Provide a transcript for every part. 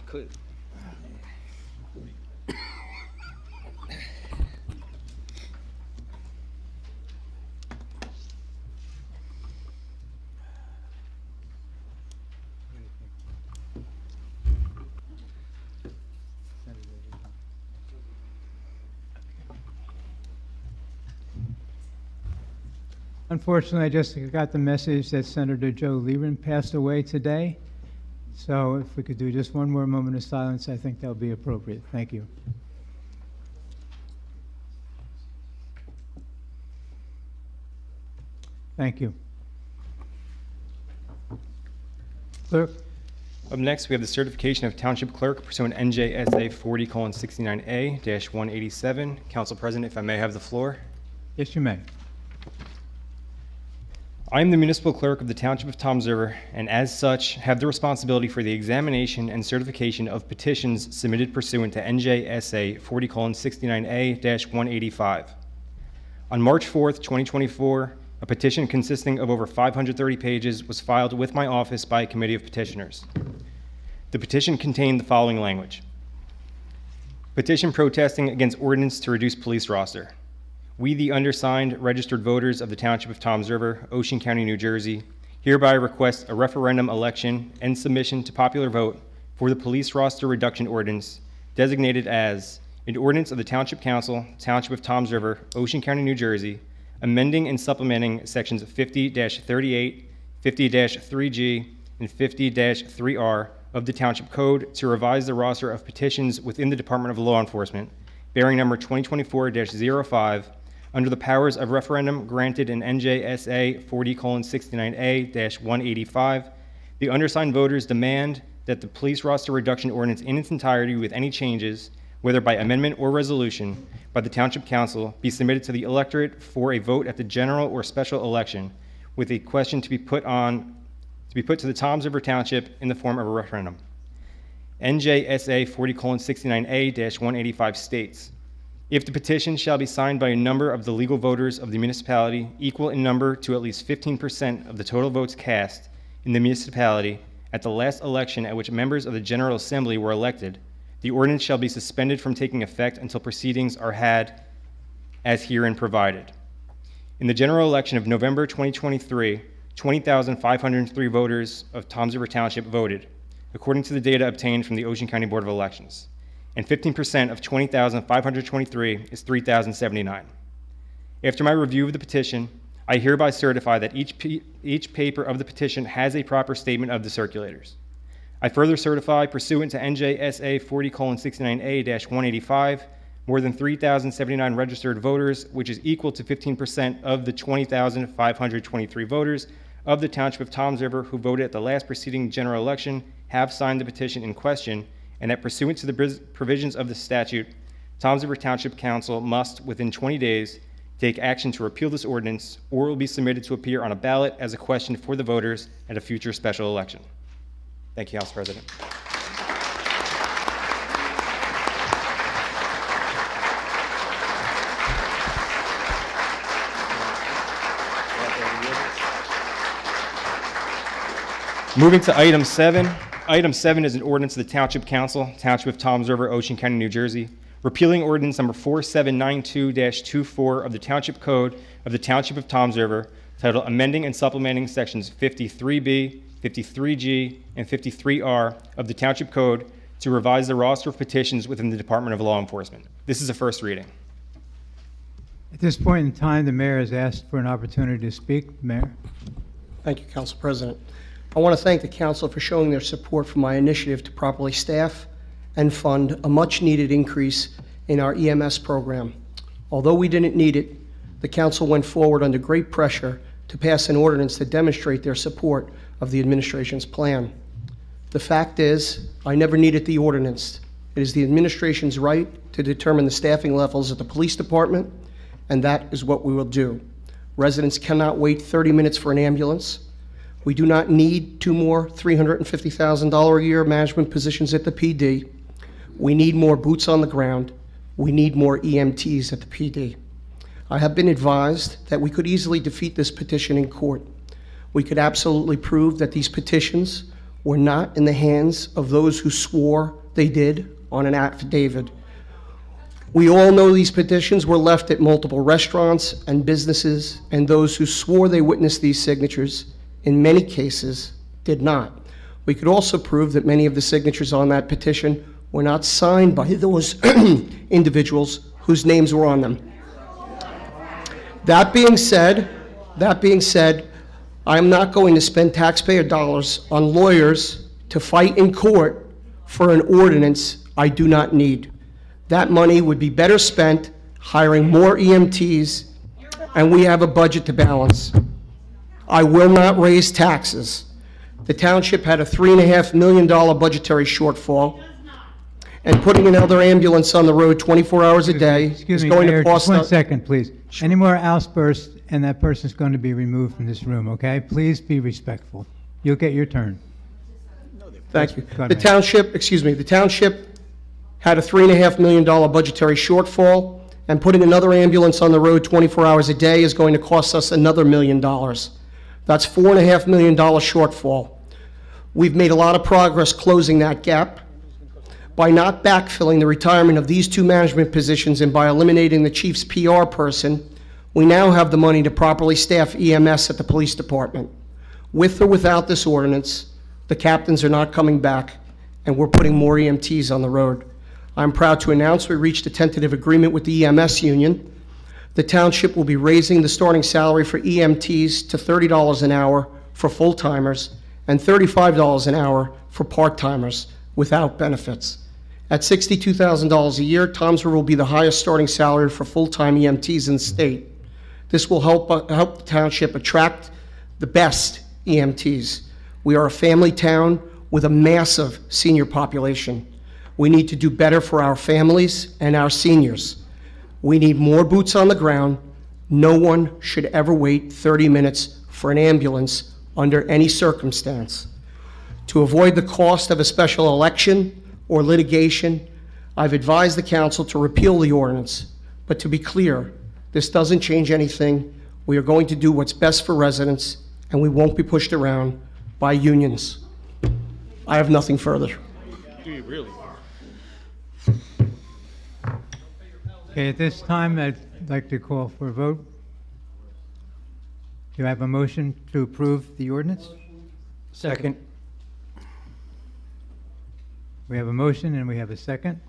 could. Unfortunately, I just got the message that Senator Joe Lieberman passed away today. So if we could do just one more moment of silence, I think that would be appropriate. Thank you. Thank you. Clerk? Up next, we have the certification of Township Clerk pursuant NJSA 40:69A-187. Council President, if I may have the floor. Yes, you may. I am the municipal clerk of the Township of Toms River, and as such, have the responsibility for the examination and certification of petitions submitted pursuant to NJSA 40:69A-185. On March 4th, 2024, a petition consisting of over 530 pages was filed with my office by a committee of petitioners. The petition contained the following language. Petition protesting against ordinance to reduce police roster. We, the undersigned registered voters of the Township of Toms River, Ocean County, New Jersey, hereby request a referendum election and submission to popular vote for the police roster reduction ordinance designated as an ordinance of the Township Council, Township of Toms River, Ocean County, New Jersey, amending and supplementing sections 50-38, 50-3G, and 50-3R of the Township Code to revise the roster of petitions within the Department of Law Enforcement, bearing number 2024-05, under the powers of referendum granted in NJSA 40:69A-185, the undersigned voters demand that the police roster reduction ordinance in its entirety with any changes, whether by amendment or resolution, by the Township Council be submitted to the electorate for a vote at the general or special election, with a question to be put to the Toms River Township in the form of a referendum. NJSA 40:69A-185 states, if the petition shall be signed by a number of the legal voters of the municipality equal in number to at least 15% of the total votes cast in the municipality at the last election at which members of the General Assembly were elected, the ordinance shall be suspended from taking effect until proceedings are had as herein provided. In the general election of November 2023, 20,503 voters of Toms River Township voted, according to the data obtained from the Ocean County Board of Elections, and 15% of 20,523 is 3,079. After my review of the petition, I hereby certify that each paper of the petition has a proper statement of the circulators. I further certify, pursuant to NJSA 40:69A-185, more than 3,079 registered voters, which is equal to 15% of the 20,523 voters of the Township of Toms River who voted at the last preceding general election, have signed the petition in question, and that pursuant to the provisions of the statute, Toms River Township Council must, within 20 days, take action to repeal this ordinance, or it will be submitted to appear on a ballot as a question for the voters at a future special election. Thank you, House President. Moving to item 7. Item 7 is an ordinance of the Township Council, Township of Toms River, Ocean County, New Jersey, repealing ordinance number 4792-24 of the Township Code of the Township of Toms River, titled Amending and Supplementing Sections 53B, 53G, and 53R of the Township Code to revise the roster of petitions within the Department of Law Enforcement. This is a first reading. At this point in time, the mayor has asked for an opportunity to speak. Mayor? Thank you, Council President. I want to thank the council for showing their support for my initiative to properly staff and fund a much-needed increase in our EMS program. Although we didn't need it, the council went forward under great pressure to pass an ordinance to demonstrate their support of the administration's plan. The fact is, I never needed the ordinance. It is the administration's right to determine the staffing levels at the police department, and that is what we will do. Residents cannot wait 30 minutes for an ambulance. We do not need 2 more $350,000 a year management positions at the PD. We need more boots on the ground. We need more EMTs at the PD. I have been advised that we could easily defeat this petition in court. We could absolutely prove that these petitions were not in the hands of those who swore they did on an affidavit. We all know these petitions were left at multiple restaurants and businesses, and those who swore they witnessed these signatures, in many cases, did not. We could also prove that many of the signatures on that petition were not signed by those individuals whose names were on them. That being said, I'm not going to spend taxpayer dollars on lawyers to fight in court for an ordinance I do not need. That money would be better spent hiring more EMTs, and we have a budget to balance. I will not raise taxes. The township had a $3.5 million budgetary shortfall, and putting another ambulance on the road 24 hours a day Excuse is me, going Mayor, to cost just one us. second, please. Any more outbursts, and that person's going to be removed from this room, okay? Please be respectful. You'll get your turn. Thank you. Go The ahead. township had a $3.5 million budgetary shortfall, and putting another ambulance on the road 24 hours a day is going to cost us another $1 million. That's $4.5 million shortfall. We've made a lot of progress closing that gap. By not backfilling the retirement of these two management positions and by eliminating the chief's PR person, we now have the money to properly staff EMS at the police department. With or without this ordinance, the captains are not coming back, and we're putting more EMTs on the road. I'm proud to announce we reached a tentative agreement with the EMS union. The township will be raising the starting salary for EMTs to $30 an hour for full-timers and $35 an hour for part-timers without benefits. At $62,000 a year, Tomsville will be the highest starting salary for full-time EMTs in the state. This will help the township attract the best EMTs. We are a family town with a massive senior population. We need to do better for our families and our seniors. We need more boots on the ground. No one should ever wait 30 minutes for an ambulance under any circumstance. To avoid the cost of a special election or litigation, I've advised the council to repeal the ordinance. But to be clear, this doesn't change anything. We are going to do what's best for residents, and we won't be pushed around by unions. I have nothing further. Okay, at this time, I'd like to call for a vote. Do I have a motion to approve the ordinance? Second. We have a motion and we have a second.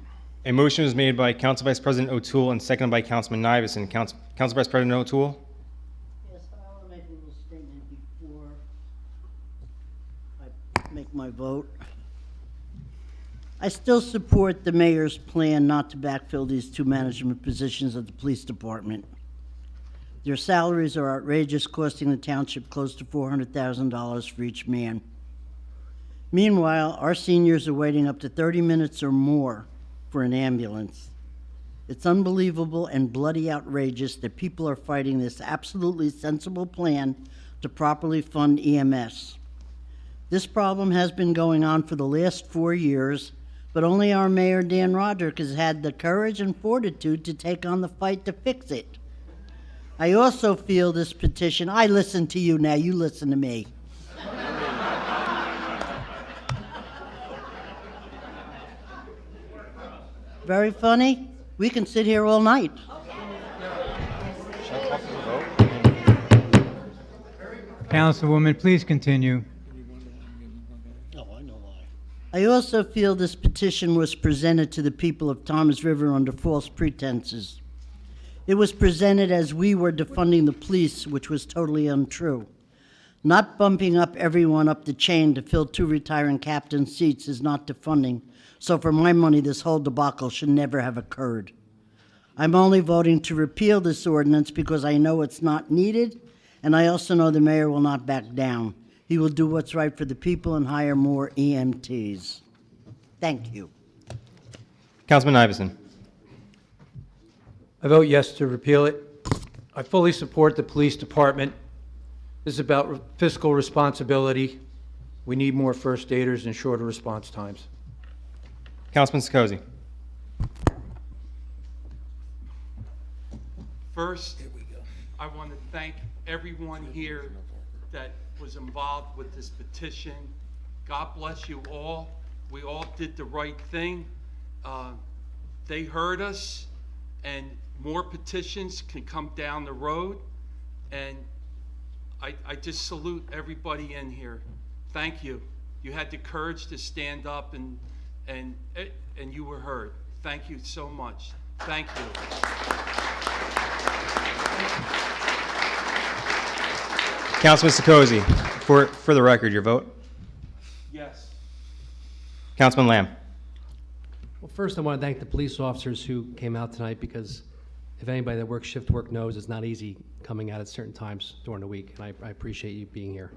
A motion was made by Council Vice President O'Toole and seconded by Councilman Nivison. Council Vice President O'Toole? Yes, I want to make a little statement before I make my vote. I still support the mayor's plan not to backfill these two management positions at the police department. Their salaries are outrageous, costing the township close to $400,000 for each man. Meanwhile, our seniors are waiting up to 30 minutes or more for an ambulance. It's unbelievable and bloody outrageous that people are fighting this absolutely sensible plan to properly fund EMS. This problem has been going on for the last 4 years, but only our mayor, Dan Roderick, has had the courage and fortitude to take on the fight to fix it. I also feel this petition, I listen to you now, you listen to me. Very funny? We can sit here all night. Councilwoman, please continue. I also feel this petition was presented to the people of Toms River under false pretenses. It was presented as we were defunding the police, which was totally untrue. Not bumping up everyone up the chain to fill 2 retiring captain seats is not defunding, so for my money, this whole debacle should never have occurred. I'm only voting to repeal this ordinance because I know it's not needed, and I also know the mayor will not back down. He will do what's right for the people and hire more EMTs. Thank you. Councilman Nivison. I vote yes to repeal it. I fully support the police department. This is about fiscal responsibility. We need more first aiders and shorter response times. Councilman Sikosi. First, I want to thank everyone here that was involved with this petition. God bless you all. We all did the right thing. They heard us, and more petitions can come down the road. And I just salute everybody in here. Thank you. You had the courage to stand up, and you were heard. Thank you so much. Thank you. Councilman Sikosi, for the record, your vote? Yes. Councilman Lamb? Well, first, I want to thank the police officers who came out tonight, because if anybody that works shift work knows it's not easy coming out at certain times during the week, and I appreciate you being here.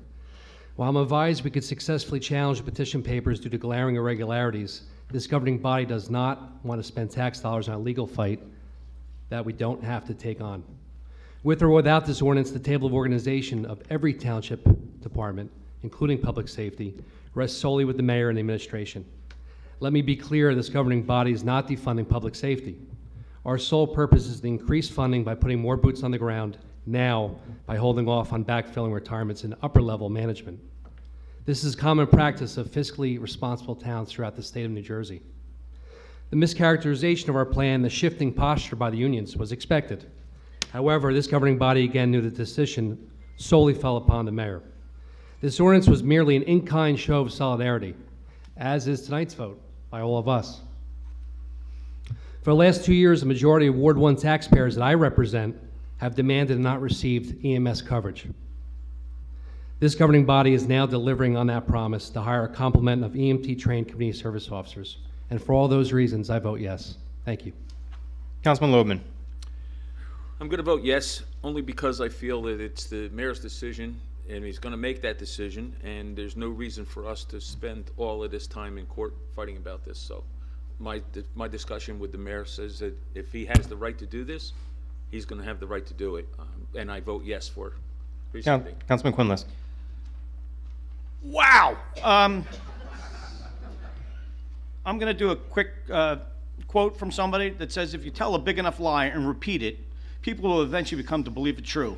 While I'm advised we could successfully challenge the petition papers due to glaring irregularities, this governing body does not want to spend tax dollars on a legal fight that we don't have to take on. With or without this ordinance, the table of organization of every township department, including public safety, rests solely with the mayor and the administration. Let me be clear, this governing body is not defunding public safety. Our sole purpose is to increase funding by putting more boots on the ground now by holding off on backfilling retirements in upper-level management. This is common practice of fiscally responsible towns throughout the state of New Jersey. The mischaracterization of our plan, the shifting posture by the unions, was expected. However, this governing body again knew the decision solely fell upon the mayor. This ordinance was merely an in-kind show of solidarity, as is tonight's vote by all of us. For the last 2 years, the majority of Ward 1 taxpayers that I represent have demanded and not received EMS coverage. This governing body is now delivering on that promise to hire a complement of EMT-trained community service officers. And for all those reasons, I vote yes. Thank you. Councilman Loebman? I'm going to vote yes, only because I feel that it's the mayor's decision, and he's going to make that decision, and there's no reason for us to spend all of this time in court fighting about this. So my discussion with the mayor says that if he has the right to do this, he's going to have the right to do it, and I vote yes for rescinding. Councilman Quinless? Wow. I'm going to do a quick quote from somebody that says, if you tell a big enough lie and repeat it, people will eventually become to believe it true.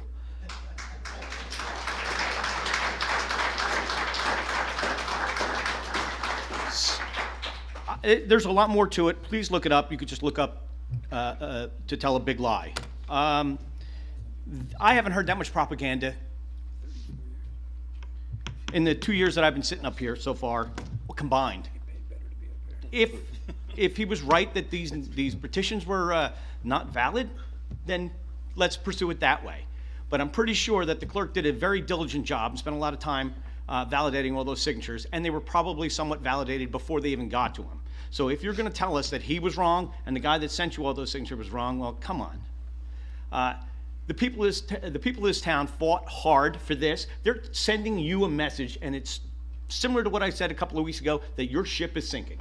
There's a lot more to it. Please look it up. You could just look up to tell a big lie. I haven't heard that much propaganda in the 2 years that I've been sitting up here so far, combined. If he was right that these petitions were not valid, then let's pursue it that way. But I'm pretty sure that the clerk did a very diligent job and spent a lot of time validating all those signatures, and they were probably somewhat validated before they even got to him. So if you're going to tell us that he was wrong and the guy that sent you all those signatures was wrong, well, come on. The people of this town fought hard for this. They're sending you a message, and it's similar to what I said a couple of weeks ago, that your ship is sinking.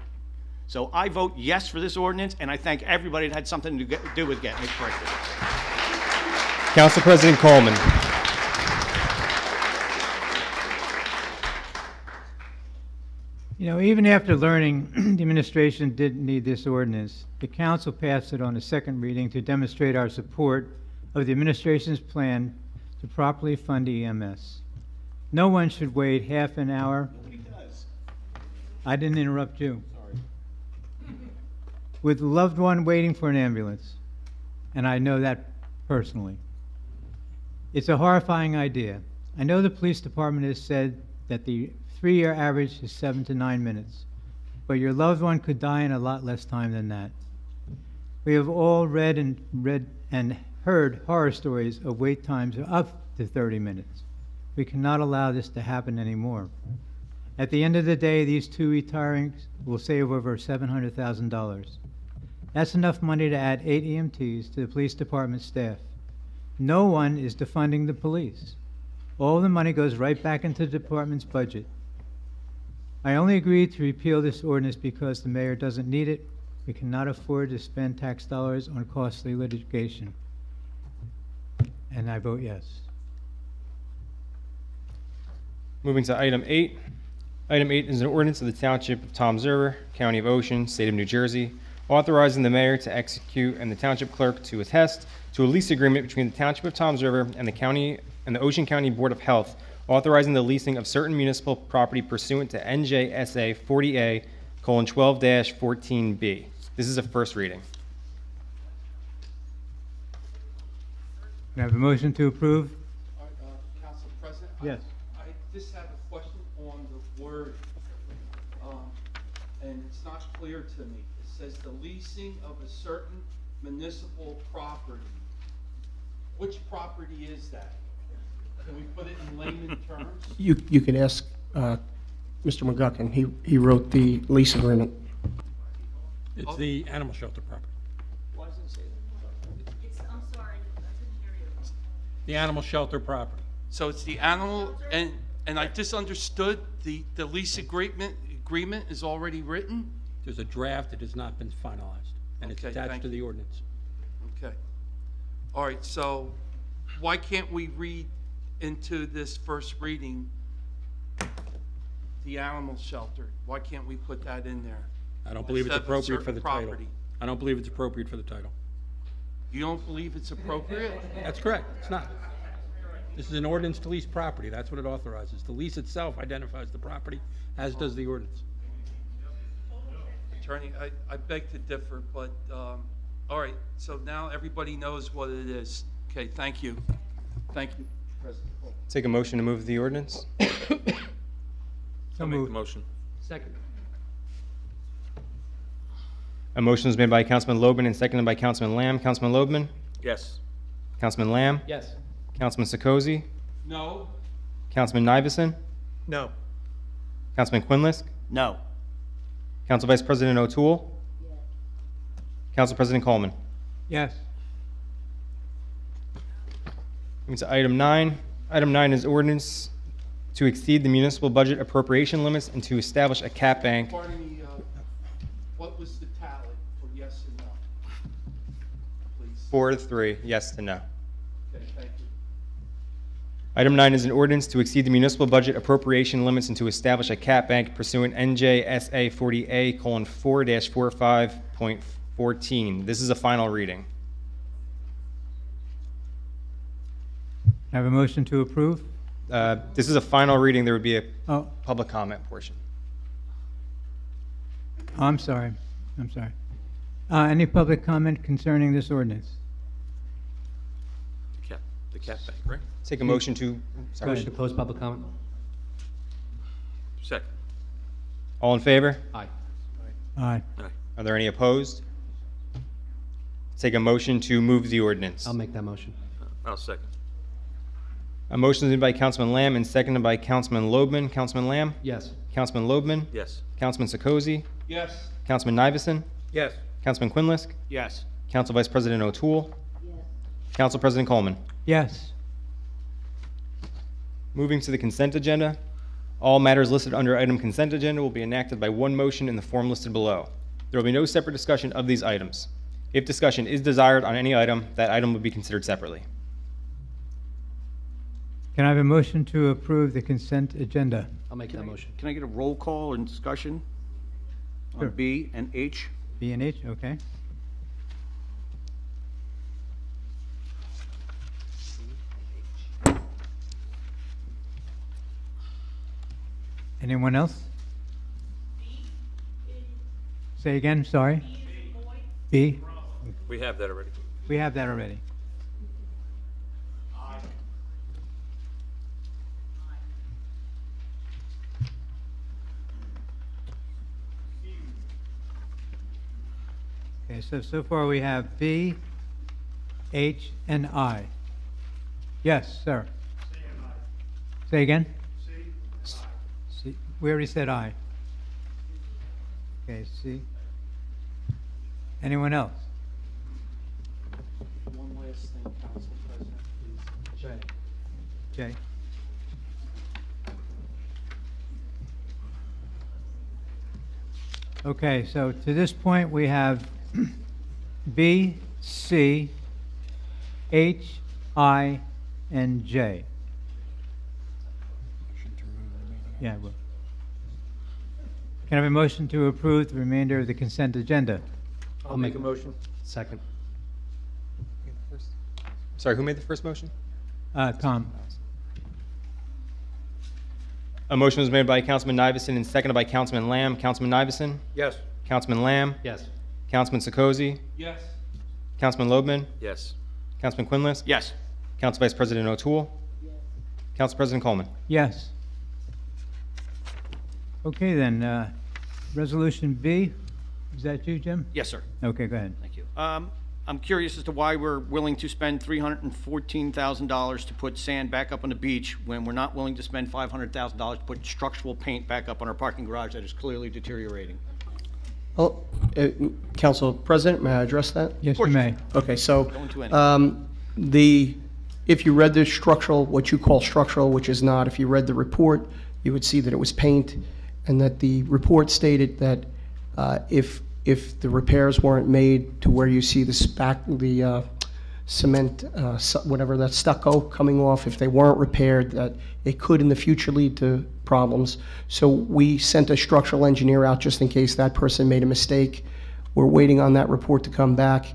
So I vote yes for this ordinance, and I thank everybody that had something to do with getting it corrected. Council President Coleman? You know, even after learning the administration didn't need this ordinance, the council passed it on a second reading to demonstrate our support of the administration's plan to properly fund EMS. No one should wait half an hour. Nobody does. I didn't interrupt you. With a loved one waiting for an ambulance, and I know that personally. It's a horrifying idea. I know the police department has said that the 3-year average is 7 to 9 minutes, but your loved one could die in a lot less time than that. We have all read and heard horror stories of wait times of up to 30 minutes. We cannot allow this to happen anymore. At the end of the day, these two retirees will save over $700,000. That's enough money to add 8 EMTs to the police department staff. No one is defunding the police. All the money goes right back into the department's budget. I only agreed to repeal this ordinance because the mayor doesn't need it. We cannot afford to spend tax dollars on costly litigation. And I vote yes. Moving to item 8. Item 8 is an ordinance of the Township of Toms River, County of Ocean, State of New Jersey, authorizing the mayor to execute and the township clerk to attest to a lease agreement between the Township of Toms River and the Ocean County Board of Health, authorizing the leasing of certain municipal property pursuant to NJSA 12-14B. This is a first reading. Can I have a motion to approve? Council President? Yes. I just have a question on the word, and it's not clear to me. It says the leasing of a certain municipal property. Which property is that? Can we put it in layman terms? You could ask Mr. McGuckin. He wrote the lease agreement. It's the animal shelter property. I'm sorry, I couldn't hear you. The animal shelter property. So it's the animal, and I just understood the lease agreement is already written? There's a draft that has not been finalized, and it's Okay, attached thank to the you. ordinance. Okay. All right, so why can't we read into this first reading the animal shelter? Why can't we put that in there? I don't believe it's Instead of appropriate for certain the title. property. I don't believe it's appropriate for the title. You don't believe it's appropriate? That's correct, it's not. This is an ordinance to lease property, that's what it authorizes. The lease itself identifies the property, as does the ordinance. Attorney, I beg to differ, but, all right, so now everybody knows what it is. Okay, thank you. Thank you, President Cole. Take a motion to move the ordinance. So I'll make the moved. motion. Second. A motion is made by Councilman Loban and seconded by Councilman Lamb. Councilman Loban? Yes. Councilman Lamb? Yes. Councilman Sekozy? No? Councilman Nivison? No. Councilman Quinlisk? No. Council Vice President O'Toole? Council President Coleman? Yes. Moving to item 9. Item 9 is ordinance to exceed the municipal budget appropriation limits and to establish a cap bank. Pardon me, what was the tally for yes and no? Please. 4-3, yes to no. Okay, thank you. Item 9 is an ordinance to exceed the municipal budget appropriation limits and to establish a cap bank pursuant NJSA 40A:4-45.14. This is a final reading. I have a motion to approve? This is a final reading. There would be a Oh, public comment portion. I'm sorry. I'm sorry. Any public comment concerning this ordinance? The cat bank, right? Take a motion to, Go sorry. Motion to close public comment? Second. All in favor? Aye. Aye. Aye. Are there any opposed? Take a motion to move the ordinance. I'll make that motion. I'll second. A motion is made by Councilman Lamb and seconded by Councilman Loebman. Councilman Lamb? Yes. Councilman Loebman? Yes. Councilman Sekozy? Yes. Councilman Nivison? Yes. Councilman Quinlisk? Yes. Council Vice President O'Toole? Council President Coleman? Yes. Moving to the consent agenda. All matters listed under item consent agenda will be enacted by one motion in the form listed below. There will be no separate discussion of these items. If discussion is desired on any item, that item will be considered separately. Can I have a motion to approve the consent agenda? I'll make that motion. Can I get a roll call and discussion Sure. on B and H? B and H, okay. Anyone else? Say again, sorry? B? We have that already. We have that already. Okay, so far we have B, H, and I. Yes, sir. Say again? C. We already said I. Okay, C. Anyone else? One last thing, Council President, please. Jay. Jay? Okay, so to this point, we have B, C, H, I, and J. Yeah, well. Can I have a motion to approve the remainder of the consent agenda? I'll make a motion. Second. Sorry, who made the first motion? Tom? A motion was made by Councilman Nivison and seconded by Councilman Lamb. Councilman Nivison? Yes. Councilman Lamb? Yes. Councilman Sokozy? Yes. Councilman Loebman? Yes. Councilman Quinless? Yes. Council Vice President O'Toole? Council President Coleman? Yes. Okay, then, Resolution B, is that you, Jim? Yes, sir. Okay, go ahead. Thank you. I'm curious as to why we're willing to spend $314,000 to put sand back up on the beach when we're not willing to spend $500,000 to put structural paint back up on our parking garage that is clearly deteriorating. Well, Council President, may I address that? Yes, you course. may. Okay, so, Go into any. if you read the structural, what you call structural, which is not, if you read the report, you would see that it was paint, and that the report stated that if the repairs weren't made to where you see the cement, whatever, that stucco coming off, if they weren't repaired, that it could in the future lead to problems. So we sent a structural engineer out just in case that person made a mistake. We're waiting on that report to come back,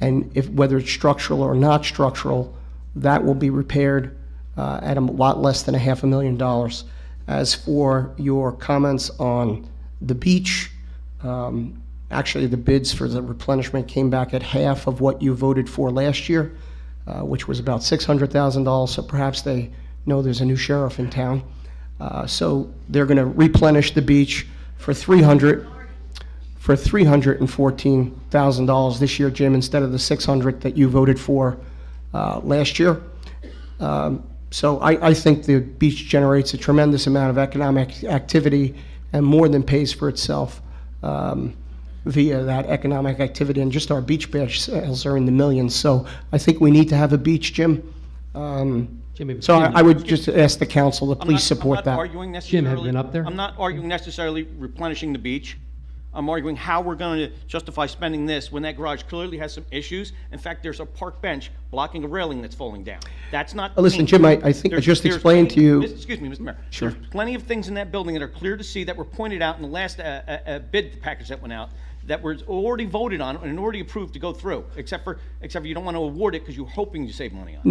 and whether it's structural or not structural, that will be repaired at a lot less than $500,000. As for your comments on the beach, actually, the bids for the replenishment came back at half of what you voted for last year, which was about $600,000, so perhaps they know there's a new sheriff in town. So they're going to replenish the beach for $314,000 this year, Jim, instead of the $600 that you voted for last year. So I think the beach generates a tremendous amount of economic activity and more than pays for itself via that economic activity. And just our beach bash sales are in the millions. So I think we need to have a beach, Jim. So I would just ask the council to please support I'm not that. arguing Jim, have you necessarily. been up there? I'm not arguing necessarily replenishing the beach. I'm arguing how we're going to justify spending this when that garage clearly has some issues. In fact, there's a park bench blocking a railing that's falling down. That's not. Listen, paint. Jim, I think I There's- just there's explained to plenty- you. Excuse me, Mr. Mayor. Sure. There's plenty of things in that building that are clear to see that were pointed out in the last bid package that went out that were already voted on and already approved to go through, except for you don't want to award it because you're hoping to save money on it.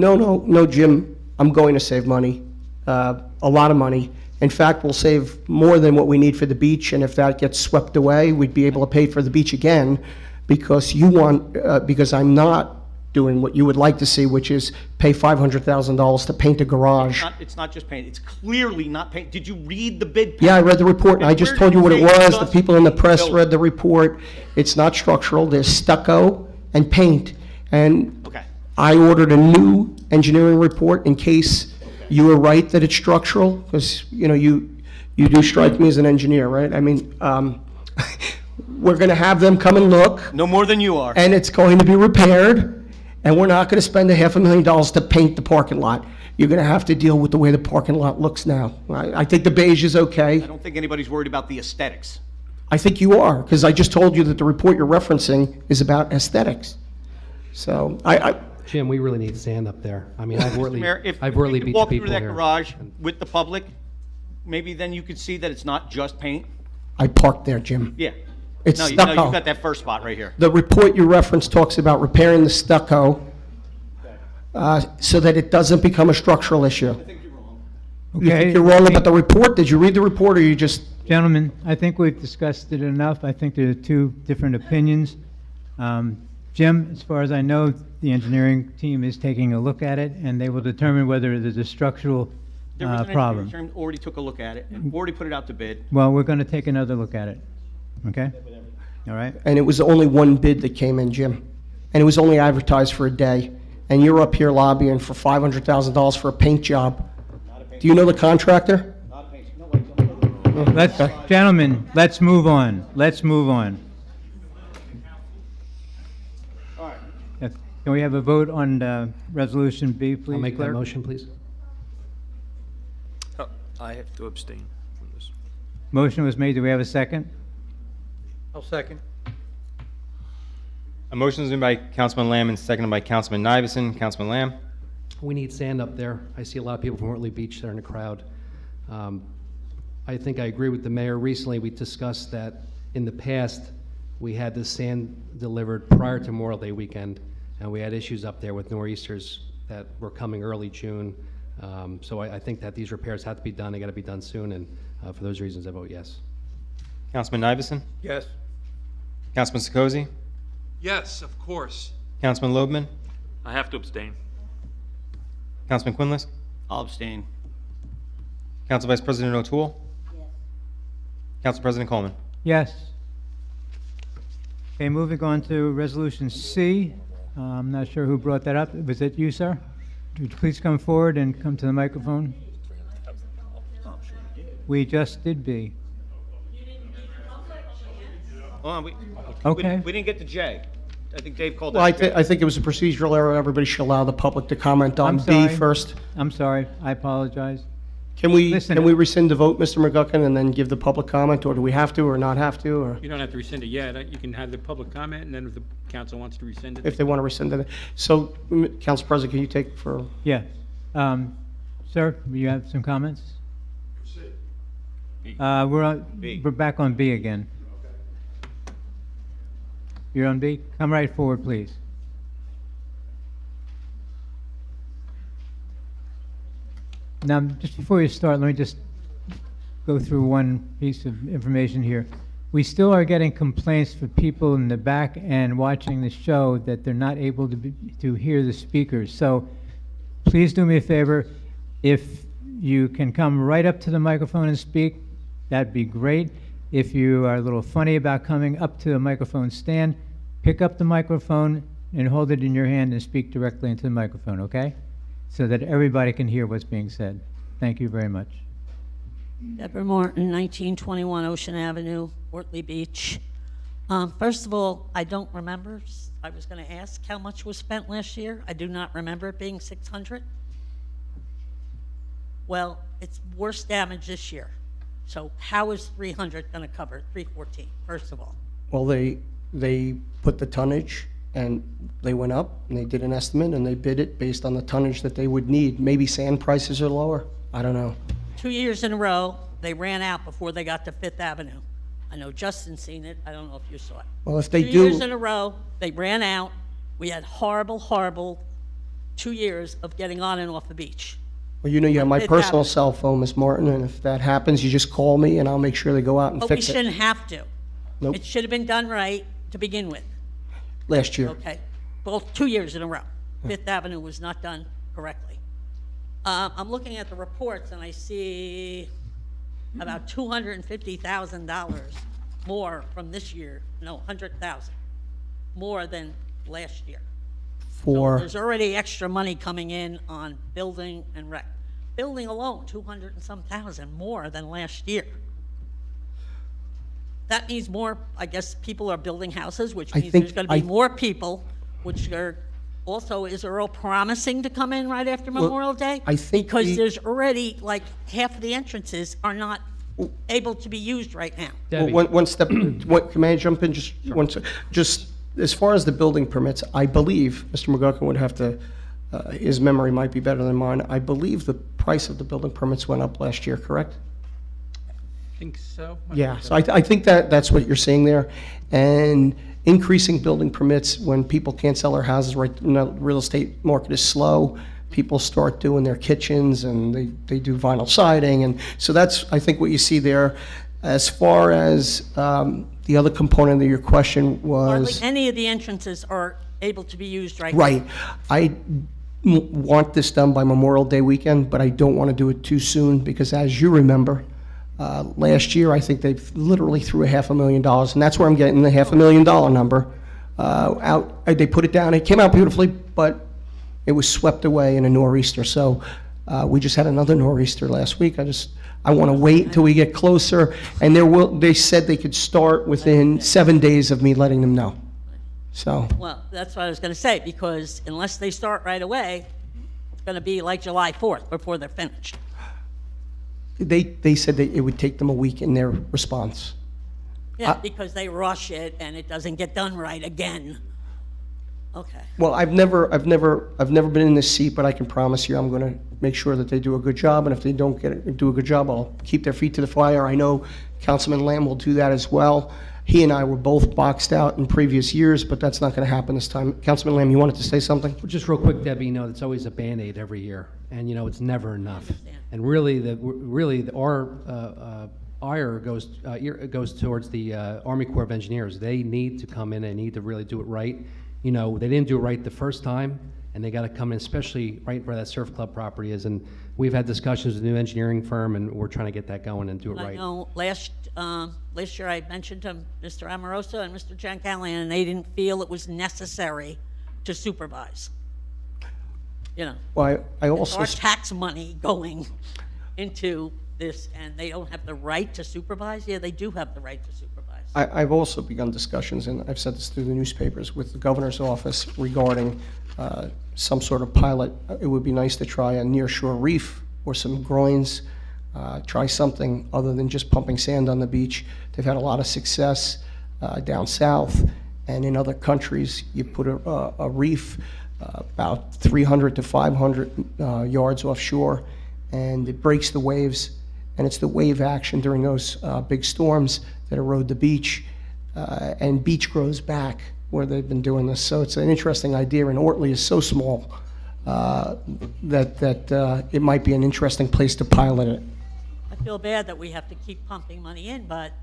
No, Jim, I'm going to save money, a lot of money. In fact, we'll save more than what we need for the beach, and if that gets swept away, we'd be able to pay for the beach again, because because I'm not doing what you would like to see, which is pay $500,000 to paint a garage. It's not just paint. It's clearly not paint. Did you read the bid package? Yeah, I read the report, and I just told you what it was. The people in the press building? read the report. It's not structural. There's stucco and paint. And Okay. I ordered a new engineering report in case you were right that it's structural, because, you do strike me as an engineer, right? I mean, we're going to have them come and look, No more than you are. and it's going to be repaired, and we're not going to spend $500,000 to paint the parking lot. You're going to have to deal with the way the parking lot looks now. I think the beige is okay. I don't think anybody's worried about the aesthetics. I think you are, because I just told you that the report you're referencing is about aesthetics. So Jim, we really need sand up there. I mean, I've really, Mayor, if I've we really could beat walk people through that here. garage with the public, maybe then you could see that it's not just paint. I parked there, Jim. Yeah. It's No, stucco. you got that first spot right here. The report you referenced talks about repairing the stucco so that it doesn't become a structural issue. You think Okay, you're wrong about the report? Did you read the report, or you just... gentlemen, I think we've discussed it enough. I think there are two different opinions. Jim, as far as I know, the engineering team is taking a look at it, and they will determine whether there's a structural There was an problem. engineering firm already took a look at it and already put it out to bid. Well, we're going to take another look at it, okay? All right? And it was only one bid that came in, Jim. And it was only advertised for a day. And you're up here lobbying for $500,000 for a paint job. Do you know the contractor? Gentlemen, let's move on. Let's move on. All right. Can we have a vote on Resolution B, please, I'll make that clerk? motion, please. I have to abstain from this. Motion was made. Do we have a second? I'll second. A motion is made by Councilman Lamb and seconded by Councilman Nivison. Councilman Lamb? We need sand up there. I see a lot of people from Wortley Beach there in the crowd. I think I agree with the mayor. Recently, we discussed that in the past, we had the sand delivered prior to Memorial Day weekend, and we had issues up there with nor'easters that were coming early June. So I think that these repairs have to be done, they gotta be done soon, and for those reasons, I vote yes. Councilman Iveson? Yes. Councilman Sekozy? Yes, of course. Councilman Loebman? I have to abstain. Councilman Quinlisk? I'll abstain. Council Vice President O'Toole? Council President Coleman? Yes. Okay, moving on to Resolution C. I'm not sure who brought that up. Was it you, sir? Would you please come forward and come to the microphone? We just did B. Hold on, Okay. we didn't get to J. I think Dave called Well, that. I think it was a procedural error. Everybody should allow the public to comment on I'm B sorry. first. I'm sorry. I apologize. Can we Listen- rescind the vote, Mr. McGuckin, and then give the public comment, or do we have to or not have to, or You don't have to rescind it yet. You can have the public comment, and then if the council wants to rescind it. if they want to rescind it? So, Council President, can you take for, Yeah. Sir, you have some comments? We're back on B again. You're on B? Come right forward, please. Now, just before you start, let me just go through one piece of information here. We still are getting complaints for people in the back and watching the show that they're not able to hear the speakers. So please do me a favor. If you can come right up to the microphone and speak, that'd be great. If you are a little funny about coming up to the microphone stand, pick up the microphone and hold it in your hand and speak directly into the microphone, okay? So that everybody can hear what's being said. Thank you very much. Deborah Morton, 1921 Ocean Avenue, Wortley Beach. First of all, I don't remember. I was going to ask how much was spent last year. I do not remember it being 600. Well, it's worse damage this year. So how is 300 going to cover 314, first of all? well, they put the tonnage, and they went up, and they did an estimate, and they bid it based on the tonnage that they would need. Maybe sand prices are lower. I don't know. 2 years in a row, they ran out before they got to Fifth Avenue. I know Justin's seen it. I don't know if you saw it. Well, if they 2 years in do, a row, they ran out. We had horrible, horrible 2 years of getting on and off the beach. well, you know, you have my Fifth personal Avenue. cell phone, Ms. Martin, and if that happens, you just call me, and I'll make sure they go out and But we fix it. shouldn't have to. Nope. It should have been done right to begin with, Last year. okay? Both 2 years in a row. Fifth Avenue was not done correctly. I'm looking at the reports, and I see about $250,000 more from this year, no, 100,000, more than last year. So For, there's already extra money coming in on building and rec. Building alone, 200 and some thousand more than last year. That means more, I guess, people are building houses, which I means think there's gonna be I- more people, which are also, is Earl promising to come in right after Memorial Day? I think Because we- there's already, like, half of the entrances are not able to be used right now. well, Debbie, one step, can I jump in just one sec? Just as far as the building permits, I believe, Mr. McGuckin would have to, his memory might be better than mine. I believe the price of the building permits went up last year, correct? I think so. Yeah, so I think that's what you're seeing there. And increasing building permits when people can't sell their houses, right, you know, real estate market is slow. People start doing their kitchens and they do vinyl siding. And so that's, I think, what you see there. As far as the other component of your question Hardly was, any of the entrances are able to be used right now. right, I want this done by Memorial Day weekend, but I don't want to do it too soon because as you remember, last year, I think they literally threw $500,000, and that's where I'm getting the $500,000 number out. They put it down. It came out beautifully, but it was swept away in a nor'easter. So we just had another nor'easter last week. I want to wait until we get closer. And they said they could start within 7 days of me letting them know. So Well, that's what I was going to say, because unless they start right away, it's going to be like July 4th before they're finished. they said that it would take them a week in their response. Yeah, because they rush it and it doesn't get done right again. Okay. Well, I've never been in this seat, but I can promise you, I'm going to make sure that they do a good job. And if they don't do a good job, I'll keep their feet to the fire. I know Councilman Lamb will do that as well. He and I were both boxed out in previous years, but that's not going to happen this time. Councilman Lamb, you wanted to say something? Well, just real quick, Debbie, it's always a Band-Aid every year, and it's never enough. And really, our ire goes towards the Army Corps of Engineers. They need to come in and need to really do it right. They didn't do it right the first time, and they got to come in, especially right where that surf club property is. And we've had discussions with the new engineering firm, and we're trying to get that going and do it I right. know last year I mentioned to Mr. Amoroso and Mr. Jancallian, and they didn't feel it was necessary to supervise. Well, I It's also, our tax money going into this, and they don't have the right to supervise? Yeah, they do have the right to supervise. I've also begun discussions, and I've said this through the newspapers, with the governor's office regarding some sort of pilot. It would be nice to try a nearshore reef or some groins, try something other than just pumping sand on the beach. They've had a lot of success down south and in other countries. You put a reef about 300 to 500 yards offshore, and it breaks the waves, and it's the wave action during those big storms that erode the beach, and beach grows back where they've been doing this. So it's an interesting idea, and Ortley is so small that it might be an interesting place to pilot it. I feel bad that we have to keep pumping money in, but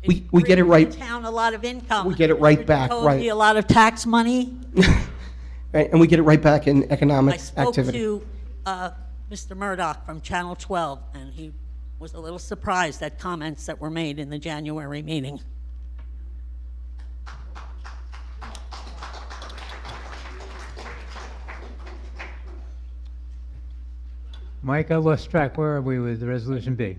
We get it right. brings the town a lot of income. We get it right back, Told right. you a lot of tax money. Right, and we get it right back in economic I spoke activity. to Mr. Murdoch from Channel 12, and he was a little surprised at comments that were made in the January meeting. Mike, I lost track. Where are we with Resolution B?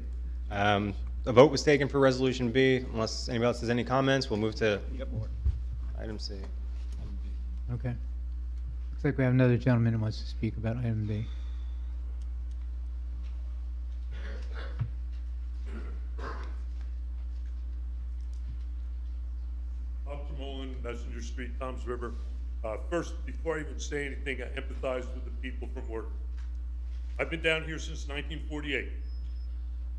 A vote was taken for Resolution B. Unless anybody else has any comments, we'll move to item C. Okay. Looks like we have another gentleman who wants to speak about item B. Officer Mullen, Messenger Street, Toms River. First, before I even say anything, I empathize with the people from Ortley. I've been down here since 1948.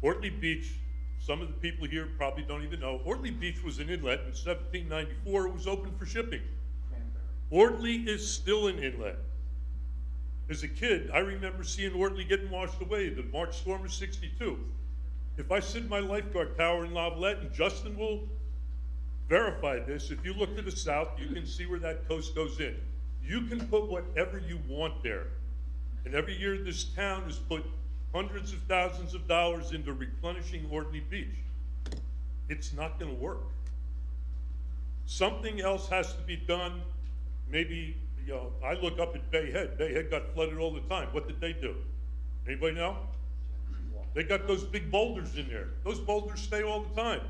Ortley Beach, some of the people here probably don't even know, Ortley Beach was an inlet in 1794. It was open for shipping. Ortley is still an inlet. As a kid, I remember seeing Ortley getting washed away, the March storm of '62. If I sit in my lifeguard tower in Lavalette, and Justin will verify this, if you look to the south, you can see where that coast goes in. You can put whatever you want there. And every year this town has put hundreds of thousands of dollars into replenishing Ortley Beach. It's not gonna work. Something else has to be done. Maybe, I look up at Bay Head. Bay Head got flooded all the time. What did they do? Anybody know? They got those big boulders in there. Those boulders stay all the time.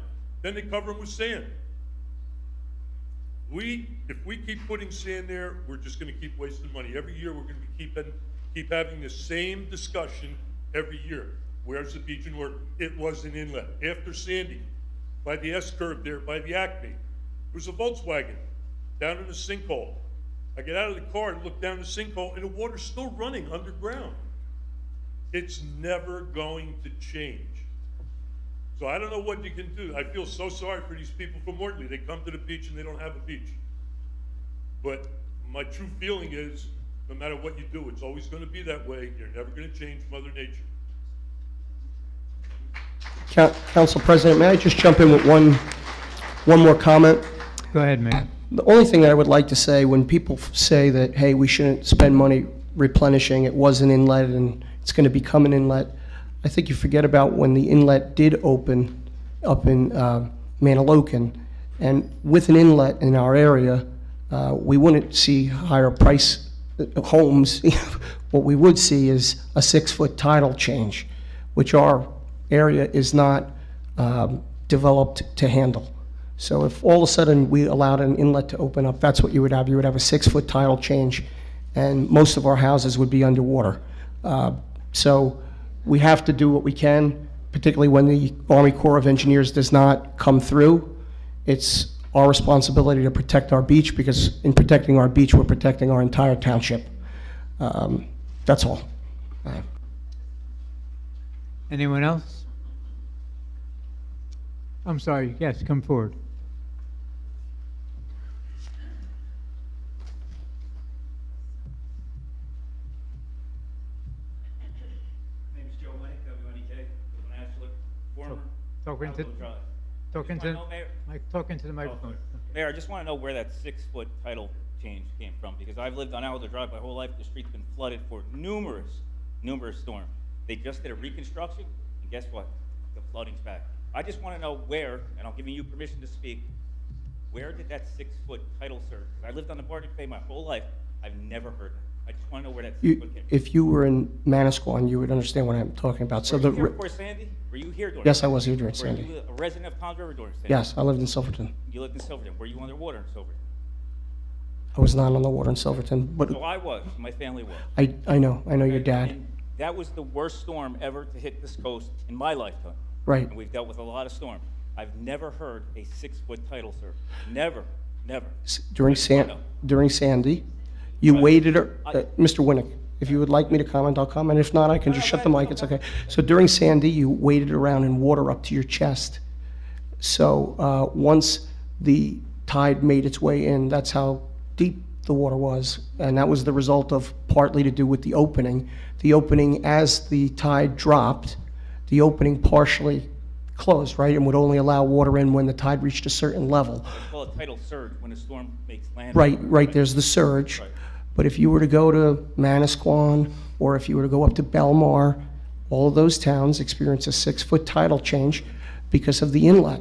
Then they cover them with sand. If we keep putting sand there, we're just gonna keep wasting money. Every year, we're gonna keep having the same discussion every year. Where's the beach in Ortley? It was an inlet. After Sandy, by the S-curve there, by the Acme, there was a Volkswagen down in a sinkhole. I get out of the car and look down the sinkhole, and the water's still running underground. It's never going to change. So I don't know what you can do. I feel so sorry for these people from Ortley. They come to the beach and they don't have a beach. But my true feeling is, no matter what you do, it's always gonna be that way. You're never gonna change Mother Nature. Council President, may I just jump in with one more comment? Go ahead, Mayor. The only thing that I would like to say, when people say that, hey, we shouldn't spend money replenishing, it was an inlet and it's going to become an inlet, I think you forget about when the inlet did open up in Manalocan, and with an inlet in our area, we wouldn't see higher price homes. What we would see is a 6-foot tidal change, which our area is not developed to handle. So if all of a sudden we allowed an inlet to open up, that's what you would have. You would have a 6-foot tidal change, and most of our houses would be underwater. So we have to do what we can, particularly when the Army Corps of Engineers does not come through. It's our responsibility to protect our beach, because in protecting our beach, we're protecting our entire township. That's all. Anyone else? I'm sorry, yes, come forward. Name is Joe Winnick, WNEK, former Talk into, Outlaw Drive. talk Just into, wanna know, Mayor- talk into the microphone. Mayor, I just want to know where that 6-foot title change came from, because I've lived on Outlaw Drive my whole life. The street's been flooded for numerous storms. They just did a reconstruction, and guess what? The flooding's back. I just want to know where, and I'm giving you permission to speak, where did that 6-foot title serve? 'Cause I lived on the Bardic Bay my whole life. I've never heard that. I just want to know where that 6-foot came from. If you were in Manasquan, you would understand what I'm talking about. So Were you here the, before Sandy? Were you here during? yes, I was here during Were Sandy. you a resident of Tom's River during Sandy? Yes, I lived in Silverton. You lived in Silverton. Were you underwater in Silverton? I was not on the water in Silverton, but So I was. My family was. I know your dad. And that was the worst storm ever to hit this coast in my lifetime. Right. And we've dealt with a lot of storms. I've never heard a 6-foot title, sir. Never, never. During Sandy, you Right. waited, Mr. Winnick, if you would like me to comment, I'll comment. If not, I can just shut the mic, it's okay. So during Sandy, you waded around in water up to your chest. So once the tide made its way in, that's how deep the water was. And that was the result of partly to do with the opening. The opening, as the tide dropped, the opening partially closed, right, and would only allow water in when the tide reached a certain level. They call it tidal surge when a storm makes landfall. Right, there's the surge. Right. But if you were to go to Manasquan, or if you were to go up to Belmar, all of those towns experience a 6-foot tidal change because of the inlet.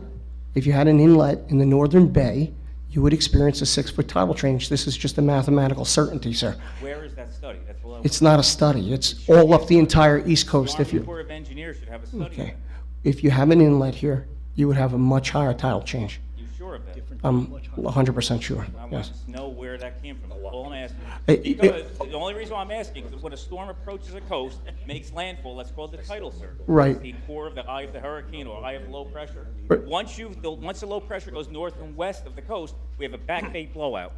If you had an inlet in the northern bay, you would experience a 6-foot tidal change. This is just a mathematical certainty, sir. Where is that study? That's all I want. It's not a study, it's all up the entire East Coast. The If Army you, Corps of Engineers should have a study on okay, it. if you have an inlet here, you would have a much higher tidal change. You sure of that? I'm 100% sure, I want yes. to know where that came from. That's all I'm asking. It- Because the only reason why I'm asking is when a storm approaches a coast, makes landfall, that's called the tidal surge. Right. It's the core of the eye of the hurricane or eye of low pressure. Right. Once the low pressure goes north and west of the coast, we have a back bay blowout,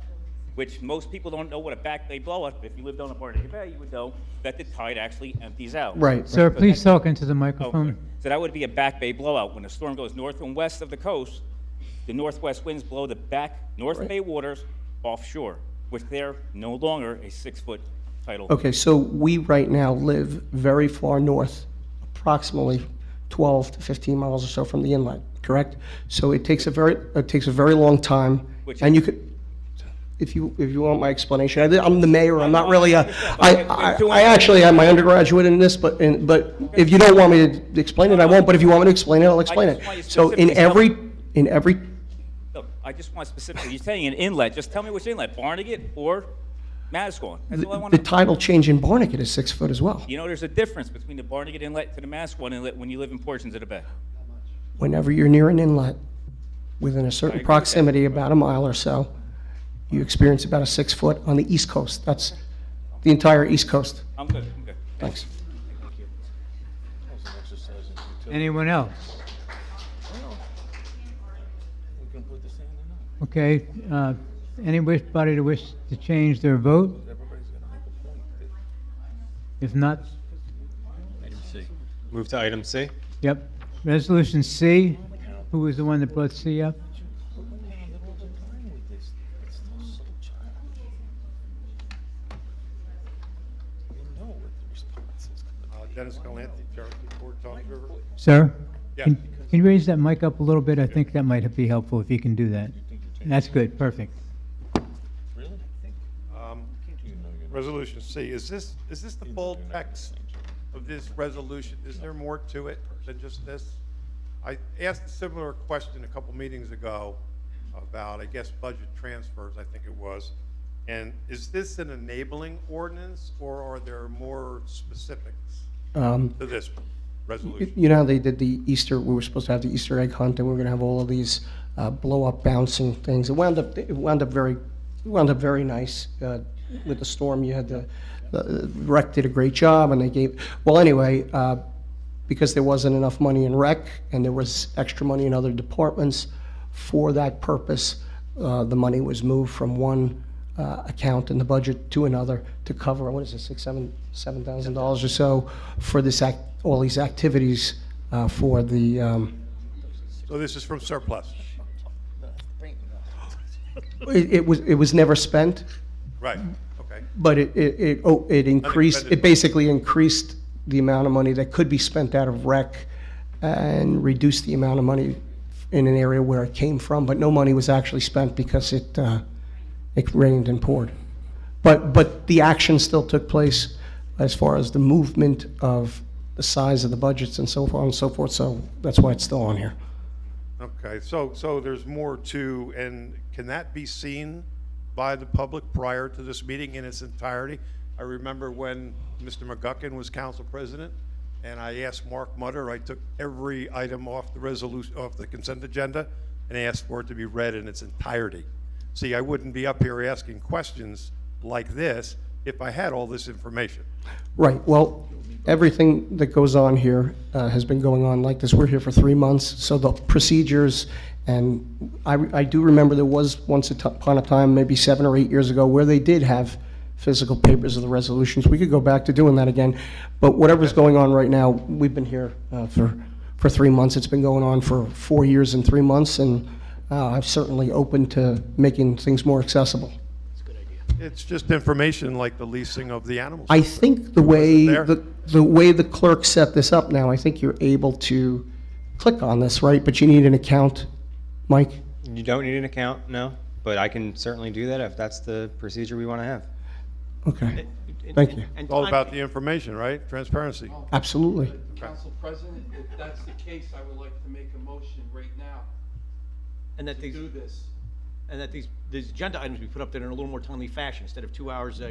which most people don't know what a back bay blowout, but if you lived on a part of the bay, you would know that the tide actually empties out. Right. Sir, So please that- talk into the Oh, microphone. sorry. So that would be a back bay blowout. When a storm goes north and west of the coast, the northwest winds blow the back North Bay waters offshore, which they're no longer a 6-foot tidal. Okay, so we right now live very far north, approximately 12 to 15 miles or so from the inlet, correct? So it takes a very long time, Which- and you could, if you want my explanation, I'm the mayor, I'm not really I actually have my undergraduate in this, but if you don't want me to explain it, I won't, but if you want me to explain it, I'll explain just want you it. So in specifically every, Look, I just want specifically, you're saying an inlet, just tell me which inlet, Barnegat or Manasquan? That's all I want the to know. tidal change in Barnegat is 6 foot as well. You know, there's a difference between the Barnegat inlet to the Manasquan inlet when you live in portions of the bay. Whenever you're near an inlet, within a certain agree with that. proximity, about a mile or so, you experience about a 6 foot on the east coast. That's the entire east coast. I'm good, I'm good. Thanks. Anyone else? Okay, anybody to wish to change their vote? If not, Move to item C. yep. Resolution C, who was the one that brought C up? Dennis Galante, Cherokee Ford, Tom's River. Sir? Yeah. Can you raise that mic up a little bit? I think that might be helpful if you can do that. That's good, perfect. Resolution C, is this the full text of this resolution? Is there more to it than just this? I asked a similar question a couple meetings ago about, I guess, budget transfers, I think it was. And is this an enabling ordinance, or are there more specifics to this resolution? You know how they did the Easter, we were supposed to have the Easter egg hunt, and we were gonna have all of these blow-up bouncing things. It wound up very nice. With the storm, you had the rec did a great job, and they gave, well, anyway, because there wasn't enough money in rec, and there was extra money in other departments for that purpose, the money was moved from one account in the budget to another to cover, what is it, $7,000 or so for this all these activities for the So this is from surplus? It was never spent, Right, okay. but it increased, it basically increased the amount of money that could be spent out of rec and reduced the amount of money in an area where it came from, but no money was actually spent because it rained and poured. But the action still took place as far as the movement of the size of the budgets and so on and so forth, so that's why it's still on here. Okay, so there's more to, and can that be seen by the public prior to this meeting in its entirety? I remember when Mr. McGuckin was council president, and I asked Mark Mutter, I took every item off the resolution, off the consent agenda, and asked for it to be read in its entirety. See, I wouldn't be up here asking questions like this if I had all this information. Right, well, everything that goes on here has been going on like this. We're here for 3 months, so the procedures, and I do remember there was once upon a time, maybe 7 or 8 years ago, where they did have physical papers of the resolutions. We could go back to doing that again, but whatever's going on right now, we've been here for 3 months. It's been going on for 4 years and 3 months, and I'm certainly open to making things more accessible. It's just information like the leasing of the animals. I think the way There. the way the clerk set this up now, I think you're able to click on this, right? But you need an account, Mike? You don't need an account, no, but I can certainly do that if that's the procedure we want to have. Okay, thank you. It's all about the information, right? Transparency. Absolutely. Council President, if that's the case, I would like to make a motion right now And that to these, do this. and that these agenda items be put up there in a little more timely fashion instead of 2 hours. Well,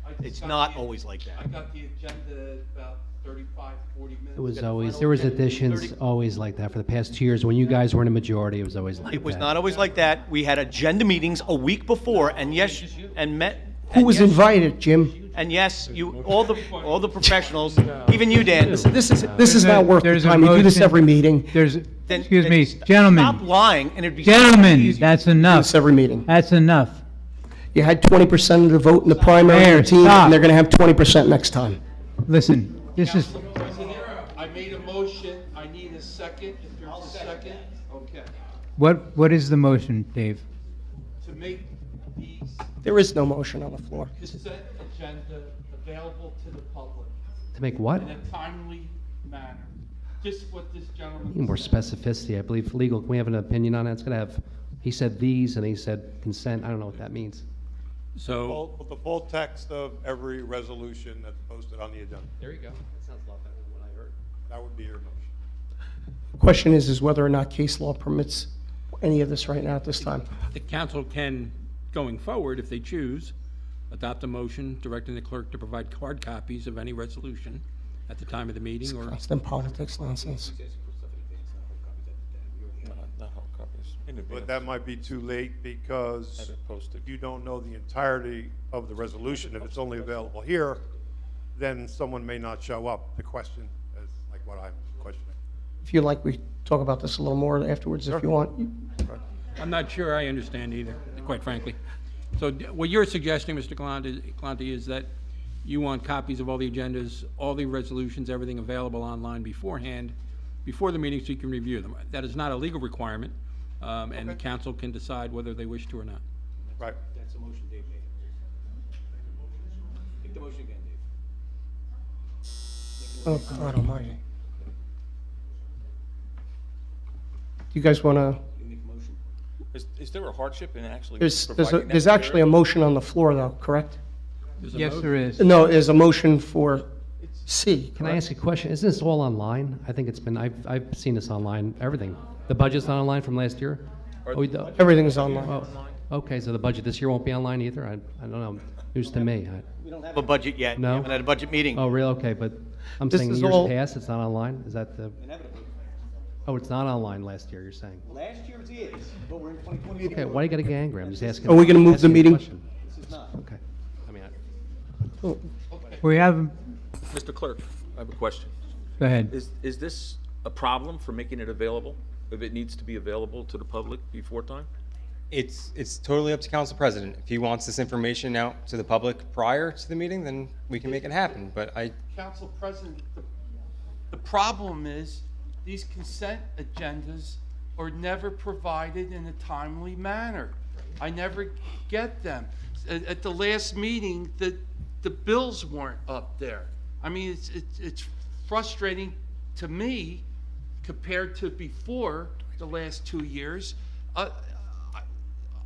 I just It's got not the- always like that. I got the agenda about 35, 40 minutes. It was Got the always, final there was agenda in additions 30 always like that for the past 2 years. When you guys were in a majority, it was always like that. It was not always like that. We had agenda meetings a week before, and yes, and met. Who and was yes- invited, Jim? And yes, you, all the professionals, even you, Dan. This is not worth the There's a time. You do this motion. every meeting. There's, Then- excuse then me, Stop gentlemen, lying, and it'd be. gentlemen, that's Do enough. this every meeting. That's enough. You had 20% of the vote in the primary Mayor, of the team, stop. and they're gonna have 20% next time. Listen, this is, Council President, I made a motion, I need a second, if there's a second, okay. what is the motion, Dave? To make these There is no motion on the floor. consent agenda available to the public To make what? in a timely manner, just what this gentleman Need more said. specificity, I believe. Legal, can we have an opinion on that? It's gonna have, he said these and he said consent. I don't know what that means. So, The full text of every resolution that's posted on the agenda. There you go. That sounds a lot better than what I heard. That would be your motion. Question is whether or not case law permits any of this right now at this time. the council can, going forward, if they choose, adopt a motion directing the clerk to provide hard copies of any resolution at the time of the meeting, or Constant politics nonsense. But that might be too late because if you don't know the entirety of the resolution, if it's only available here, then someone may not show up to question, as like what I'm questioning. If you like, we talk about this a little more afterwards if you want. I'm not sure I understand either, quite frankly. So what you're suggesting, Mr. Galante, is that you want copies of all the agendas, all the resolutions, everything available online beforehand, before the meeting, so you can review them. That is not a legal requirement, and the council can decide whether they wish to or not. Right. That's the motion Dave made. Make the motion again, Dave. Oh, God almighty. Do you guys want to, You make a motion. Is there a hardship in actually there's actually a motion on the floor though, correct? There's a yes, motion. there is. No, there's a motion for C. Can I ask a question? Isn't this all online? I think it's been, I've seen this online, everything. The budget's not online from last year? Everything's online. Oh, okay, so the budget this year won't be online either? I don't know. News to me. We don't have a budget yet. No? We haven't had a budget meeting. Oh, really? Okay, but I'm This saying is years all- past, it's not online? Is that the, Inevitably. oh, it's not online last year, you're saying? Last year's is, but we're in 2020. Okay, why do you got a gang angry? I'm just asking. Are we gonna move the asking a meeting? question. This is not. Okay. I mean, We have, Mr. Clerk, I have a question. go ahead. Is this a problem for making it available, if it needs to be available to the public before time? It's totally up to council president. If he wants this information out to the public prior to the meeting, then we can make it happen, but Council President, the problem is, these consent agendas are never provided in a timely manner. I never get them. At the last meeting, the bills weren't up there. I mean, it's frustrating to me compared to before the last 2 years.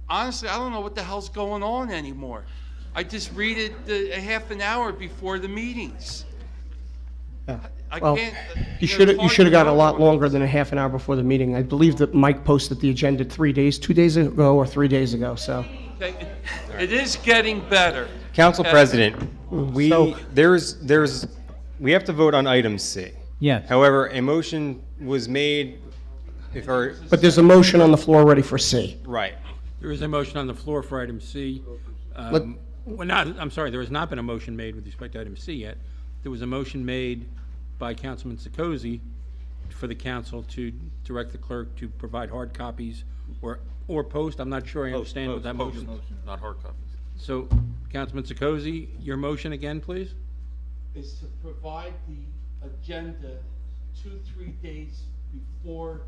Honestly, I don't know what the hell's going on anymore. I just read it a half an hour before the meetings. I Well, can't. you know, it's hard should have to got a know. lot longer than a half an hour before the meeting. I believe that Mike posted the agenda 2 days ago or 3 days ago, so. Okay, it is getting better. Council Okay. President, we, So- we have to vote on item C. Yes. However, a motion was made, But there's a motion on the floor ready for C. right. There is a motion on the floor for item C. Let- I'm sorry, there has not been a motion made with respect to item C yet. There was a motion made by Councilman Sikosy for the council to direct the clerk to provide hard copies or post. I'm not sure I understand what that motion. Not hard copies. So, Councilman Sikosy, your motion again, please? Is to provide the agenda 2-3 days before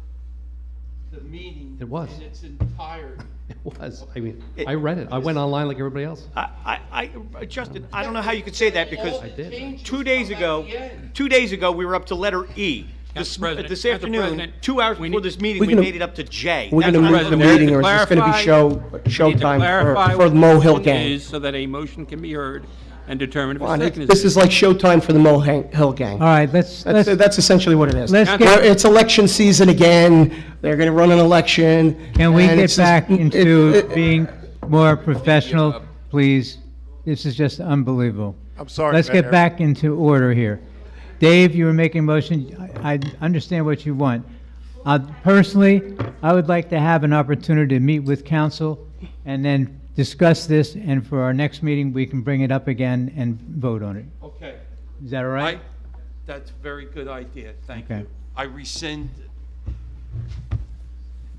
the meeting. It was. In its entirety. It was. I mean, I read it. I went online like everybody else. Justin, I don't know how you could say that because I did. 2 days ago, we were up to letter E. Council President, This Council afternoon, President, 2 hours we before need- this meeting, We're we gonna- made it up to J. We're gonna Council move the President, meeting, or is this gonna be clarify- showtime Clarify for what the Mo Hill motion gang? is so that a motion can be heard and determine if a Come on, second is. This is like showtime for the Mo Hill gang. All right, let's, That's essentially what it is. let's Well, get, It's election season again, they're gonna run an election. can we and get it's just- back into it- being more professional, please? This is just unbelievable. I'm sorry, Let's get Mayor. back into order here. Dave, you were making a motion. I understand what you want. Personally, I would like to have an opportunity to meet with council and then discuss this, and for our next meeting, we can bring it up again and vote on it. Okay. Is that all right? That's a very good idea. Thank Okay. you. I rescind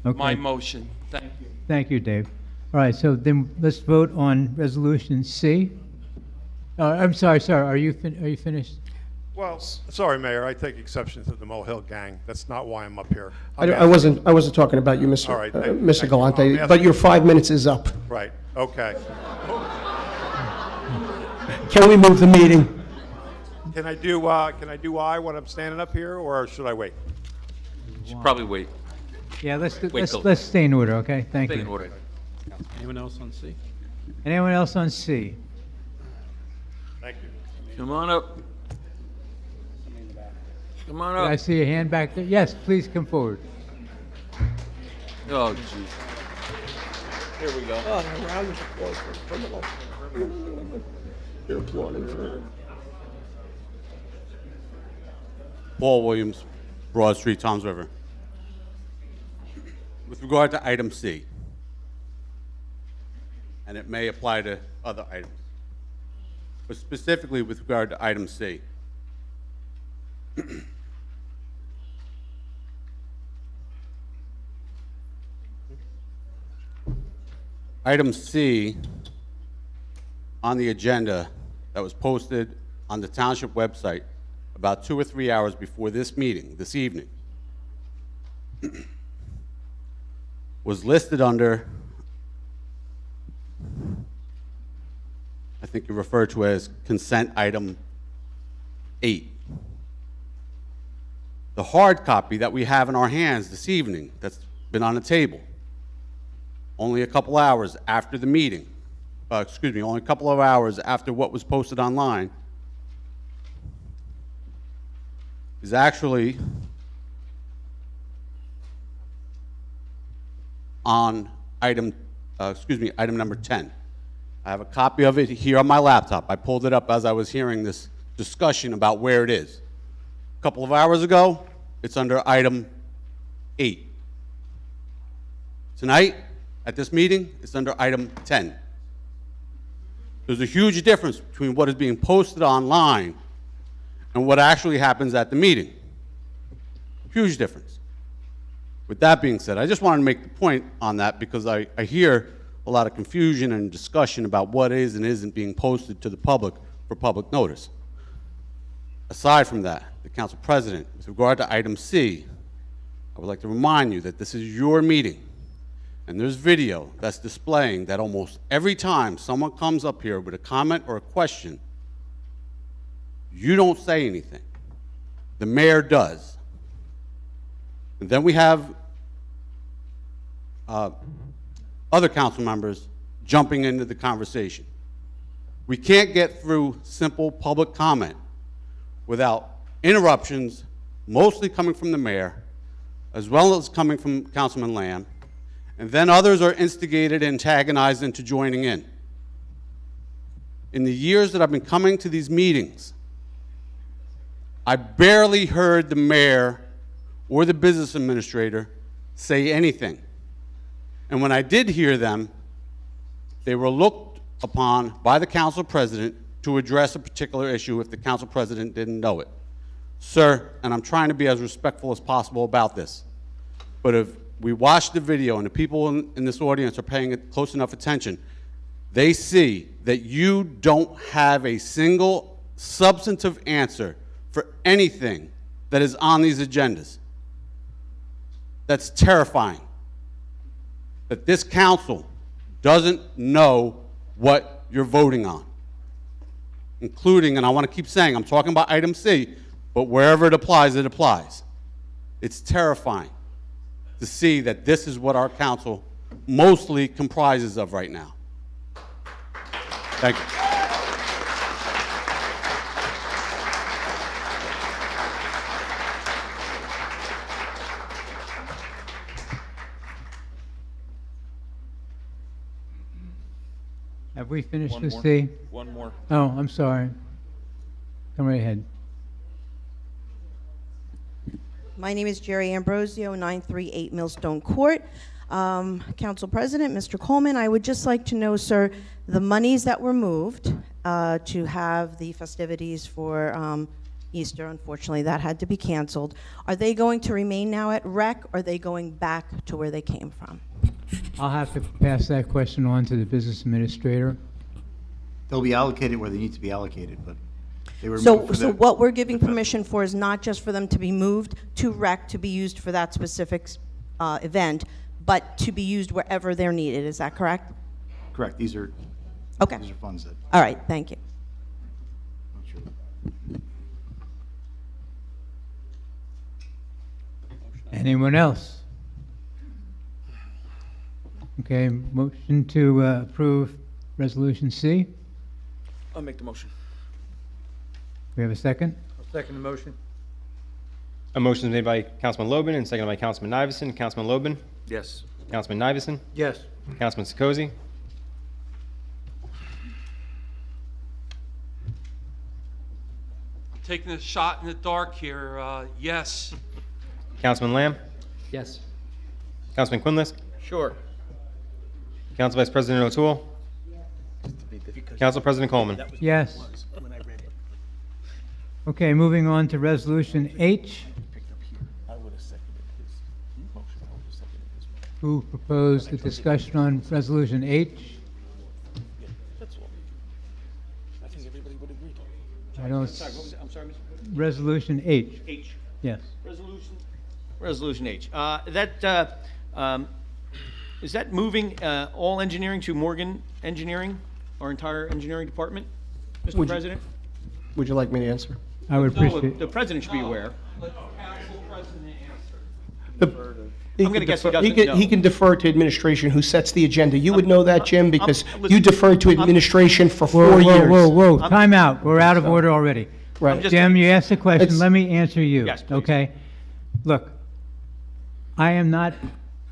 Okay. my motion. Thank you. Thank you, Dave. All right, so then let's vote on Resolution C. I'm sorry, are you finished? Well, sorry, Mayor, I take exception to the Mo Hill gang. That's not why I'm up here. I wasn't talking about you, Mr. All right, thank you. Mr. I'm Galante, asking- but your 5 minutes is up. Right, okay. Can we move the meeting? Can I do I when I'm standing up here, or should I wait? Should probably wait. Yeah, let's till- stay in order, okay? Thank Stay in you. order. Anyone else on C? Anyone else on C? Thank you. Come on up. Come on Did I up. see a hand back there? Yes, please come forward. Oh, jeez. Here we go. You're applauding for. Paul Williams, Broad Street, Toms River. With regard to item C, and it may apply to other items, but specifically with regard to item C. Item C on the agenda that was posted on the Township website about 2 or 3 hours before this meeting, this evening, was listed under, I think you referred to as consent item 8. The hard copy that we have in our hands this evening, that's been on the table, only a couple hours after the meeting, only a couple of hours after what was posted online, is actually on item number 10. I have a copy of it here on my laptop. I pulled it up as I was hearing this discussion about where it is. A couple of hours ago, it's under item 8. Tonight, at this meeting, it's under item 10. There's a huge difference between what is being posted online and what actually happens at the meeting. Huge difference. With that being said, I just wanted to make the point on that because I hear a lot of confusion and discussion about what is and isn't being posted to the public for public notice. Aside from that, the Council President, with regard to item C, I would like to remind you that this is your meeting, and there's video that's displaying that almost every time someone comes up here with a comment or a question, you don't say anything. The mayor does. And then we have other council members jumping into the conversation. We can't get through simple public comment without interruptions, mostly coming from the mayor, as well as coming from Councilman Lamb, and then others are instigated, antagonized into joining in. In the years that I've been coming to these meetings, I barely heard the mayor or the business administrator say anything. And when I did hear them, they were looked upon by the council president to address a particular issue if the council president didn't know it. Sir, and I'm trying to be as respectful as possible about this, but if we watch the video and the people in this audience are paying close enough attention, they see that you don't have a single substantive answer for anything that is on these agendas. That's terrifying. That this council doesn't know what you're voting on, including, and I want to keep saying, I'm talking about item C, but wherever it applies, it applies. It's terrifying to see that this is what our council mostly comprises of right now. Thank you. Have we finished One with more. C? One more. Oh, I'm sorry. Come right ahead. My name is Jerry Ambrosio, 938 Millstone Court. Council President, Mr. Coleman, I would just like to know, sir, the monies that were moved to have the festivities for Easter, unfortunately, that had to be canceled. Are they going to remain now at rec, or are they going back to where they came from? I'll have to pass that question on to the business administrator. They'll be allocated where they need to be allocated, but they were So, moved for so the- what we're giving permission for is not just for them to be moved to rec to be used for that specific event, but to be used wherever they're needed. Is that correct? Correct, these are Okay. funds that. All right, thank you. Anyone else? Okay, motion to approve Resolution C. I'll make the motion. We have a second? I'll second the motion. A motion is made by Councilman Loban and seconded by Councilman Nivison. Councilman Loban? Yes. Councilman Nivison? Yes. Councilman Sikosi? I'm taking a shot in the dark here. Yes. Councilman Lamb? Yes. Councilman Quinlisk? Sure. Council Vice President O'Toole? Council President Coleman? Yes. Okay, moving on to Resolution H. Who proposed the discussion on Resolution H? I think everybody would agree. I don't, I'm sorry, Mr. Resolution H. H. Yes. Resolution H. Is that moving all engineering to Morgan Engineering, our entire engineering department, Mr. Would you- President? Would you like me to answer? I would No, appreciate. the president should be aware. Let the council president answer. He I'm gonna can guess he defer- doesn't know. He can defer to administration, who sets the agenda. You would know that, Jim, because listen, you deferred to administration for Whoa, 4 whoa, years. whoa, whoa, time out. We're out of order already. Right. just- Jim, you asked a question, It's- let me answer you. Yes, please. Okay? Look, I am not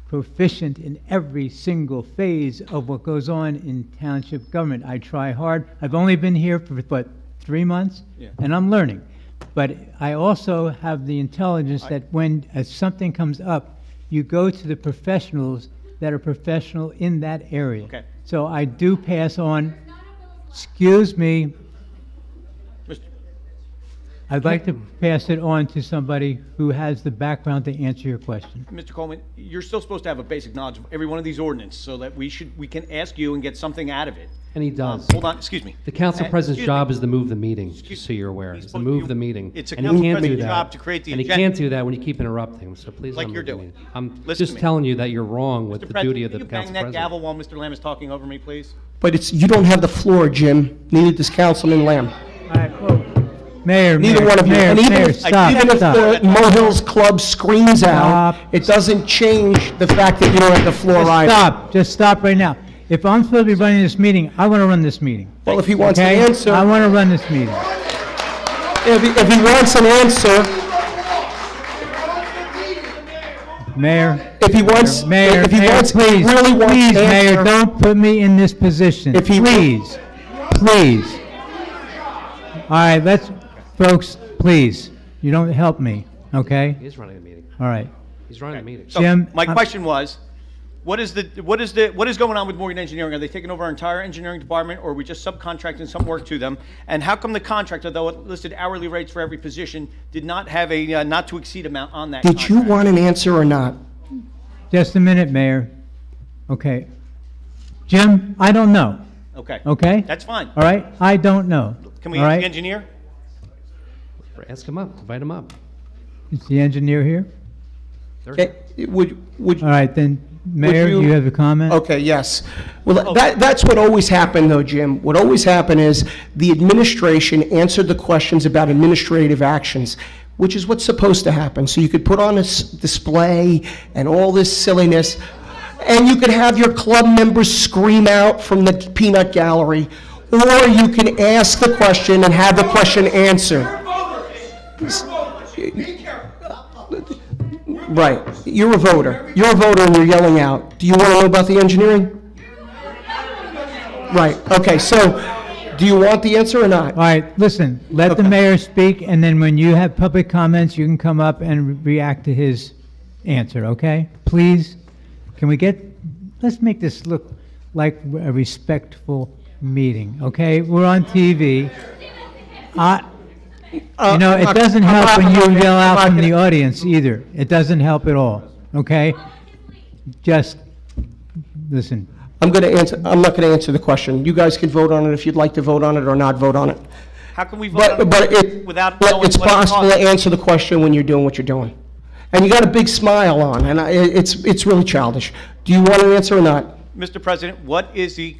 proficient in every single phase of what goes on in township government. I try hard. I've only been here for, what, 3 months? Yeah. And I'm learning. But I also have the intelligence that when something comes up, you go to the professionals that are professional in that area. Okay. So I do pass on, excuse me, Mr. I'd like to pass it on to somebody who has the background to answer your question. Mr. Coleman, you're still supposed to have a basic knowledge of every one of these ordinances so that we can ask you and get something out of it. And he does. Hold on, excuse me. The council president's Excuse job me. is to move the meeting, just so you're aware, is to move the meeting. It's a And he council can't do president's that. job to create the And he agenda. can't do that when you keep interrupting him, so please Like don't you're move the doing. meeting. I'm Listen to just me. telling you that you're wrong with Mr. the duty of President, the can you council bang that president. gavel while Mr. Lamb is talking over me, please? But you don't have the floor, Jim. Neither does Councilman Lamb. All right, well, Mayor, Neither Mayor, one of you. Mayor, And even Mayor, if, stop, even if stop. the Mo Hills Club screams out, Stop. it doesn't change the fact that you don't have the floor either. Just stop right now. If I'm supposed to be running this meeting, I want to run this meeting. Well, if he wants an Okay? answer, I want to run this meeting. if he wants an answer, Mayor. if he wants, Mayor, if he Mayor, wants, please, really wants please, an Mayor, answer. don't put me in this position. If he- Please, please. All right, folks, please, you don't help me, okay? He's running the meeting. All right. He's running the meeting. So Jim, my I'm- question was, what is going on with Morgan Engineering? Are they taking over our entire engineering department, or are we just subcontracting some work to them? And how come the contractor, though it listed hourly rates for every position, did not have a not to exceed amount on that Did you contract? want an answer or not? Just a minute, Mayor. Okay. Jim, I don't know, Okay. okay? That's fine. All right? I don't know. Can we all ask right? the engineer? Ask him up, invite him up. Is the engineer here? Okay, would All right, then, Mayor, you- you have a comment? Okay, yes. Well, that's what always happened, though, Jim. What always happened is the administration answered the questions about administrative actions, which is what's supposed to happen. So you could put on a display and all this silliness, and you could have your club members scream out from the peanut gallery, or you can ask the question and have the question answered. Right. You're a voter. You're a voter and you're yelling out. Do you want to know about the engineering? Right. Okay, so do you want the answer or not? All right, listen, let the mayor speak, and then when you have public comments, you can come up and react to his answer, okay? Please, let's make this look like a respectful meeting, okay? We're on TV. It doesn't help when you yell out from the audience either. It doesn't help at all, okay? Just, listen. I'm not going to answer the question. You guys can vote on it if you'd like to vote on it or not vote on it. How can we vote on But it without knowing what it's it possible to costs? answer the question when you're doing what you're doing. And you got a big smile on, and it's really childish. Do you want an answer or not? Mr. President, what is the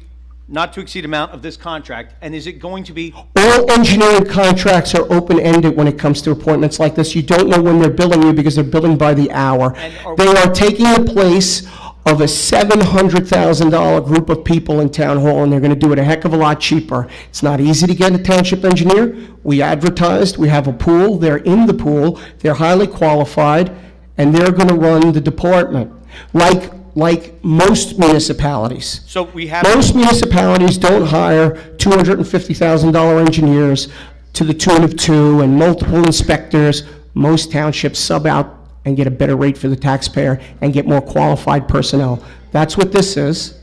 not to exceed amount of this contract, and is it going to be, All engineering contracts are open-ended when it comes to appointments like this. You don't know when they're billing you because they're billing by the hour. They are taking the place of a $700,000 group of people in town hall, and they're going to do it a heck of a lot cheaper. It's not easy to get a township engineer. We advertised, we have a pool, they're in the pool, they're highly qualified, and they're going to run the department, like most municipalities. so we have... Most municipalities don't hire $250,000 engineers to the tune of two and multiple inspectors. Most townships sub out and get a better rate for the taxpayer and get more qualified personnel. That's what this is.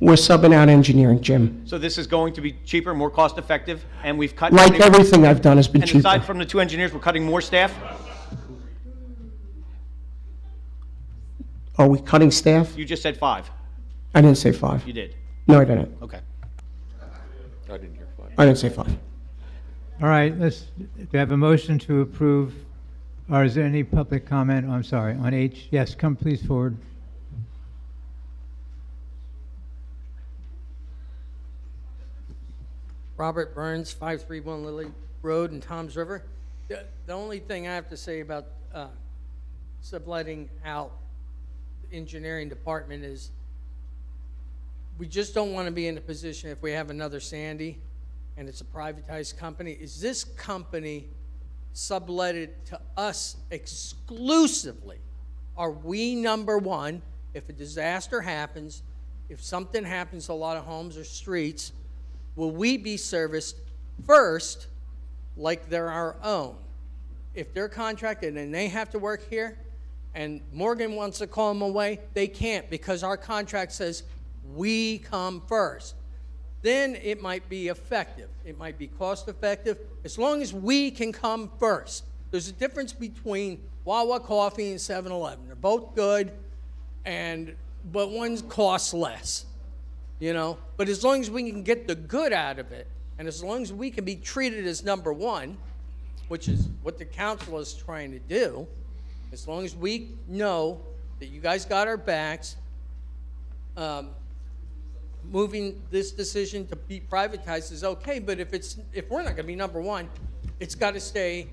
We're subbing out engineering, Jim. So this is going to be cheaper, more cost-effective, and we've cut... Like everything I've done has been And cheaper. aside from the two engineers, we're cutting more staff? Are we cutting staff? You just said 5. I didn't say 5. You did. No, I didn't. Okay. I didn't hear 5. I didn't say 5. All right, do you have a motion to approve, or is there any public comment, I'm sorry, on H? Yes, come please forward. Robert Burns, 531 Lily Road in Toms River. The only thing I have to say about subletting out the engineering department is we just don't want to be in a position if we have another Sandy and it's a privatized company. Is this company subletted to us exclusively? Are we number one? If a disaster happens, if something happens to a lot of homes or streets, will we be serviced first like they're our own? If they're contracted and they have to work here and Morgan wants to call them away, they can't because our contract says we come first. then it might be effective. It might be cost effective, as long as we can come first. There's a difference between Wawa Coffee and 7-Eleven. They're both good, but one costs less, you know? But as long as we can get the good out of it, and as long as we can be treated as number one, which is what the council is trying to do, as long as we know that you guys got our backs, moving this decision to be privatized is okay, but if we're not gonna be number one, it's gotta stay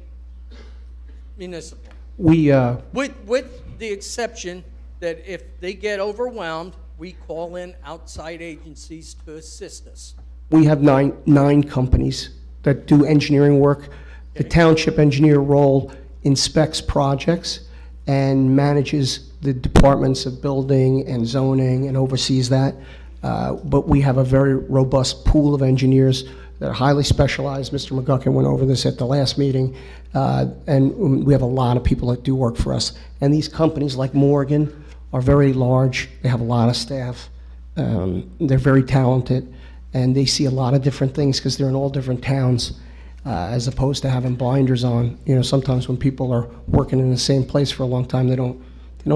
municipal. With the exception that if they get overwhelmed, we call in outside agencies to assist us. We have nine companies that do engineering work. The township engineer role inspects projects and manages the departments of building and zoning and oversees that. But we have a very robust pool of engineers that are highly specialized. Mr. McGuckin went over this at the last meeting. And we have a lot of people that do work for us. And these companies like Morgan are very large. They have a lot of staff. They're very talented. And they see a lot of different things because they're in all different towns, as opposed to having blinders on. You know, sometimes when people are working in the same place for a long time, they don't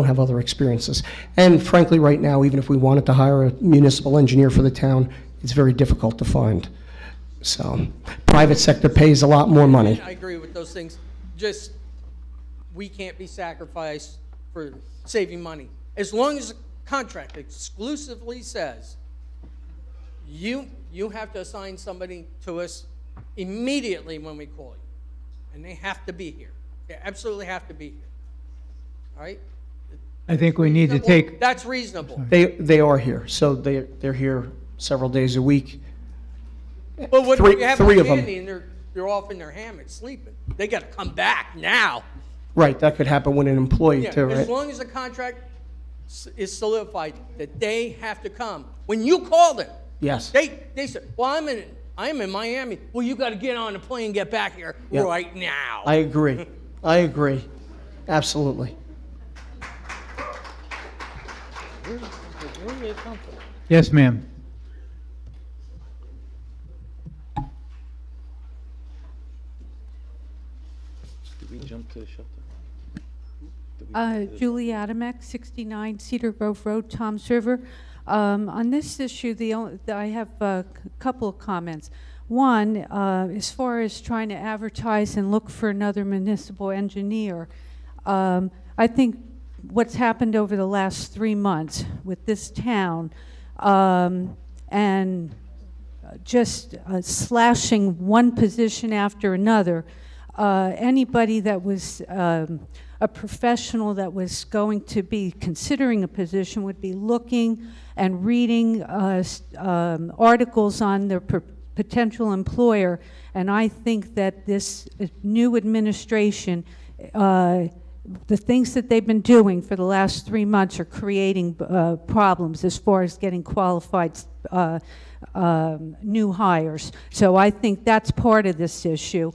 have other experiences. And frankly, right now, even if we wanted to hire a municipal engineer for the town, it's very difficult to find. So, private sector pays a lot more money. I agree with those things. Just, we can't be sacrificed for saving money. As long as the contract exclusively says, you have to assign somebody to us immediately when we call you. And they have to be here. They absolutely have to be here. All right? I think we need to take, That's reasonable. They are here, so they're here several days a week. But what Three- if you have three them of them. standing and they're off in their hammocks sleeping? They got to come back now. Right, that could happen with an employee Yeah, too, as right? long as the contract is solidified, that they have to come. When you call them, Yes. they said, well, I'm in Miami. Well, you got to get on a plane and get back here Yeah. right now. I agree. I agree. Absolutely. yes, ma'am. Did we jump to the shelter? Julie Adamek, 69 Cedar Grove Road, Toms River. On this issue, I have a couple of comments. One, as far as trying to advertise and look for another municipal engineer, I think what's happened over the last 3 months with this town and just slashing one position after another, anybody that was a professional that was going to be considering a position would be looking and reading articles on their potential employer. And I think that this new administration, the things that they've been doing for the last 3 months are creating problems as far as getting qualified new hires. So I think that's part of this issue.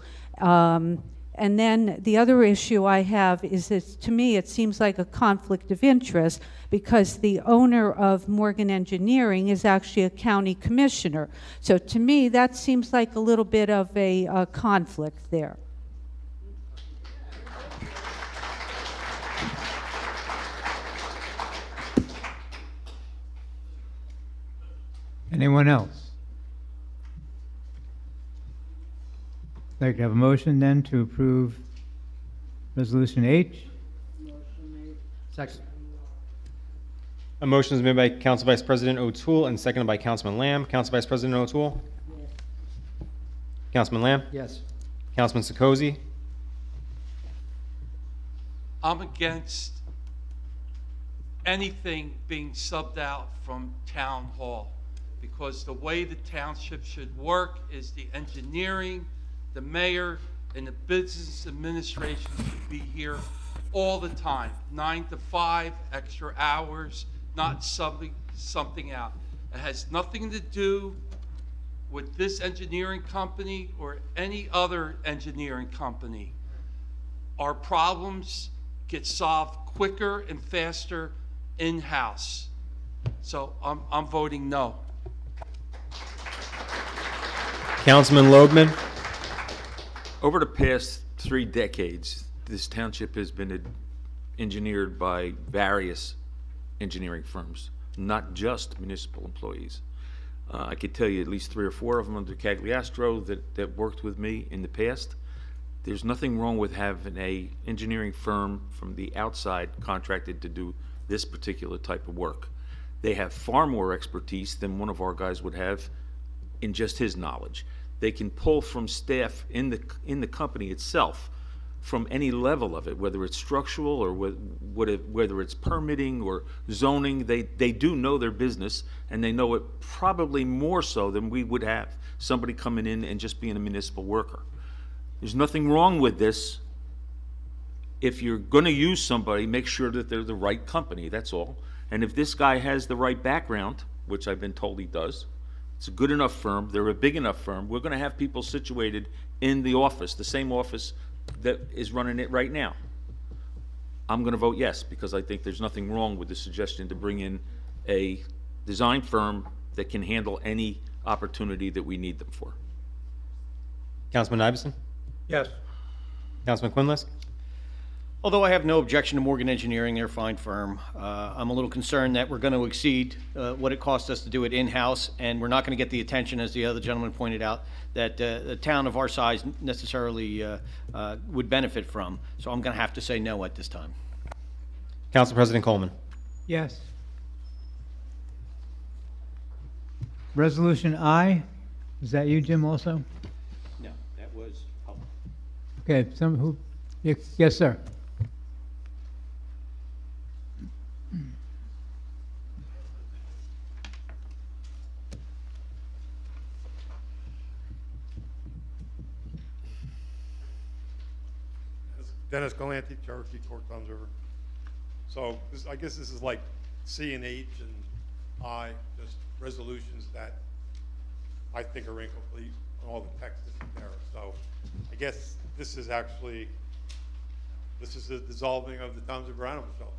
And then the other issue I have is that, to me, it seems like a conflict of interest because the owner of Morgan Engineering is actually a county commissioner. So to me, that seems like a little bit of a conflict there. Anyone else? I'd like to have a motion then to approve Resolution H. Second. A motion is made by Council Vice President O'Toole and seconded by Councilman Lamb. Council Vice President O'Toole? Councilman Lamb? Yes. Councilman Sikosi? I'm against anything being subbed out from town hall because the way the township should work is the engineering, the mayor, and the business administration should be here all the time, 9 to 5, extra hours, not subbing something out. It has nothing to do with this engineering company or any other engineering company. Our problems get solved quicker and faster in-house. So I'm voting no. Councilman Loebman. Over the past 3 decades, this township has been engineered by various engineering firms, not just municipal employees. I could tell you at least 3 or 4 of them under Cagliastro that worked with me in the past. There's nothing wrong with having a engineering firm from the outside contracted to do this particular type of work. They have far more expertise than one of our guys would have in just his knowledge. They can pull from staff in the company itself from any level of it, whether it's structural or whether it's permitting or zoning. They do know their business, and they know it probably more so than we would have somebody coming in and just being a municipal worker. There's nothing wrong with this. If you're going to use somebody, make sure that they're the right company, that's all. And if this guy has the right background, which I've been told he does, it's a good enough firm, they're a big enough firm, we're going to have people situated in the office, the same office that is running it right now. I'm going to vote yes, because I think there's nothing wrong with the suggestion to bring in a design firm that can handle any opportunity that we need them for. Councilman Iveson? Yes. Councilman Quinlisk? Although I have no objection to Morgan Engineering, they're a fine firm, I'm a little concerned that we're going to exceed what it costs us to do it in-house, and we're not going to get the attention, as the other gentleman pointed out, that a town of our size necessarily would benefit from. So I'm going to have to say no at this time. Council President Coleman? Yes. Resolution I, is that you, Jim, also? No, that was public. Okay, yes, sir. Dennis Galanti, Cherokee Court, Township. So I guess this is like C and H and I, just resolutions that I think are incomplete, and all the text isn't there. So I guess this is the dissolving of the Township Animal Shelter,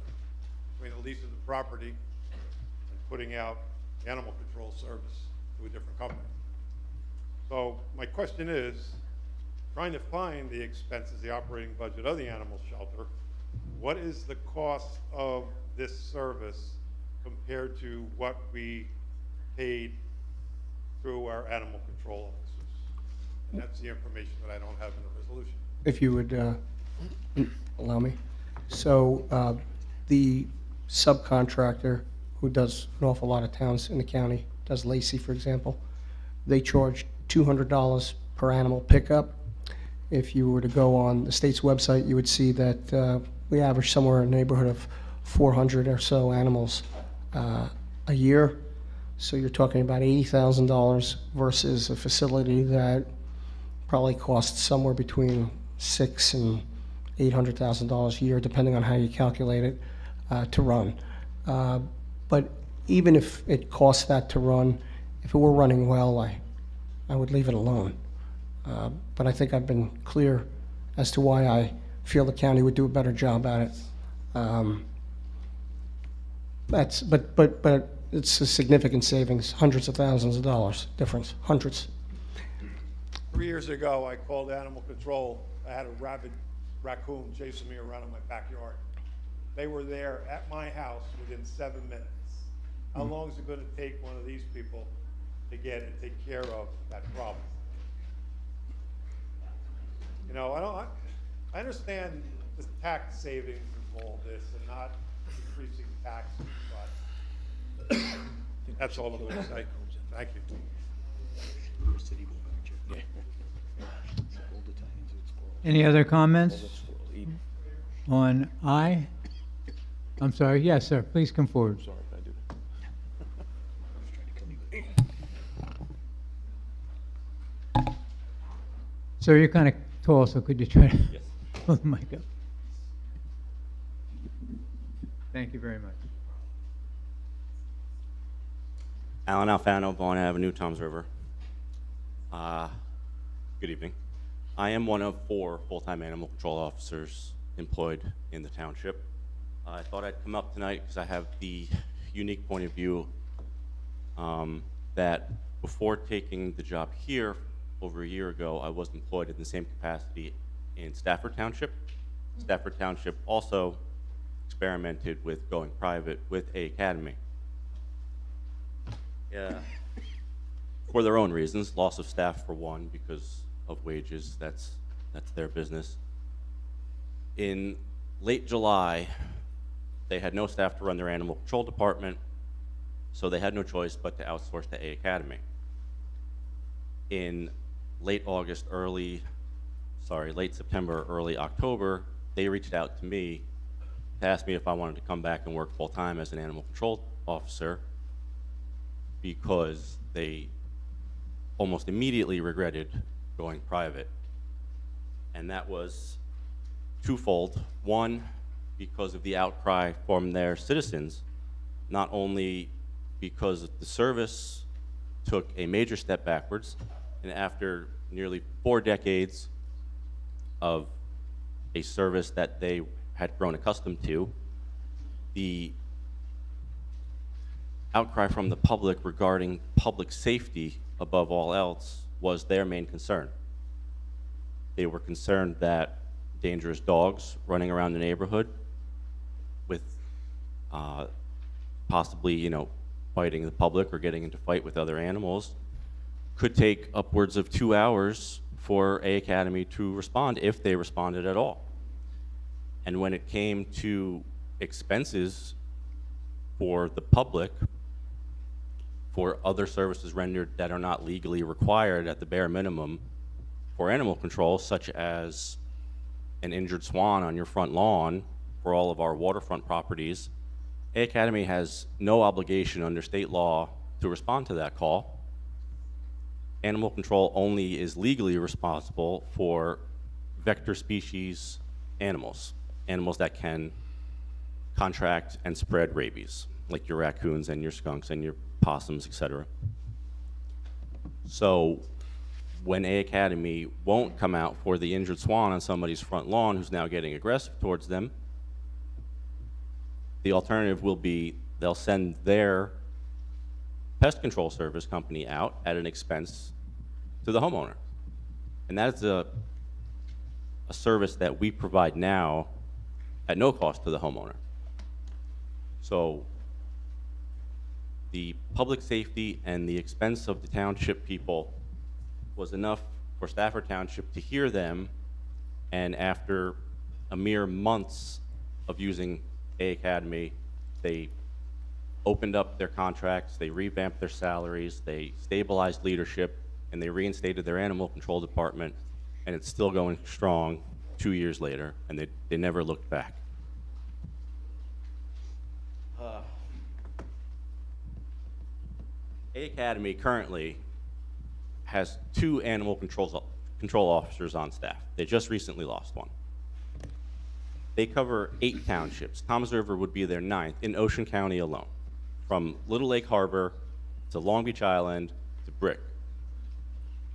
between the lease of the property and putting out animal control service to a different company. So my question is, trying to find the expenses, the operating budget of the animal shelter, what is the cost of this service compared to what we paid through our animal control officers? And that's the information that I don't have in the resolution. If you would allow me. So the subcontractor who does an awful lot of towns in the county, does Lacey, for example, they charge $200 per animal pickup. If you were to go on the state's website, you would see that we average somewhere in the neighborhood of 400 or so animals a year. So you're talking about $80,000 versus a facility that probably costs somewhere between $600,000 and $800,000 a year, depending on how you calculate it, to run. But even if it costs that to run, if it were running well, I would leave it alone. But I think I've been clear as to why I feel the county would do a better job at it. But it's a significant savings, hundreds of thousands of dollars difference, hundreds. 3 years ago, I called animal control. I had a rabid raccoon chasing me around in my backyard. They were there at my house within 7 minutes. How long is it going to take one of these people to get and take care of that problem? You know, I understand the tax savings of all this and not increasing taxes, but that's all I'm going to say. Thank you. Any other comments on I? I'm sorry, yes, sir, please come forward. Sir, you're kind of tall, so could you try to hold the mic up? Thank you very much. Alan Alfano, Vaughn Avenue, Toms River. Good evening. I am one of 4 full-time animal control officers employed in the township. I thought I'd come up tonight because I have the unique point of view that before taking the job here over a year ago, I was employed in the same capacity in Stafford Township. Stafford Township also experimented with going private with A Academy. Yeah, for their own reasons, loss of staff for one, because of wages, that's their business. In late July, they had no staff to run their animal control department, so they had no choice but to outsource to A Academy. In late September, early October, they reached out to me to ask me if I wanted to come back and work full-time as an animal control officer, because they almost immediately regretted going private. And that was twofold. One, because of the outcry from their citizens, not only because the service took a major step backwards, and after nearly 4 decades of a service that they had grown accustomed to, the outcry from the public regarding public safety above all else was their main concern. They were concerned that dangerous dogs running around the neighborhood with possibly, biting the public or getting into fight with other animals could take upwards of 2 hours for A Academy to respond, if they responded at all. And when it came to expenses for the public, for other services rendered that are not legally required at the bare minimum for animal control, such as an injured swan on your front lawn for all of our waterfront properties, A Academy has no obligation under state law to respond to that call. Animal control only is legally responsible for vector species animals that can contract and spread rabies, like your raccoons and your skunks and your possums, etc. So when A Academy won't come out for the injured swan on somebody's front lawn who's now getting aggressive towards them, the alternative will be they'll send their pest control service company out at an expense to the homeowner. And that is a service that we provide now at no cost to the homeowner. So the public safety and the expense of the township people was enough for Stafford Township to hear them, and after a mere months of using A Academy, they opened up their contracts, they revamped their salaries, they stabilized leadership, and they reinstated their animal control department, and it's still going strong 2 years later, and they never looked back. A Academy currently has 2 animal control officers on staff. They just recently lost one. They cover 8 townships. Toms River would be their 9th in Ocean County alone, from Little Lake Harbor to Long Beach Island to Brick.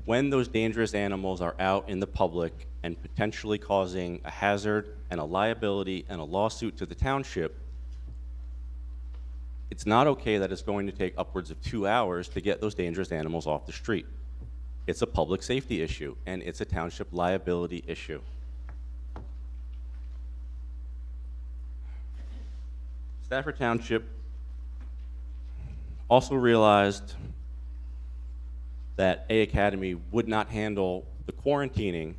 When those dangerous animals are out in the public and potentially causing a hazard and a liability and a lawsuit to the township, it's not okay that it's going to take upwards of 2 hours to get those dangerous animals off the street. It's a public safety issue, and it's a township liability issue. Stafford Township also realized that A Academy would not handle the quarantining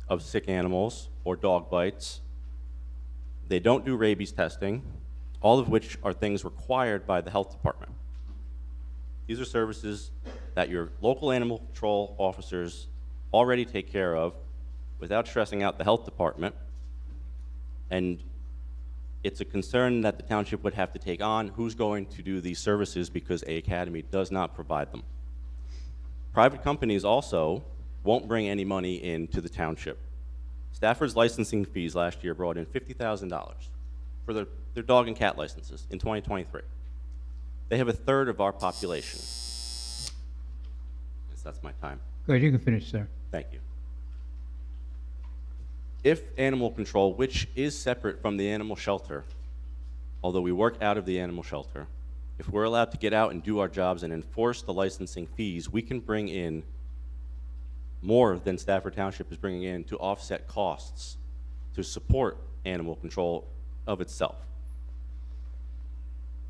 of sick animals or dog bites. They don't do rabies testing, all of which are things required by the health department. These are services that your local animal control officers already take care of without stressing out the health department, and it's a concern that the township would have to take on who's going to do these services because A Academy does not provide them. Private companies also won't bring any money into the township. Stafford's licensing fees last year brought in $50,000 for their dog and cat licenses in 2023. They have a third of our population. Yes, that's my time. Go ahead, you can finish, sir. Thank you. If animal control, which is separate from the animal shelter, although we work out of the animal shelter, if we're allowed to get out and do our jobs and enforce the licensing fees, we can bring in more than Stafford Township is bringing in to offset costs to support animal control of itself.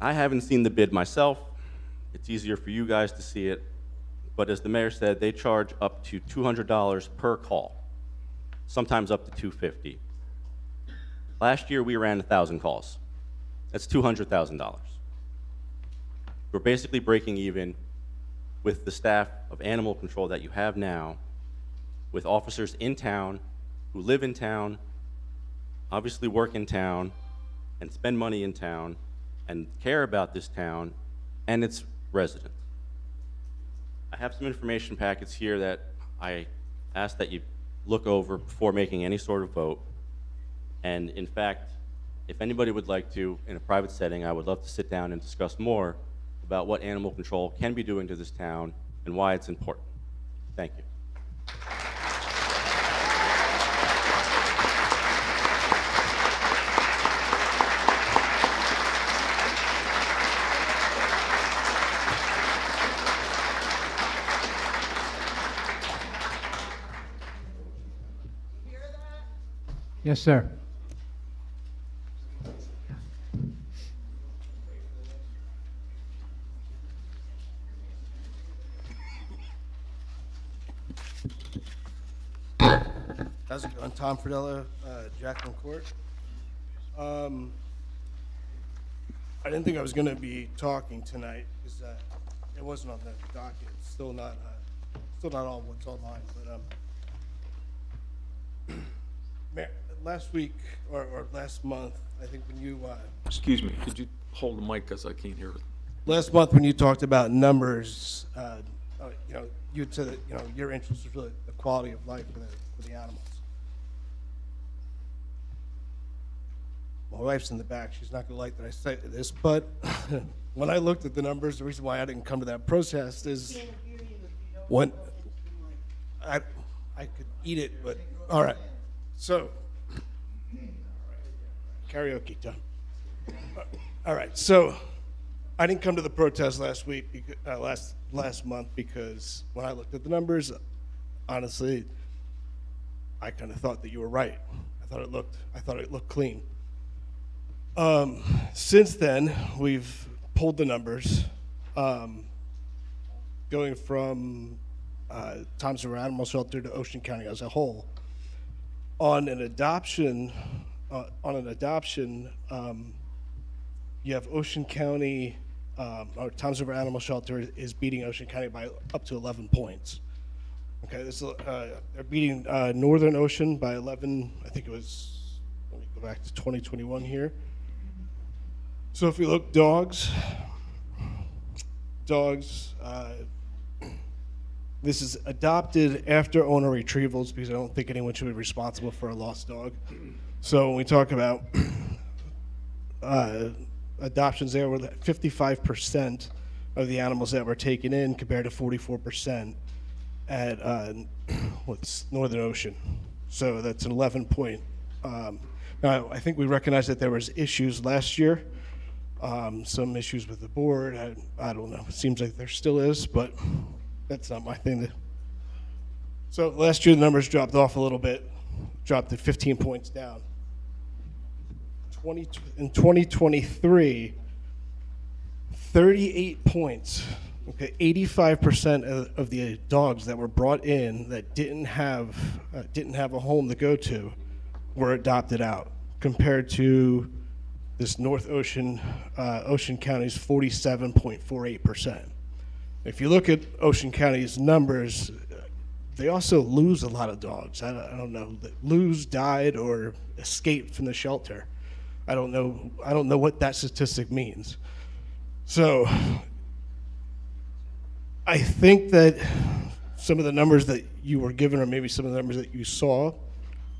I haven't seen the bid myself. It's easier for you guys to see it. But as the mayor said, they charge up to $200 per call, sometimes up to $250. Last year, we ran 1,000 calls. That's $200,000. We're basically breaking even with the staff of animal control that you have now, with officers in town who live in town, obviously work in town, and spend money in town, and care about this town and its residents. I have some information packets here that I ask that you look over before making any sort of vote. And in fact, if anybody would like to, in a private setting, I would love to sit down and discuss more about what animal control can be doing to this town and why it's important. Thank you. Yes, sir. How's it going? Tom Fridella, Jacqueline Court. I didn't think I was going to be talking tonight because it wasn't on the docket. It's still not on what's online. But last week or last month, I think when you Excuse me, could you hold the mic because I can't hear it? last month when you talked about numbers, you said that your interest was really the quality of life for the animals. My wife's in the back. She's not going to like that I say this, but when I looked at the numbers, the reason why I didn't come to that protest is when I could eat it, but all right. So karaoke time. All right. So I didn't come to the protest last week, last month, because when I looked at the numbers, honestly, I kind of thought that you were right. I thought it looked clean. Since then, we've pulled the numbers, going from Township Animal Shelter to Ocean County as a whole. On an adoption, you have Ocean County, or Township Animal Shelter is beating Ocean County by up to 11 points. Okay, they're beating Northern Ocean by 11. I think it was. Let me go back to 2021 here. So if we look dogs, this is adopted after owner retrievals because I don't think anyone should be responsible for a lost dog. So when we talk about adoptions, there were 55% of the animals that were taken in compared to 44% at what's Northern Ocean. So that's an 11 point. Now I think we recognize that there was issues last year. Some issues with the board. I don't know. It seems like there still is, but that's not my thing. So last year the numbers dropped off a little bit, dropped to 15 points down. In 2023, 38 points. Okay, 85% of the dogs that were brought in that didn't have a home to go to were adopted out, compared to this North Ocean, Ocean County's 47.48%. If you look at Ocean County's numbers, they also lose a lot of dogs. I don't know, lose, died, or escaped from the shelter. I don't know what that statistic means. So I think that some of the numbers that you were given, or maybe some of the numbers that you saw,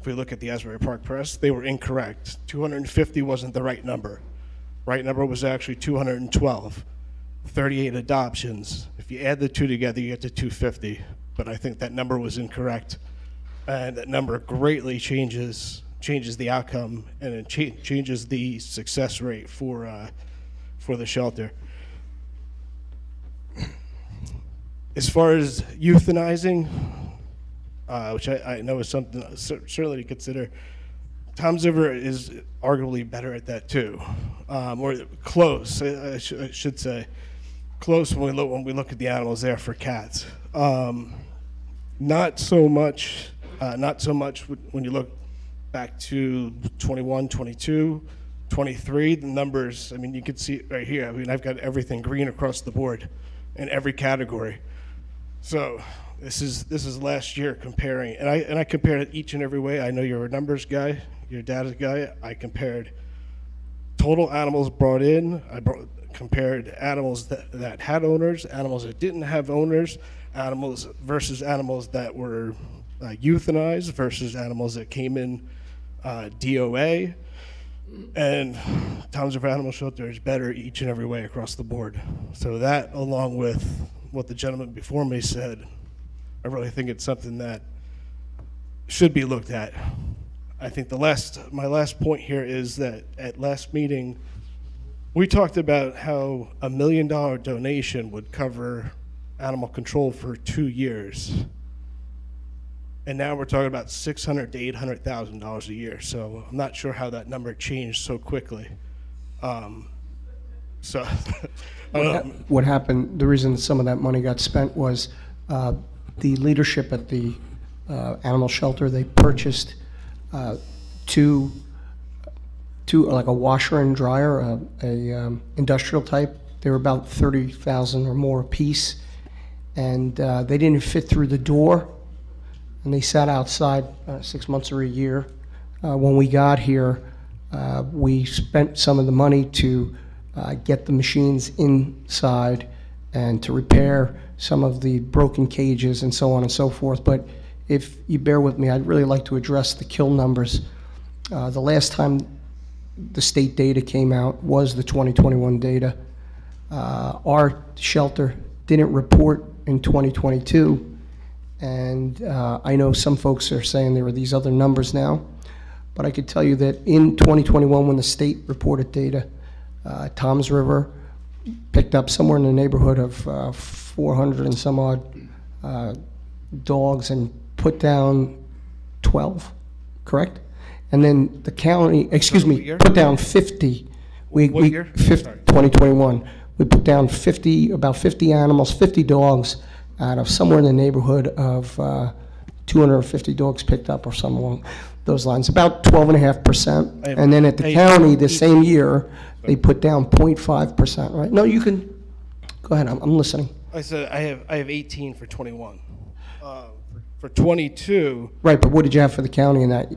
if we look at the Asbury Park Press, they were incorrect. 250 wasn't the right number. Right number was actually 212. 38 adoptions. If you add the two together, you get to 250. But I think that number was incorrect. And that number greatly changes the outcome, and it changes the success rate for the shelter. As far as euthanizing, which I know is something certainly to consider. Toms River is arguably better at that too, or close. I should say, close when we look at the animals there for cats. Not so much when you look back to 21, 22, 23. The numbers. I mean, you can see it right here. I mean, I've got everything green across the board in every category. So this is last year comparing, and I compared it each and every way. I know you're a numbers guy, your data guy. I compared total animals brought in. Compared animals that had owners, animals that didn't have owners, animals versus animals that were euthanized versus animals that came in DOA. And Township River Animal Shelter is better each and every way across the board. So that, along with what the gentleman before me said, I really think it's something that should be looked at. I think my last point here is that at last meeting, we talked about how $1 million donation would cover animal control for 2 years. And now we're talking about $600,000 to $800,000 a year. So I'm not sure how that number changed so quickly. What happened, the reason some of that money got spent was the leadership at the animal shelter, they purchased two like a washer and dryer, a industrial type. They were about 30,000 or more a piece, and they didn't fit through the door, and they sat outside 6 months or a year. When we got here, we spent some of the money to get the machines inside and to repair some of the broken cages and so on and so forth. But if you bear with me, I'd really like to address the kill numbers. The last time the state data came out was the 2021 data. Our shelter didn't report in 2022, and I know some folks are saying there are these other numbers now, but I could tell you that in 2021, when the state reported data, Toms River picked up somewhere in the neighborhood of 400 and some odd dogs and put down 12, correct? And then the county, put down 50. What year? 2021. We put down about 50 animals, 50 dogs out of somewhere in the neighborhood of 250 dogs picked up or something along those lines, about 12.5%. And then at the county, the same year, they put down 0.5%, right? No, you can, go ahead, I'm listening. I said I have 18 for 21. For 22. Right, but what did you have for the county in that?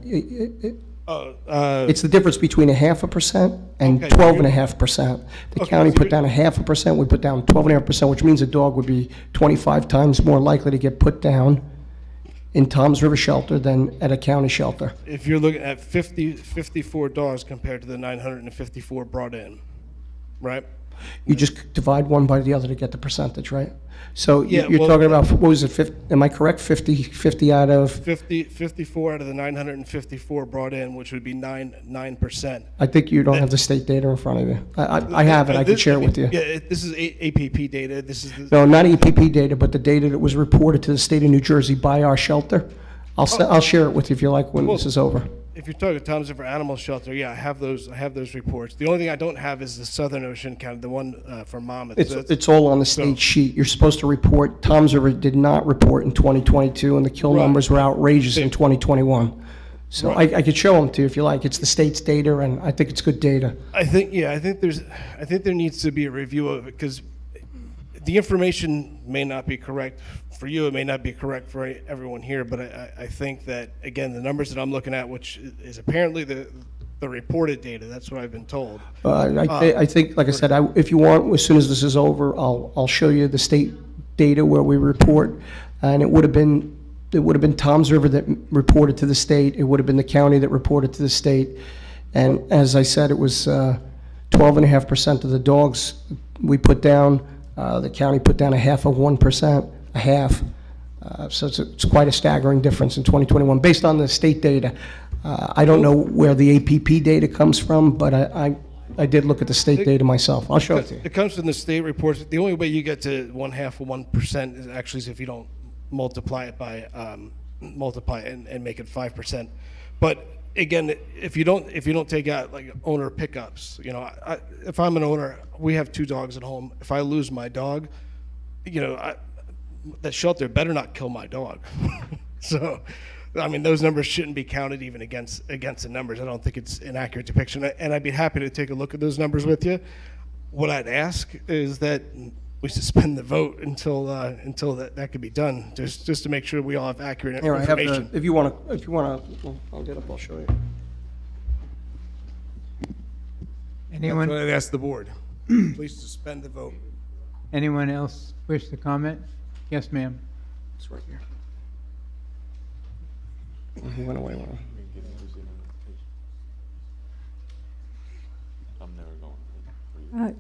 It's the difference between 0.5% and 12.5%. The county put down 0.5%, we put down 12.5%, which means a dog would be 25 times more likely to get put down in Toms River Shelter than at a county shelter. If you're looking at 54 dogs compared to the 954 brought in, right? You just divide one by the other to get the percentage, right? So Yeah, you're well, talking about, what was it, am I correct, 50 out of? 54 out of the 954 brought in, which would be 9%. I think you don't have the state data in front of you. I have it, I can share it with you. Yeah, this is APP data. This is No, not EPP data, but the data that was reported to the state of New Jersey by our shelter. I'll share it with you if you like when this is over. If you're talking Toms River Animal Shelter, yeah, I have those reports. The only thing I don't have is the Southern Ocean County, the one for Monmouth. It's all on the state sheet. You're supposed to report. Toms River did not report in 2022, and the kill numbers were outrageous in 2021. So I could show them to you if you like. It's the state's data, and I think it's good data. I think there needs to be a review of it, because the information may not be correct for you, it may not be correct for everyone here, but I think that, again, the numbers that I'm looking at, which is apparently the reported data, that's what I've been told. I think, like I said, if you want, as soon as this is over, I'll show you the state data where we report, and it would have been Toms River that reported to the state, it would have been the county that reported to the state, and as I said, it was 12.5% of the dogs we put down. The county put down 1/2%, a half. So it's quite a staggering difference in 2021 based on the state data. I don't know where the APP data comes from, but I did look at the state data myself. I'll show it to you. It comes from the state reports. The only way you get to 1/2 of 1% is actually if you don't multiply it by multiply it and make it 5%. But again, if you don't take out like owner pickups, if I'm an owner, we have 2 dogs at home. If I lose my dog, that shelter better not kill my dog. So, I mean, those numbers shouldn't be counted even against the numbers. I don't think it's an accurate depiction, and I'd be happy to take a look at those numbers with you. What I'd ask is that we suspend the vote until that could be done, just to make sure we all have accurate Here, I have information. if you want to, well, I'll get up, I'll show you. Anyone, That's what I'd ask the board. Please suspend the vote. anyone else wish to comment? Yes, ma'am. It's right here. He went away.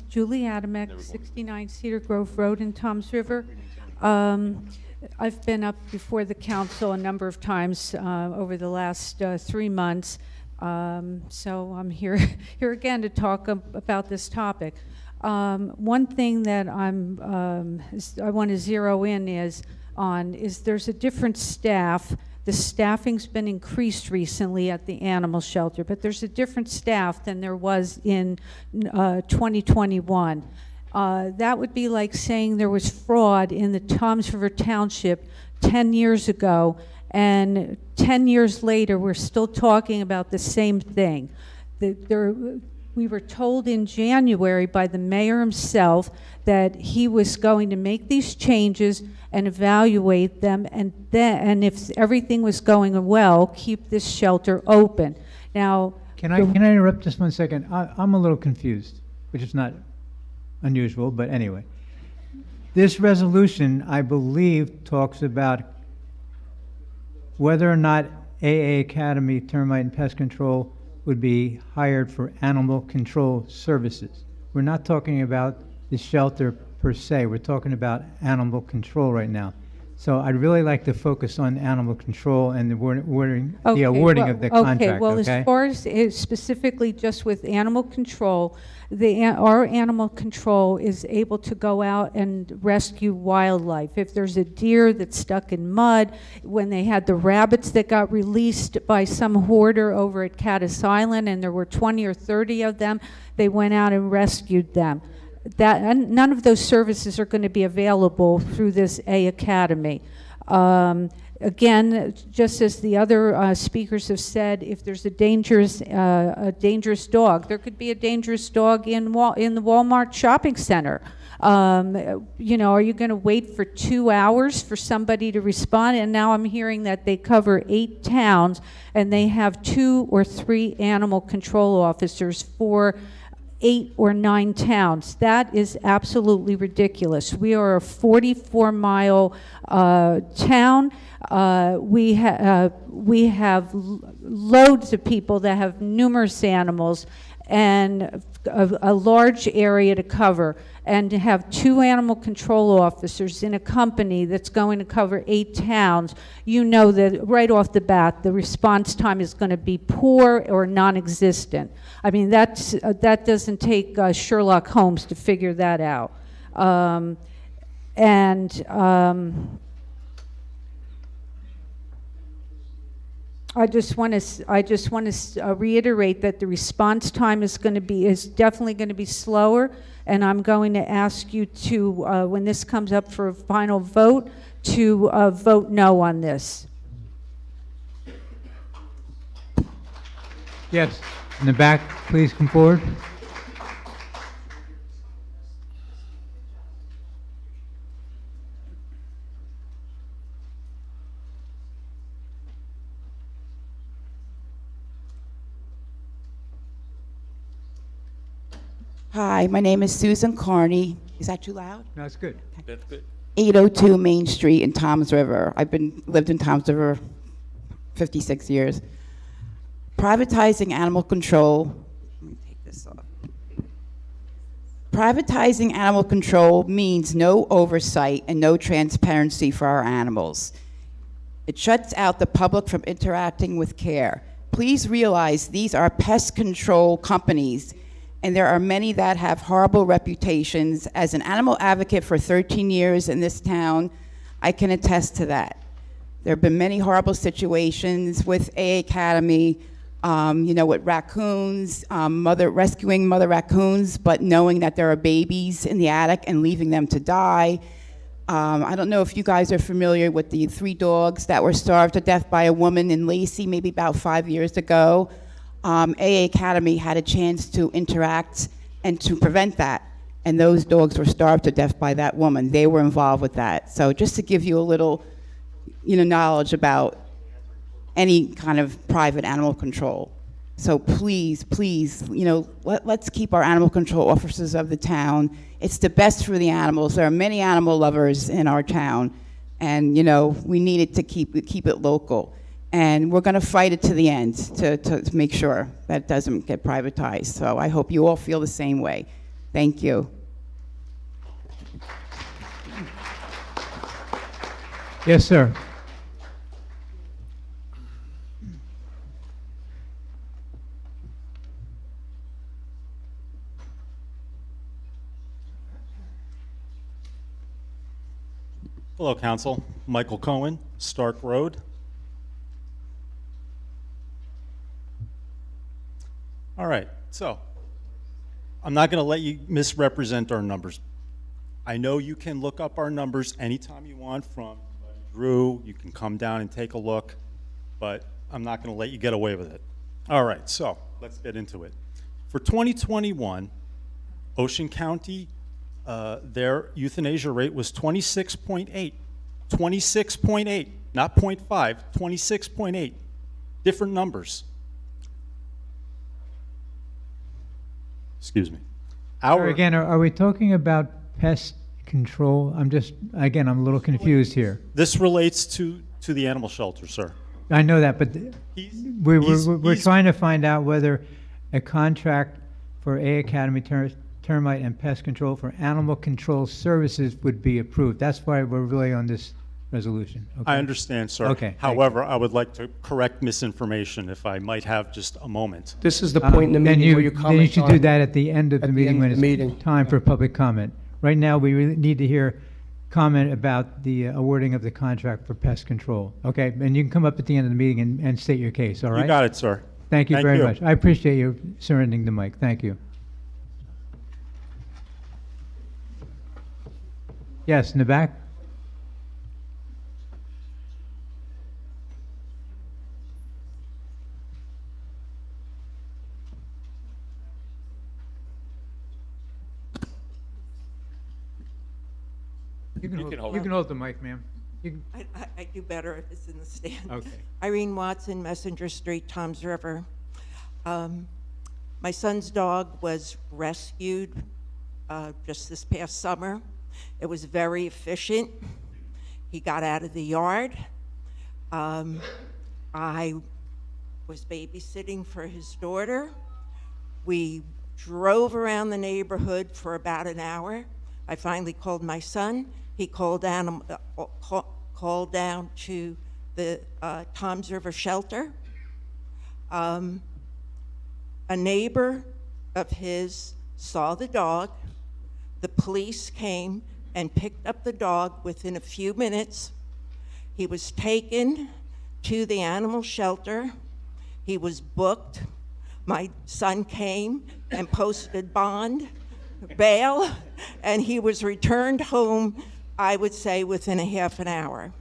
Julie Adamek, 69 Cedar Grove Road in Toms River. I've been up before the council a number of times over the last 3 months, so I'm here again to talk about this topic. One thing that I want to zero in is there's a different staff. The staffing's been increased recently at the animal shelter, but there's a different staff than there was in 2021. That would be like saying there was fraud in the Toms River Township 10 years ago, and 10 years later, we're still talking about the same thing. We were told in January by the mayor himself that he was going to make these changes and evaluate them, and if everything was going well, keep this shelter open. Now, Can I interrupt just 1 second? I'm a little confused, which is not unusual, but anyway. This resolution, I believe, talks about whether or not AA Academy Termite and Pest Control would be hired for animal control services. We're not talking about the shelter per se. We're talking about animal control right now. So I'd really like to focus on animal control and the awarding of the contract, okay, well, as far as specifically just with animal control, our animal control is able to go out and rescue wildlife. If there's a deer that's stuck in mud, when they had the rabbits that got released by some hoarder over at Caddis Island, and there were 20 or 30 of them, they went out and rescued them. None of those services are going to be available through this A Academy. Again, just as the other speakers have said, if there's a dangerous dog, there could be a dangerous dog in the Walmart shopping center. Are you going to wait for 2 hours for somebody to respond? And now I'm hearing that they cover 8 towns, and they have 2 or 3 animal control officers for 8 or 9 towns. That is absolutely ridiculous. We are a 44-mile town. We have loads of people that have numerous animals and a large area to cover, and to have 2 animal control officers in a company that's going to cover 8 towns, you know that right off the bat the response time is going to be poor or non-existent. I mean, that doesn't take Sherlock Holmes to figure that out. I just want to reiterate that the response time is definitely going to be slower, and I'm going to ask you to, when this comes up for a final vote, to vote no on this. Yes, in the back, please come forward. Hi, my name is Susan Carney. Is that too loud? No, it's good. That's good. 802 Main Street in Toms River. I've lived in Toms River 56 years. Privatizing animal control. Let me take this off. Privatizing animal control means no oversight and no transparency for our animals. It shuts out the public from interacting with care. Please realize these are pest control companies, and there are many that have horrible reputations. As an animal advocate for 13 years in this town, I can attest to that. There have been many horrible situations with AA Academy, with raccoons, rescuing mother raccoons, but knowing that there are babies in the attic and leaving them to die. I don't know if you guys are familiar with the 3 dogs that were starved to death by a woman in Lacey maybe about 5 years ago. AA Academy had a chance to interact and to prevent that, and those dogs were starved to death by that woman. They were involved with that. So just to give you a little, knowledge about any kind of private animal control. So please, let's keep our animal control officers of the town. It's the best for the animals. There are many animal lovers in our town, and we need it to keep it local. And we're going to fight it to the end to make sure that it doesn't get privatized. So I hope you all feel the same way. Thank you. Yes, sir. Hello, Council. Michael Cohen, Stark Road. All right, so I'm not going to let you misrepresent our numbers. I know you can look up our numbers anytime you want from Drew. You can come down and take a look, but I'm not going to let you get away with it. All right, so let's get into it. For 2021, Ocean County, their euthanasia rate was 26.8. 26.8, not 0.5, 26.8. Different numbers. Excuse me. Again, are we talking about pest control? I'm a little confused here. This relates to the animal shelter, sir. I know that, but we're trying to find out whether a contract for A Academy termite and pest control for animal control services would be approved. That's why we're really on this resolution. Okay. I understand, sir. Okay. However, I would like to correct misinformation if I might have just a moment. This is the point in the meeting where you comment on. Then you should do that at the end of the meeting when meeting. it's time for public comment. Right now, we really need to hear comment about the awarding of the contract for pest control. Okay, and you can come up at the end of the meeting and state your case, all right? You got it, sir. Thank you very much. I appreciate you surrendering the mic. Thank you. Yes, in the back? You can hold the mic, ma'am. I do better if it's in the stand. Okay. Irene Watson, Messenger Street, Toms River. My son's dog was rescued just this past summer. It was very efficient. He got out of the yard. I was babysitting for his daughter. We drove around the neighborhood for about an hour. I finally called my son. He called down to the Toms River shelter. A neighbor of his saw the dog. The police came and picked up the dog within a few minutes. He was taken to the animal shelter. He was booked. My son came and posted bail, and he was returned home, I would say, within a half an hour.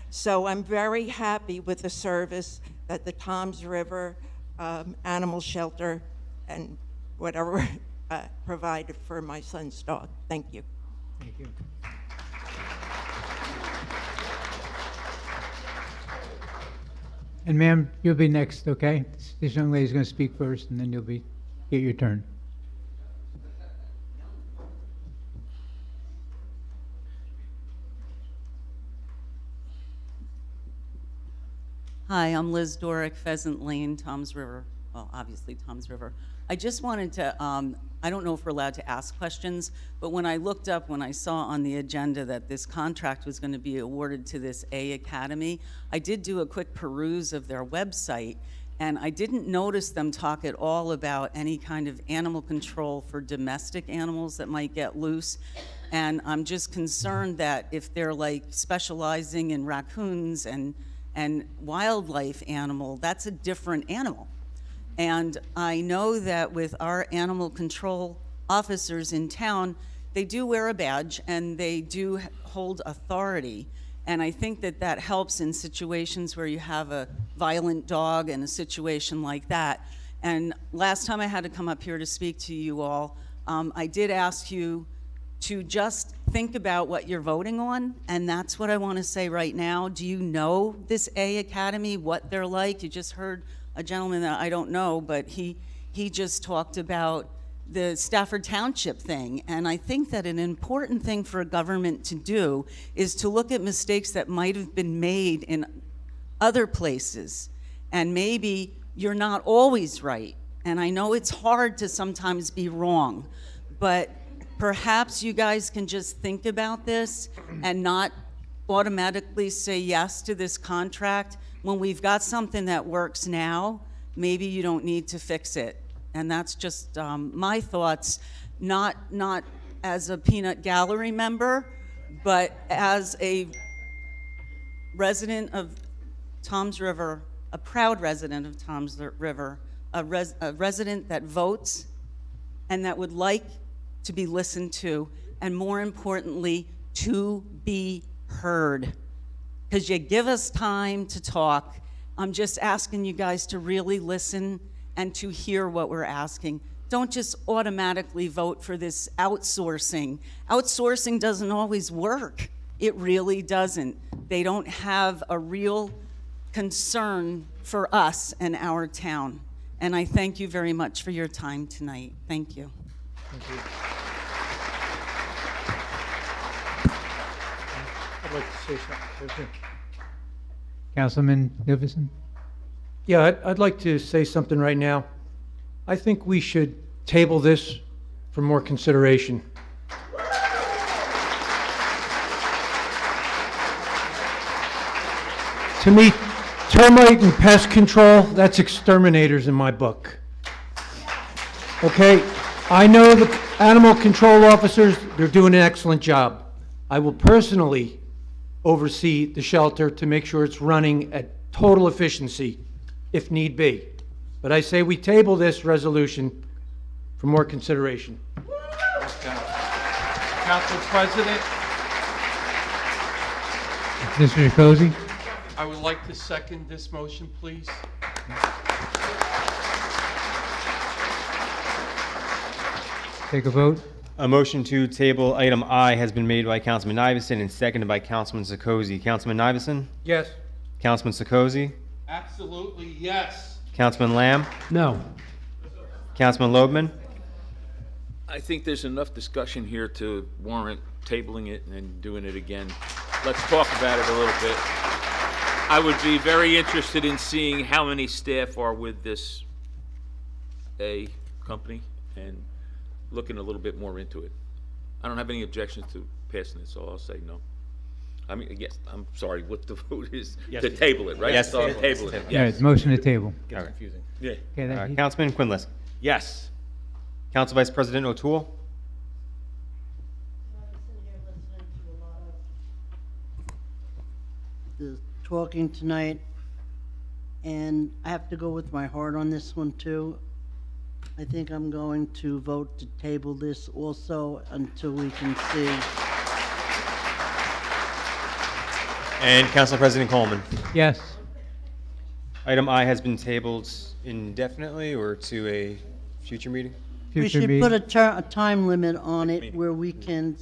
So I'm very happy with the service that the Toms River Animal Shelter and whatever provided for my son's dog. Thank you. Thank you. And ma'am, you'll be next, okay? This young lady's going to speak first, and then you'll get your turn. Hi, I'm Liz Dorick, Pheasant Lane, Toms River. Well, obviously Toms River. I just wanted to, I don't know if we're allowed to ask questions, but when I looked up, when I saw on the agenda that this contract was going to be awarded to this A Academy, I did do a quick peruse of their website, and I didn't notice them talk at all about any kind of animal control for domestic animals that might get loose. And I'm just concerned that if they're like specializing in raccoons and And wildlife animal, that's a different animal. And I know that with our animal control officers in town, they do wear a badge and they do hold authority. And I think that that helps in situations where you have a violent dog and a situation like that. And last time I had to come up here to speak to you all, I did ask you to just think about what you're voting on, and that's what I want to say right now. Do you know this A Academy, what they're like? You just heard a gentleman that I don't know, but he just talked about the Stafford Township thing, and I think that an important thing for a government to do is to look at mistakes that might have been made in other places, and maybe you're not always right, and I know it's hard to sometimes be wrong, but perhaps you guys can just think about this and not automatically say yes to this contract. When we've got something that works now, maybe you don't need to fix it. And that's just my thoughts, not as a peanut gallery member, but as a resident of Toms River, a proud resident of Toms River, a resident that votes and that would like to be listened to, and more importantly, to be heard. Because you give us time to talk. I'm just asking you guys to really listen and to hear what we're asking. Don't just automatically vote for this outsourcing. Outsourcing doesn't always work. It really doesn't. They don't have a real concern for us and our town. And I thank you very much for your time tonight. Thank you. Thank you. I'd like to say something too. Councilman Nicholson? Yeah, I'd like to say something right now. I think we should table this for more consideration. To me, termite and pest control, that's exterminators in my book. Okay, I know the animal control officers, they're doing an excellent job. I will personally oversee the shelter to make sure it's running at total efficiency if need be. But I say we table this resolution for more consideration. Council President, Mr. Nicosi? I would like to second this motion, please. Take a vote. A motion to table item I has been made by Councilman Iveson and seconded by Councilman Sokozy. Councilman Iveson? Yes. Councilman Sokozy? Absolutely, yes. Councilman Lamb? No. Councilman Loebman? I think there's enough discussion here to warrant tabling it and doing it again. Let's talk about it a little bit. I would be very interested in seeing how many staff are with this A company and looking a little bit more into it. I don't have any objections to passing it, so I'll say no. I mean, yes, I'm sorry, what the vote is, Yes. to table it, right? Yes, So table it. table it, All right, yes. motion to table. Okay. Yeah. Okay, that- Councilman Quinlisk? Yes. Council Vice President O'Toole? The talking tonight, and I have to go with my heart on this one too. I think I'm going to vote to table this also until we can see. And Council President Coleman? Yes. Item I has been tabled indefinitely or to a future meeting? We should put a time limit on it where we can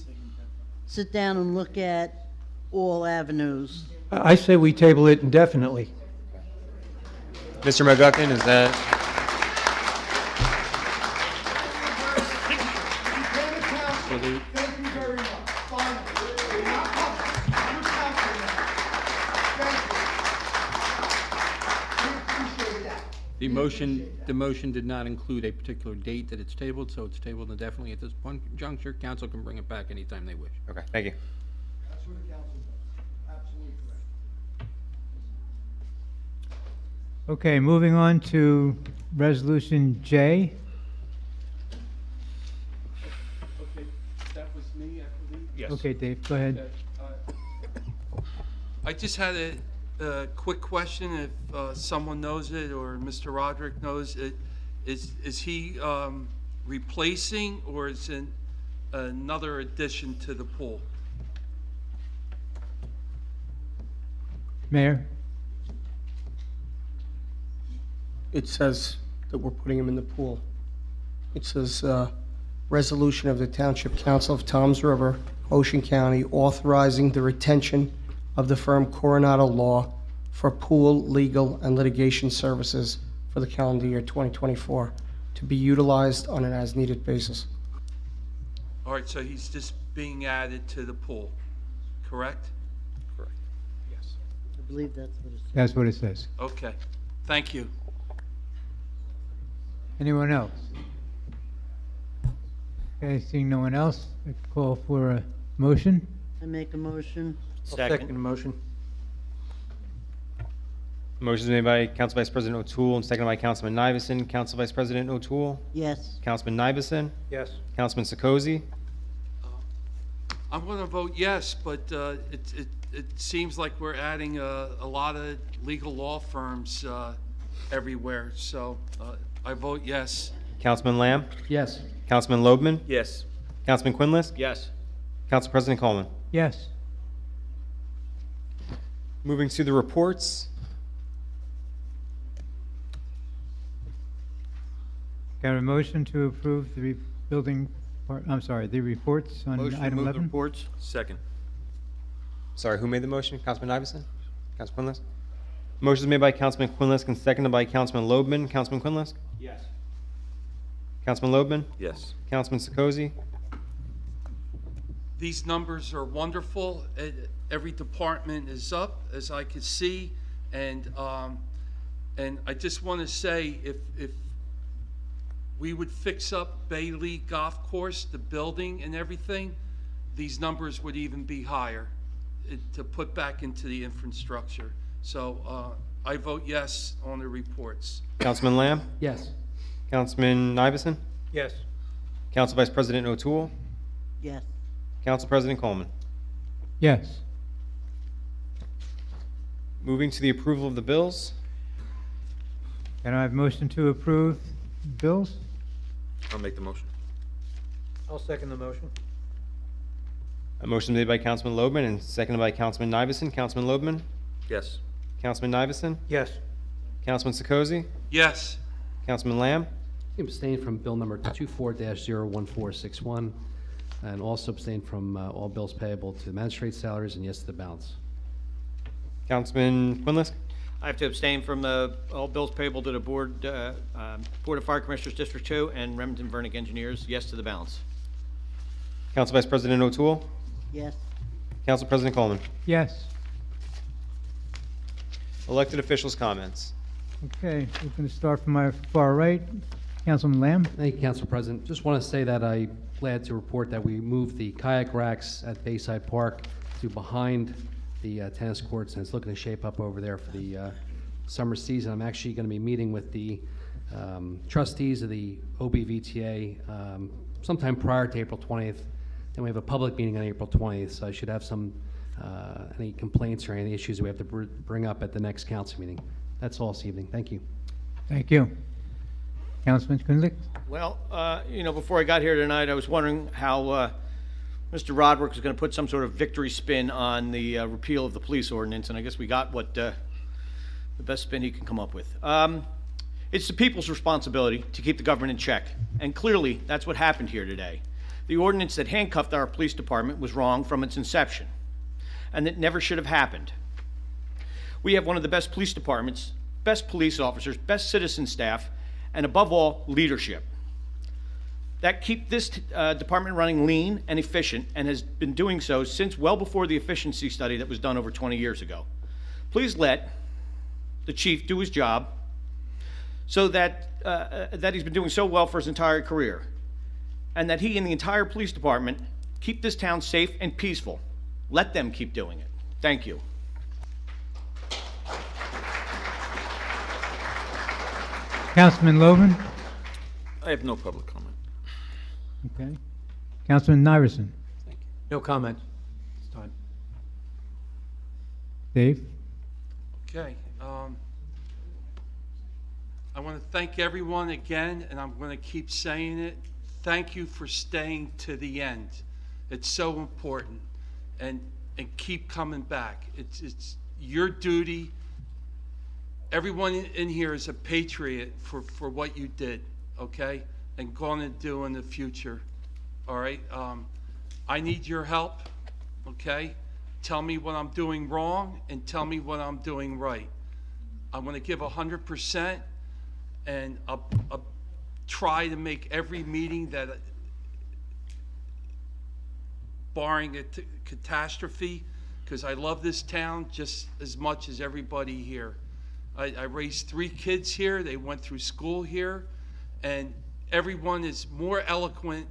sit down and look at all avenues. I say we table it indefinitely. Mr. McGuckin, is that? The motion did not include a particular date that it's tabled, so it's tabled indefinitely at this point juncture. Council can bring it back anytime they wish. Okay, thank you. That's what the council does. Absolutely correct. Okay, moving on to Resolution J. Okay, that was me, I believe? Yes. Okay, Dave, go ahead. I just had quick question, if someone knows it or Mr. Roderick knows it, is he replacing or is it another addition to the pool? Mayor? It says that we're putting him in the pool. It says, resolution of the Township Council of Toms River, Ocean County, authorizing the retention of the firm Coronado Law for pool, legal, and litigation services for the calendar year 2024 to be utilized on an as-needed basis. All right, so he's just being added to the pool, correct? Correct. Yes. I believe that's what it says. That's what it says. Okay, thank you. Anyone else? Okay, seeing no one else, I call for a motion. I make a motion. I'll second the motion. Motion is made by Council Vice President O'Toole and seconded by Councilman Nivison. Council Vice President O'Toole? Yes. Councilman Nivison? Yes. Councilman Sekozy? I'm going to vote yes, but it seems like we're adding a lot of legal law firms everywhere, so I vote yes. Councilman Lamb? Yes. Councilman Loebman? Yes. Councilman Quinless? Yes. Council President Coleman? Yes. Moving to the reports. Got a motion to approve the the reports on Motion to item move the 11? reports. Second. Sorry, who made the motion? Councilman Nivison? Councilman Quinless? Motion is made by Councilman Quinless and seconded by Councilman Loebman. Councilman Quinless? Yes. Councilman Loebman? Yes. Councilman Sekozy? These numbers are wonderful. Every department is up, as I can see, and I just want to say, if we would fix up Bailey Golf Course, the building and everything, these numbers would even be higher to put back into the infrastructure. So I vote yes on the reports. Councilman Lamb? Yes. Councilman Nivison? Yes. Council Vice President O'Toole? Yes. Council President Coleman? Yes. Moving to the approval of the bills. Can I have a motion to approve bills? I'll make the motion. I'll second the motion. A motion made by Councilman Loebman and seconded by Councilman Nivison. Councilman Loebman? Yes. Councilman Nivison? Yes. Councilman Sekozy? Yes. Councilman Lamb? Abstain from bill number 24-01461, and also abstain from all bills payable to the magistrate salaries, and yes to the balance. Councilman Quinless? I have to abstain from all bills payable to the Board of Fire Commissioners District 2 and Remington Vernick Engineers. Yes to the balance. Council Vice President O'Toole? Yes. Council President Coleman? Yes. Elected officials' comments. Okay, we're going to start from my far right. Councilman Lamb? Thank you, Council President. Just want to say that I'm glad to report that we moved the kayak racks at Bayside Park to behind the tennis courts, and it's looking to shape up over there for the summer season. I'm actually going to be meeting with the trustees of the OBVTA sometime prior to April 20th. Then we have a public meeting on April 20th, so I should have some any complaints or any issues we have to bring up at the next council meeting. That's all this evening. Thank you. Thank you. Councilman Quinlick? Well, before I got here tonight, I was wondering how Mr. Roderick was going to put some sort of victory spin on the repeal of the police ordinance, and I guess we got what the best spin he can come up with. It's the people's responsibility to keep the government in check, and clearly that's what happened here today. The ordinance that handcuffed our police department was wrong from its inception, and it never should have happened. We have one of the best police departments, best police officers, best citizen staff, and above all, leadership that keep this department running lean and efficient, and has been doing so since well before the efficiency study that was done over 20 years ago. Please let the chief do his job so that he's been doing so well for his entire career, and that he and the entire police department keep this town safe and peaceful. Let them keep doing it. Thank you. Councilman Logan? I have no public comment. Okay. Councilman Nivison? No comment this time. Dave? Okay. I want to thank everyone again, and I'm going to keep saying it. Thank you for staying to the end. It's so important, and keep coming back. It's your duty. Everyone in here is a patriot for what you did, okay, and going to do in the future. All right. I need your help. Okay. Tell me what I'm doing wrong, and tell me what I'm doing right. I'm going to give 100%. And I'll try to make every meeting that, barring a catastrophe, because I love this town just as much as everybody here. I raised 3 kids here. They went through school here. And everyone is more eloquent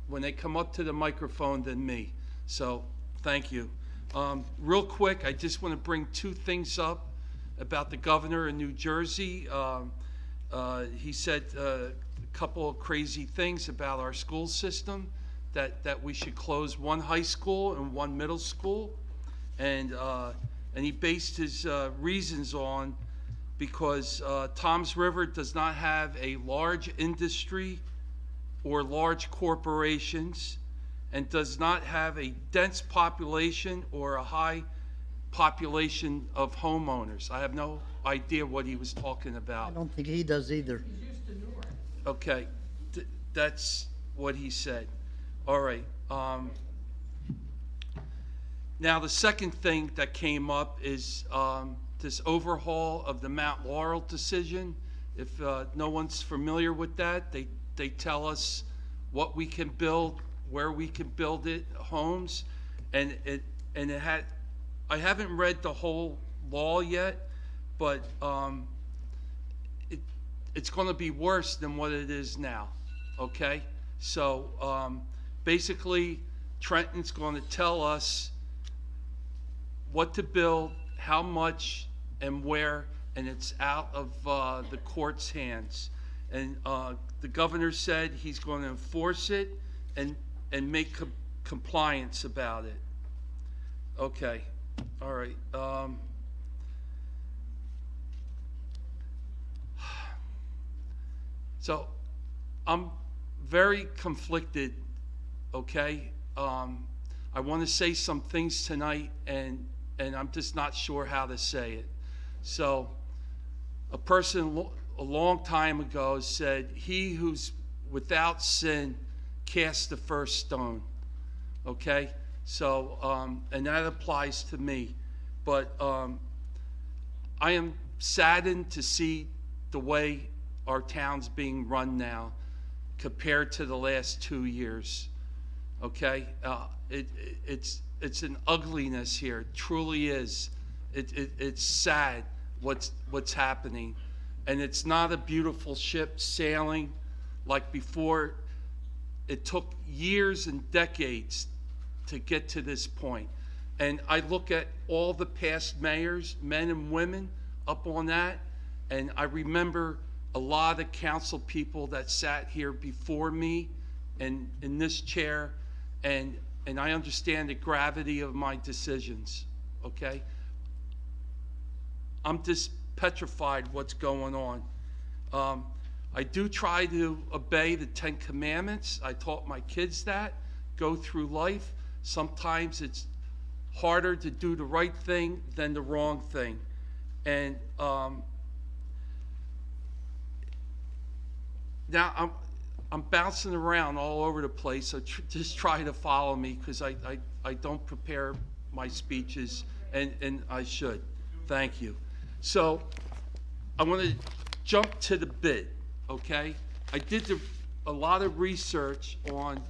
when they come up to the microphone than me. So thank you. Real quick, I just want to bring 2 things up about the governor in New Jersey. He said a couple of crazy things about our school system, that we should close 1 high school and 1 middle school. And he based his reasons on because Toms River does not have a large industry or large corporations and does not have a dense population or a high population of homeowners. I have no idea what he was talking about. I don't think he does either. Okay, that's what he said. All right. Now the second thing that came up is this overhaul of the Mount Laurel decision. If no one's familiar with that, they tell us what we can build, where we can build it, homes, and it had. I haven't read the whole law yet, but it's going to be worse than what it is now, okay? So basically, Trenton's going to tell us what to build, how much, and where, and it's out of the court's hands. And the governor said he's going to enforce it and make compliance about it. Okay. All right. So I'm very conflicted, okay? I want to say some things tonight, and I'm just not sure how to say it. So a person a long time ago said, "He who's without sin cast the first stone," okay? So, and that applies to me. But I am saddened to see the way our town's being run now compared to the last 2 years. Okay? It's an ugliness here. It truly is. It's sad what's happening. And it's not a beautiful ship sailing like before. It took years and decades to get to this point. And I look at all the past mayors, men and women, up on that, and I remember a lot of council people that sat here before me and in this chair, and I understand the gravity of my decisions, okay? I'm just petrified what's going on. I do try to obey the 10 Commandments. I taught my kids that, go through life. Sometimes it's harder to do the right thing than the wrong thing. And now I'm bouncing around all over the place, so just try to follow me, because I don't prepare my speeches, and I should. Thank you. So I want to jump to the bid, okay? I did a lot of research on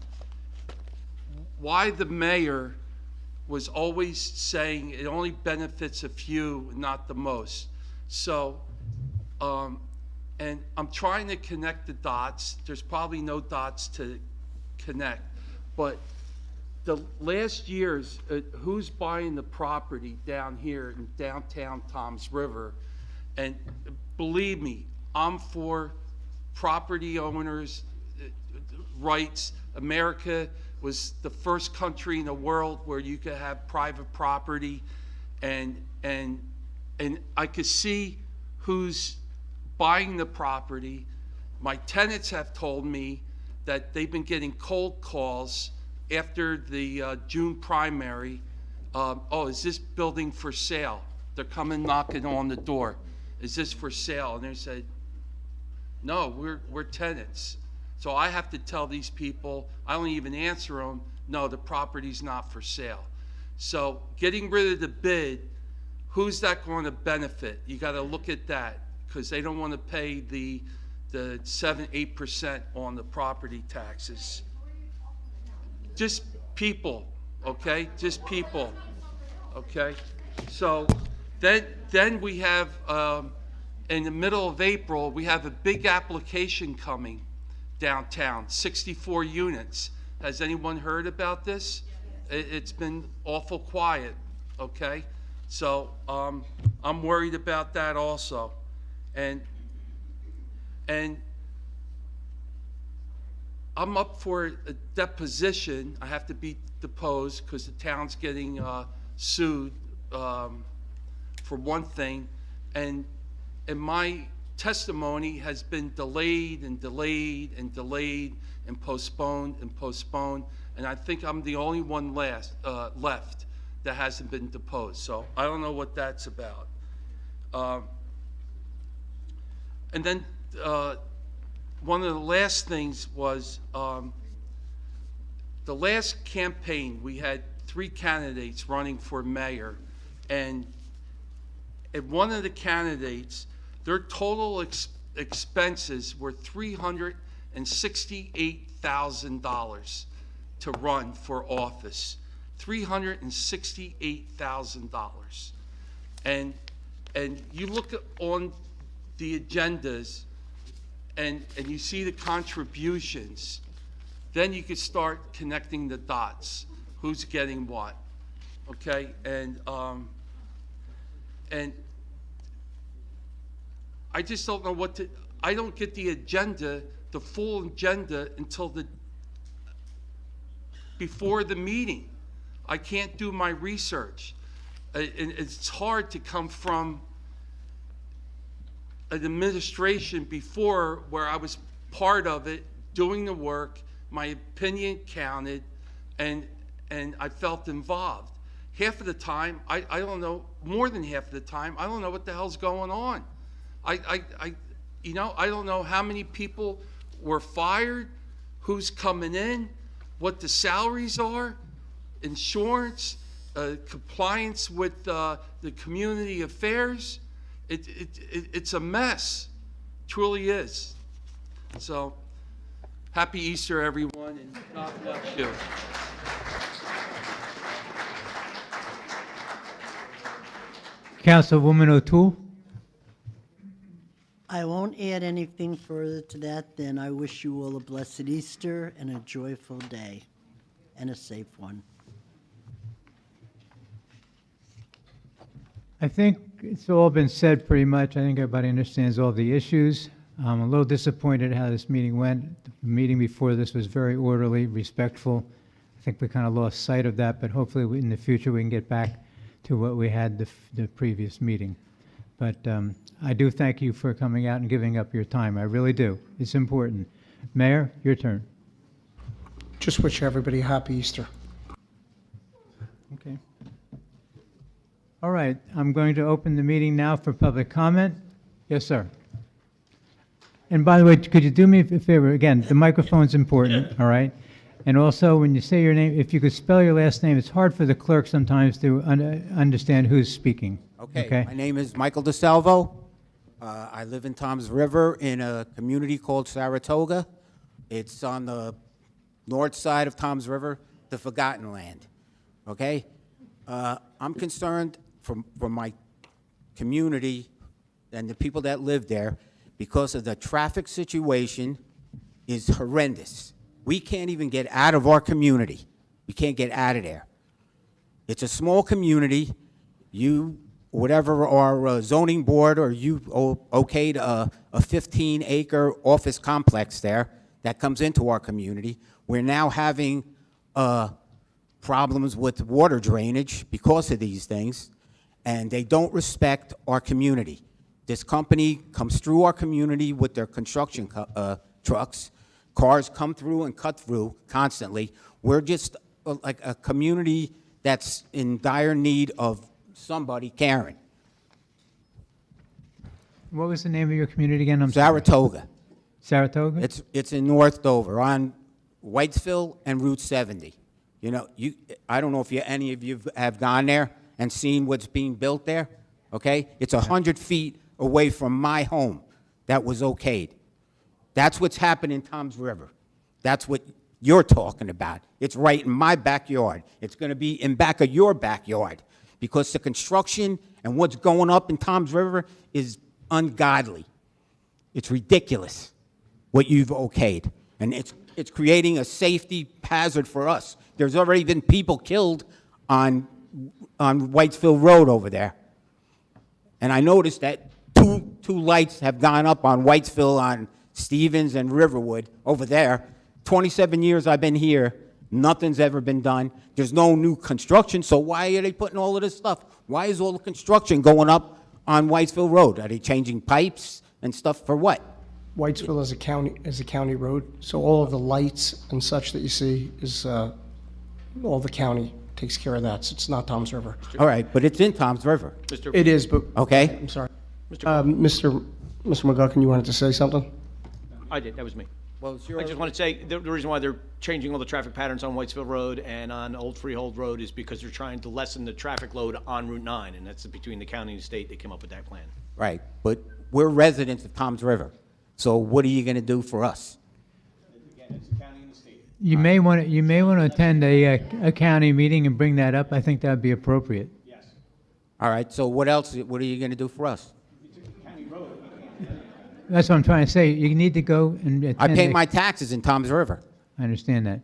why the mayor was always saying it only benefits a few, not the most. So, and I'm trying to connect the dots. There's probably no dots to connect, but the last years, who's buying the property down here in downtown Toms River? And believe me, I'm for property owners' rights. America was the first country in the world where you could have private property, and and I could see who's buying the property. My tenants have told me that they've been getting cold calls after the June primary. Oh, is this building for sale? They're coming knocking on the door. Is this for sale? And they said, no, we're tenants. So I have to tell these people, I don't even answer them, no, the property's not for sale. So getting rid of the bid, who's that going to benefit? You got to look at that, because they don't want to pay the 7-8% on the property taxes. Just people, okay? Just people, okay? So then we have, in the middle of April, we have a big application coming downtown, 64 units. Has anyone heard about this? It's been awful quiet, okay? So I'm worried about that also. And I'm up for a deposition. I have to be deposed because the town's getting sued for one thing, and my testimony has been delayed and delayed and delayed and postponed and postponed, and I think I'm the only one left that hasn't been deposed. So I don't know what that's about. And then one of the last things was the last campaign, we had 3 candidates running for mayor, and one of the candidates, their total expenses were $368,000 to run for office. $368,000. And you look on the agendas and you see the contributions, then you could start connecting the dots. Who's getting what? Okay? And I just don't know what to, I don't get the agenda, the full agenda, until before the meeting. I can't do my research. And it's hard to come from an administration before where I was part of it, doing the work, my opinion counted, and I felt involved. Half of the time, I don't know, more than half of the time, I don't know what the hell's going on. I don't know how many people were fired, who's coming in, what the salaries are, insurance, compliance with the community affairs. It's a mess, truly is. So, happy Easter, everyone, and God bless you. Councilwoman O'Toole? I won't add anything further to that, then I wish you all a blessed Easter and a joyful day, and a safe one. I think it's all been said pretty much. I think everybody understands all the issues. I'm a little disappointed how this meeting went. The meeting before this was very orderly, respectful. I think we kind of lost sight of that, but hopefully in the future we can get back to what we had the previous meeting. But I do thank you for coming out and giving up your time. I really do. It's important. Mayor, your turn. Just wish everybody a happy Easter. Okay. All right, I'm going to open the meeting now for public comment. Yes, sir. And by the way, could you do me a favor? Again, the microphone's important, all right? And also, when you say your name, if you could spell your last name, it's hard for the clerk sometimes to understand who's speaking. Okay, my name is Michael DeSalvo. I live in Toms River in a community called Saratoga. It's on the north side of Toms River, the Forgotten Land, okay? I'm concerned for my community and the people that live there because of the traffic situation is horrendous. We can't even get out of our community. We can't get out of there. It's a small community. You, whatever our zoning board, or you okayed a 15-acre office complex there that comes into our community. We're now having problems with water drainage because of these things. and they don't respect our community. This company comes through our community with their construction trucks. Cars come through and cut through constantly. We're just like a community that's in dire need of somebody caring. What was the name of your community again? I'm sorry. Saratoga. Saratoga? It's in North Dover on Whitesville and Route 70. You know, I don't know if any of you have gone there and seen what's being built there, okay? It's 100 feet away from my home that was okayed. That's what's happened in Toms River. That's what you're talking about. It's right in my backyard. It's going to be in back of your backyard because the construction and what's going up in Toms River is ungodly. It's ridiculous what you've okayed, and it's creating a safety hazard for us. There's already been people killed on Whitesville Road over there, and I noticed that two lights have gone up on Whitesville on Stevens and Riverwood over there. 27 years I've been here, nothing's ever been done. There's no new construction, so why are they putting all of this stuff? Why is all the construction going up on Whitesville Road? Are they changing pipes and stuff for what? Whitesville is a county road, so all of the lights and such that you see is, all the county takes care of that, so it's not Toms River. All right, but it's in Toms River. It is, but. Okay. I'm sorry. Mr. McGuckin, you wanted to say something? I did, that was me. Well, it's I just want to say, the reason why they're changing all the traffic patterns on Whitesville Road and on Old Freehold Road is because they're trying to lessen the traffic load on Route 9, and that's between the county and the state. They came up with that plan. Right, but we're residents of Toms River, so what are you going to do for us? You may want to attend a county meeting and bring that up. I think that would be appropriate. All right, so what else, what are you going to do for us? That's what I'm trying to say. You need to go and attend. I pay a- my taxes in Toms River. I understand that.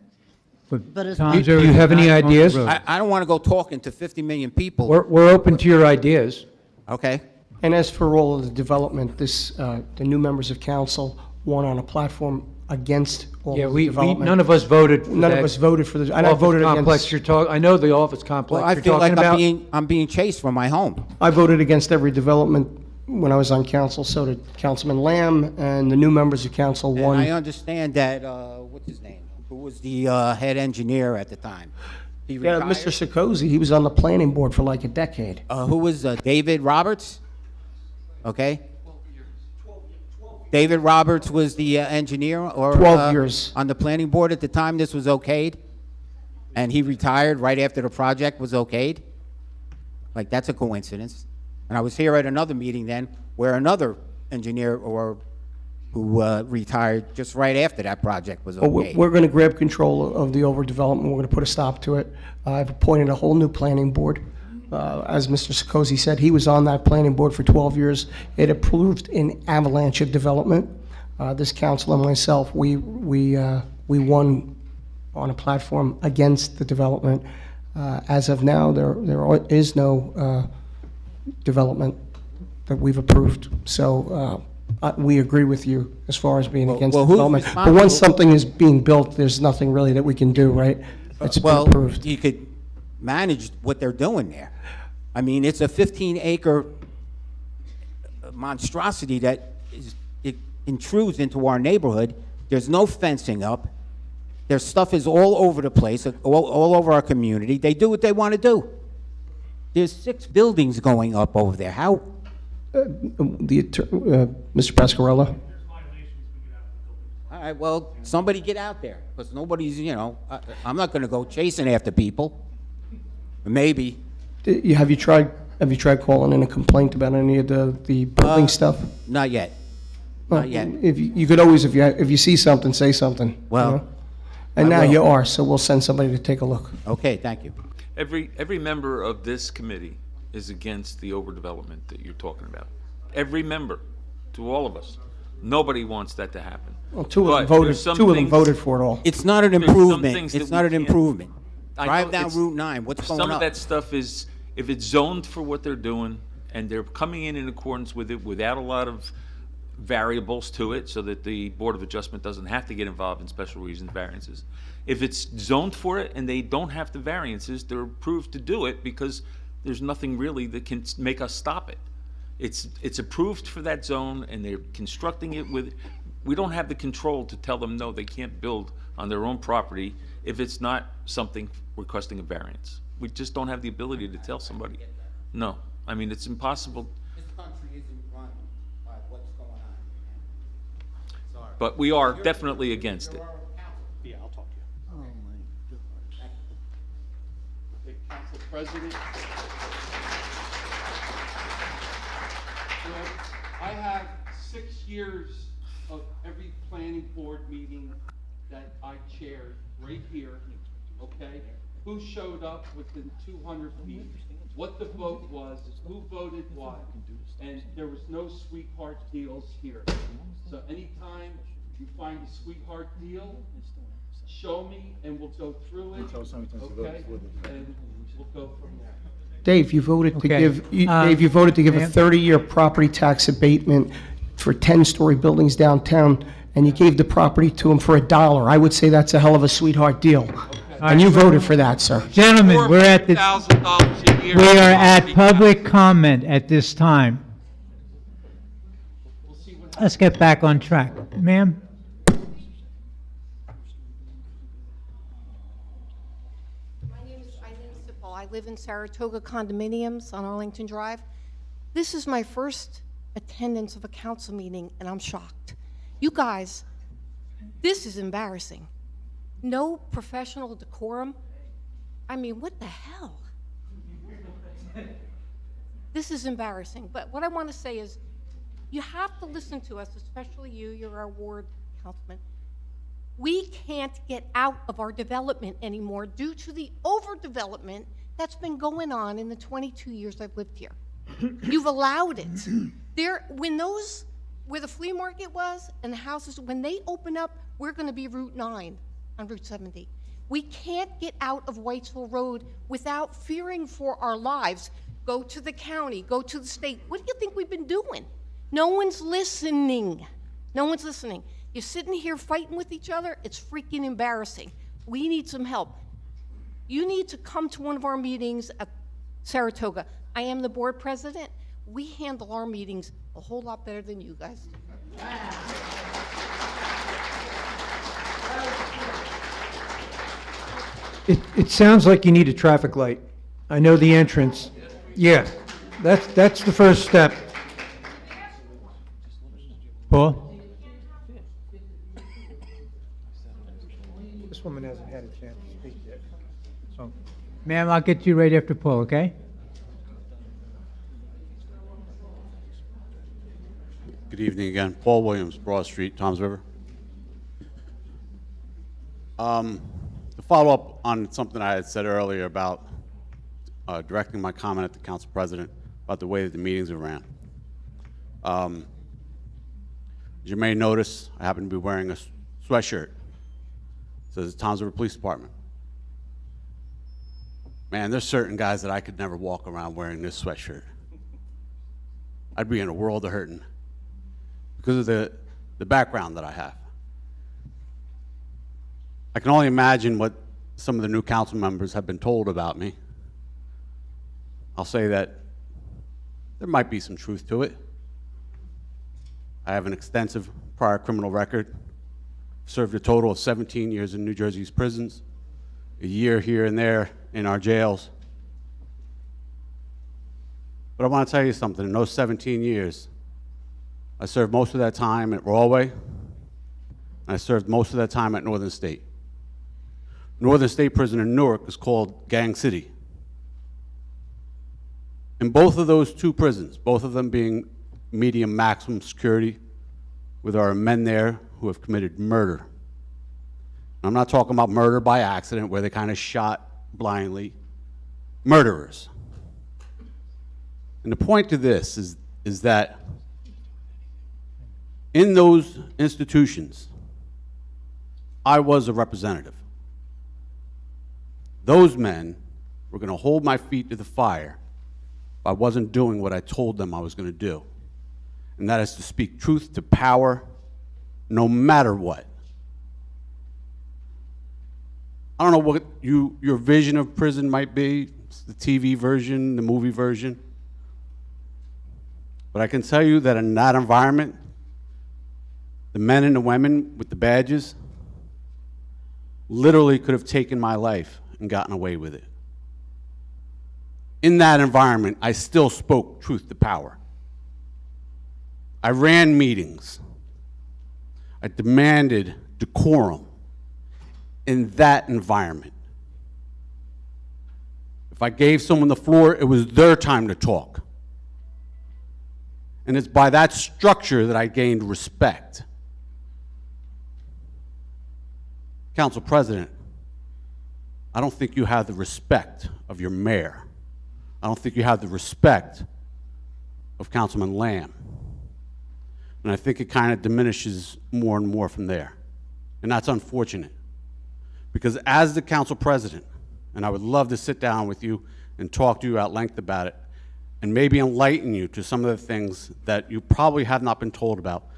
But it's Toms Do River you is have any not on the ideas? road. I don't want to go talking to 50 million people. We're open to your ideas. Okay. And as for all of the development, the new members of council want on a platform against all Yeah, of the we, development. none of us voted for None of that us voted for the, and I office voted complex against, you're talking, I know the office complex Well, I you're feel talking like about. I'm being chased from my home. I voted against every development when I was on council, so did Councilman Lamb, and the new members of council And won. I understand that, what's his name? Who was the head engineer at the time? He Yeah, retired? Mr. Sikosi, he was on the planning board for like a decade. Who was David Roberts? Okay. David Roberts was the engineer, or 12 years. on the planning board at the time this was okayed, and he retired right after the project was okayed. Like, that's a coincidence. And I was here at another meeting then where another engineer who retired just right after that project was Well, okayed. we're going to grab control of the overdevelopment. We're going to put a stop to it. I've appointed a whole new planning board. As Mr. Sikosi said, he was on that planning board for 12 years. It approved an avalanche of development. This council and myself, we won on a platform against the development. As of now, there is no development that we've approved. So we agree with you as far as being against well, the who's development. But responsible? once something is being built, there's nothing really that we can do, right? It's been Well, approved. you could manage what they're doing there. I mean, it's a 15-acre monstrosity that it intrudes into our neighborhood. There's no fencing up. Their stuff is all over the place, all over our community. They do what they want to do. There's 6 buildings going up over there. How? Mr. Pasquarello? All right, well, somebody get out there, because nobody's, I'm not going to go chasing after people. Maybe. Have you tried calling in a complaint about any of the building stuff? Not yet. Well, Not yet. If you could always, if you see something, say something. Well, you know? And I now will. you are, so we'll send somebody to take a look. Okay, thank you. Every member of this committee is against the overdevelopment that you're talking about. Every member, to all of us. Nobody wants that to happen. Well, two But of them there's some things- voted for it all. It's not an There's some improvement. things It's that not we an can't- improvement. I know Drive down it's- Route 9, what's going Some of up? that stuff is, if it's zoned for what they're doing, and they're coming in accordance with it without a lot of variables to it, so that the Board of Adjustment doesn't have to get involved in special reasons variances. If it's zoned for it and they don't have the variances, they're approved to do it because there's nothing really that can make us stop it. It's approved for that zone, and they're constructing it with, we don't have the control to tell them, no, they can't build on their own property if it's not something requesting a variance. We just don't have the ability to tell somebody. No, I mean, it's impossible. This country isn't run by what's going on. Sorry. But we are definitely against it. Yeah, I'll talk to you. Oh, my gosh. Okay, Council President. I have 6 years of every planning board meeting that I chaired right here, okay? Who showed up within 200 feet, what the vote was, who voted what, and there was no sweetheart deals here. So anytime you find a sweetheart deal, show me and we'll go through it, okay? And we'll go from there. Dave, you voted to Okay. Dave, you voted to give a ma'am? 30-year property tax abatement for 10-story buildings downtown, and you gave the property to him for $1. I would say that's a hell of a sweetheart deal. And you voted for that, sir. Gentlemen, we're at the, $4,000 a year. we are at property public tax. comment at this time. Let's get back on track. Ma'am? My name is Eileen Sipple. I live in Saratoga condominiums on Arlington Drive. This is my first attendance of a council meeting, and I'm shocked. You guys, this is embarrassing. No professional decorum. I mean, what the hell? This is embarrassing. But what I want to say is, you have to listen to us, especially you, you're our ward councilman. We can't get out of our development anymore due to the overdevelopment that's been going on in the 22 years I've lived here. You've allowed it. Where the flea market was and the houses, when they open up, we're gonna be Route 9 on Route 70. We can't get out of Whitesville Road without fearing for our lives. Go to the county, go to the state. What do you think we've been doing? No one's listening. No one's listening. You're sitting here fighting with each other. It's freaking embarrassing. We need some help. You need to come to one of our meetings at Saratoga. I am the board president. We handle our meetings a whole lot better than you guys. It sounds like you need a traffic light. I know the entrance. Yeah, that's the first step. Paul? This woman hasn't had a chance to speak yet. So, ma'am, I'll get you right after Paul, okay? Good evening again. Paul Williams, Broad Street, Toms River. To follow up on something I had said earlier about directing my comment at the council president about the way that the meetings are ran. As you may notice, I happen to be wearing a sweatshirt. It says Toms River Police Department. Man, there's certain guys that I could never walk around wearing this sweatshirt. I'd be in a world of hurting because of the background that I have. I can only imagine what some of the new council members have been told about me. I'll say that there might be some truth to it. I have an extensive prior criminal record, served a total of 17 years in New Jersey's prisons, a year here and there in our jails. But I want to tell you something, in those 17 years, I served most of that time at Rawway, and I served most of that time at Northern State. Northern State Prison in Newark is called Gang City. In both of those two prisons, both of them being medium maximum security, where there are men there who have committed murder. I'm not talking about murder by accident where they kind of shot blindly. Murderers. And the point to this is that in those institutions, I was a representative. Those men were going to hold my feet to the fire if I wasn't doing what I told them I was going to do. And that is to speak truth to power, no matter what. I don't know what your vision of prison might be. the TV version, the movie version. But I can tell you that in that environment, the men and the women with the badges literally could have taken my life and gotten away with it. In that environment, I still spoke truth to power. I ran meetings. I demanded decorum in that environment. If I gave someone the floor, it was their time to talk. And it's by that structure that I gained respect. Council President, I don't think you have the respect of your mayor. I don't think you have the respect of Councilman Lamb. And I think it kind of diminishes more and more from there. And that's unfortunate. Because as the council president, and I would love to sit down with you and talk to you at length about it, and maybe enlighten you to some of the things that you probably have not been told about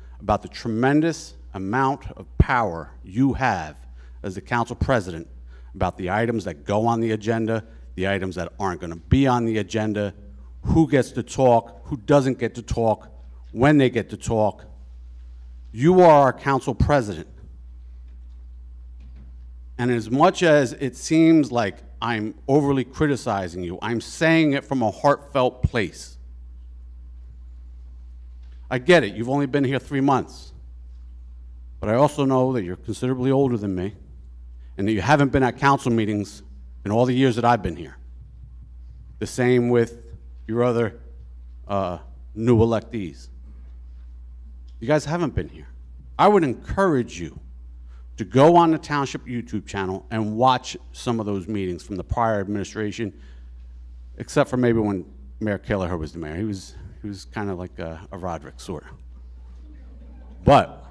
the tremendous amount of power you have as the council president about the items that go on the agenda, the items that aren't going to be on the agenda, who gets to talk, who doesn't get to talk, when they get to talk. You are our council president. And as much as it seems like I'm overly criticizing you, I'm saying it from a heartfelt place. I get it, you've only been here 3 months. But I also know that you're considerably older than me, and that you haven't been at council meetings in all the years that I've been here. The same with your other new electees. You guys haven't been here. I would encourage you to go on the Township YouTube channel and watch some of those meetings from the prior administration, except for maybe when Mayor Kelleher was the mayor. He was kind of like a Roderick, sort of. But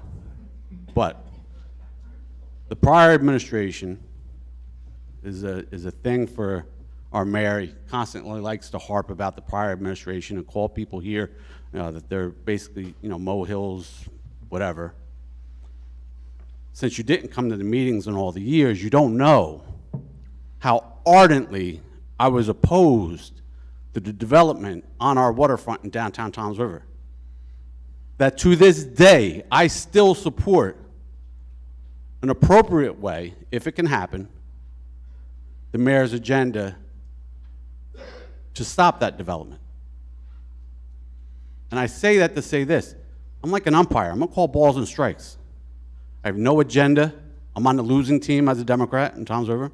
the prior administration is a thing for our mayor. He constantly likes to harp about the prior administration and call people here that they're basically, molehills, whatever. Since you didn't come to the meetings in all the years, you don't know how ardently I was opposed to the development on our waterfront in downtown Toms River. That to this day, I still support an appropriate way, if it can happen, the mayor's agenda to stop that development. And I say that to say this. I'm like an umpire. I'm going to call balls and strikes. I have no agenda. I'm on the losing team as a Democrat in Toms River,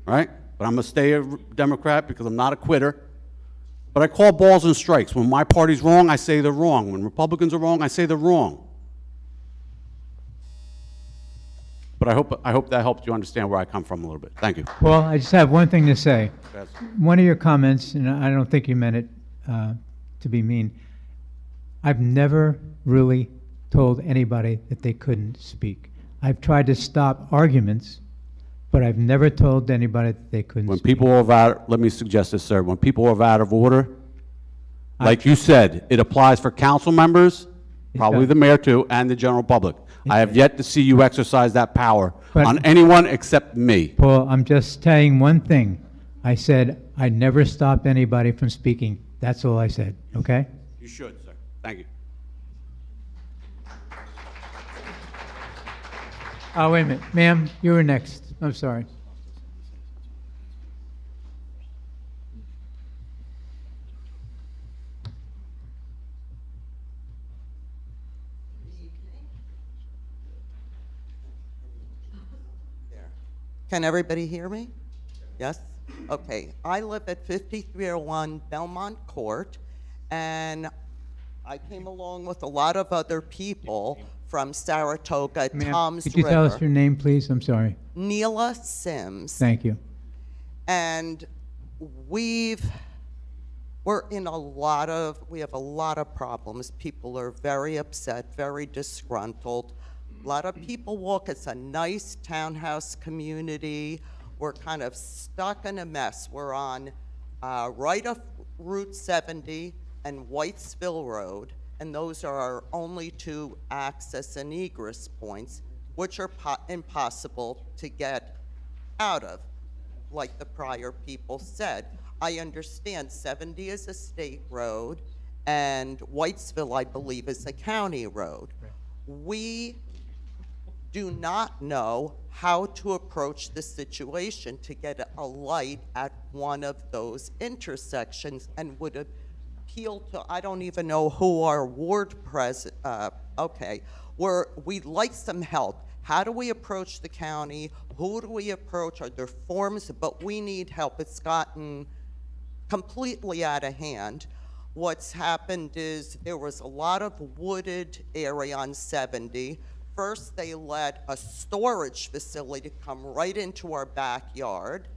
right? But I'm going to stay a Democrat because I'm not a quitter. But I call balls and strikes. When my party's wrong, I say they're wrong. When Republicans are wrong, I say they're wrong. But I hope that helps you understand where I come from a little bit. Thank you. Well, I just have one thing to say. Yes. One of your comments, and I don't think you meant it to be mean, I've never really told anybody that they couldn't speak. I've tried to stop arguments, but I've never told anybody that they couldn't When speak. people are out, let me suggest this, sir. When people are out of order, like you said, it applies for council members, probably the mayor too, and the general public. I have yet to see you exercise that power on anyone except me. Paul, I'm just saying one thing. I said I never stopped anybody from speaking. That's all I said, okay? You should, sir. Thank you. Oh, wait a minute. Ma'am, you were next. I'm sorry. Can everybody hear me? Yes? Okay. I live at 5301 Belmont Court, and I came along with a lot of other people from Saratoga, Ma'am, Toms could you River. tell us your name, please? I'm sorry. Neela Sims. Thank you. And we have a lot of problems. People are very upset, very disgruntled. A lot of people walk. It's a nice townhouse community. We're kind of stuck in a mess. We're on right off Route 70 and Whitesville Road, and those are our only two access and egress points, which are impossible to get out of, like the prior people said. I understand 70 is a state road, and Whitesville, I believe, is a county road. We do not know how to approach the situation to get a light at one of those intersections, and would appeal to, I don't even know who our ward president, okay, we'd like some help. How do we approach the county? Who do we approach? Are there forms? But we need help. It's gotten completely out of hand. What's happened is there was a lot of wooded area on 70. First, they let a storage facility come right into our backyard,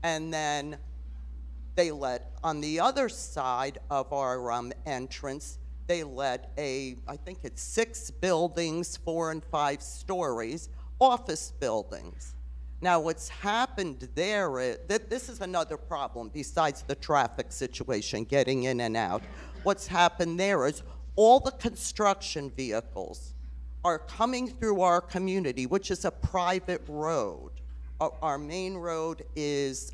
and then they let, on the other side of our entrance, they let I think it's 6 buildings, 4 and 5 stories, office buildings. Now, what's happened there is, this is another problem besides the traffic situation, getting in and out. What's happened there is all the construction vehicles are coming through our community, which is a private road. Our main road is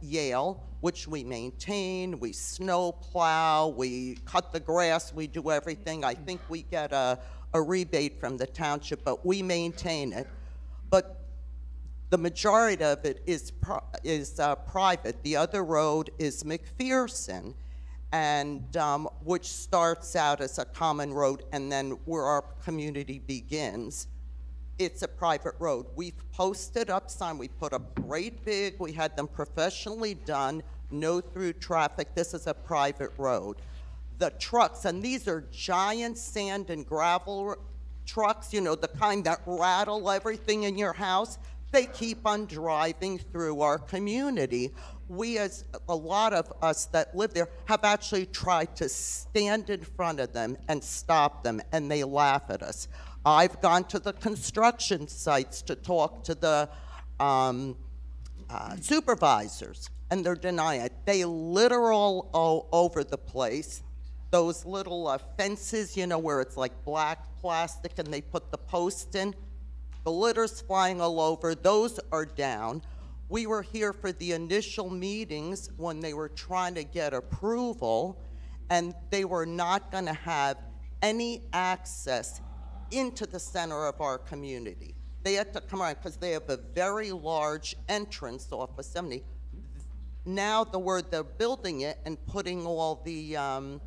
Yale, which we maintain, we snow plow, we cut the grass, we do everything. I think we get a rebate from the township, but we maintain it. But the majority of it is private. The other road is McPherson, and which starts out as a common road, and then where our community begins, it's a private road. We've posted up sign, we put up great big, we had them professionally done, no through traffic, this is a private road. The trucks, and these are giant sand and gravel trucks, you know, the kind that rattle everything in your house, they keep on driving through our community. We, as a lot of us that live there, have actually tried to stand in front of them and stop them, and they laugh at us. I've gone to the construction sites to talk to the supervisors, and they're denying it. They litter all over the place. Those little fences, you know, where it's like black plastic and they put the posts in, the litter's flying all over. Those are down. We were here for the initial meetings when they were trying to get approval, and they were not going to have any access into the center of our community. They had to come around because they have a very large entrance off of 70. Now they're building it and putting all the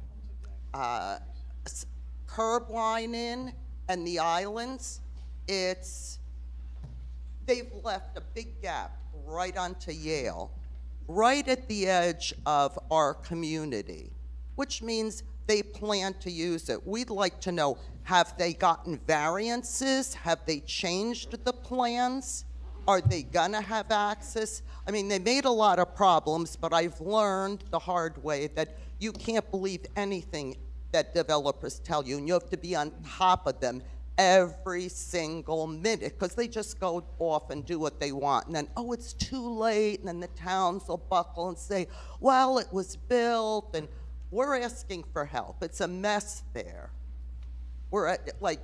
curb line in and the islands. They've left a big gap right onto Yale, right at the edge of our community, which means they plan to use it. We'd like to know, have they gotten variances? Have they changed the plans? Are they gonna have access? I mean, they made a lot of problems, but I've learned the hard way that you can't believe anything that developers tell you, and you have to be on top of them every single minute, because they just go off and do what they want, and then, oh, it's too late, and then the towns will buckle and say, well, it was built, and we're asking for help. It's a mess there. We're at, like,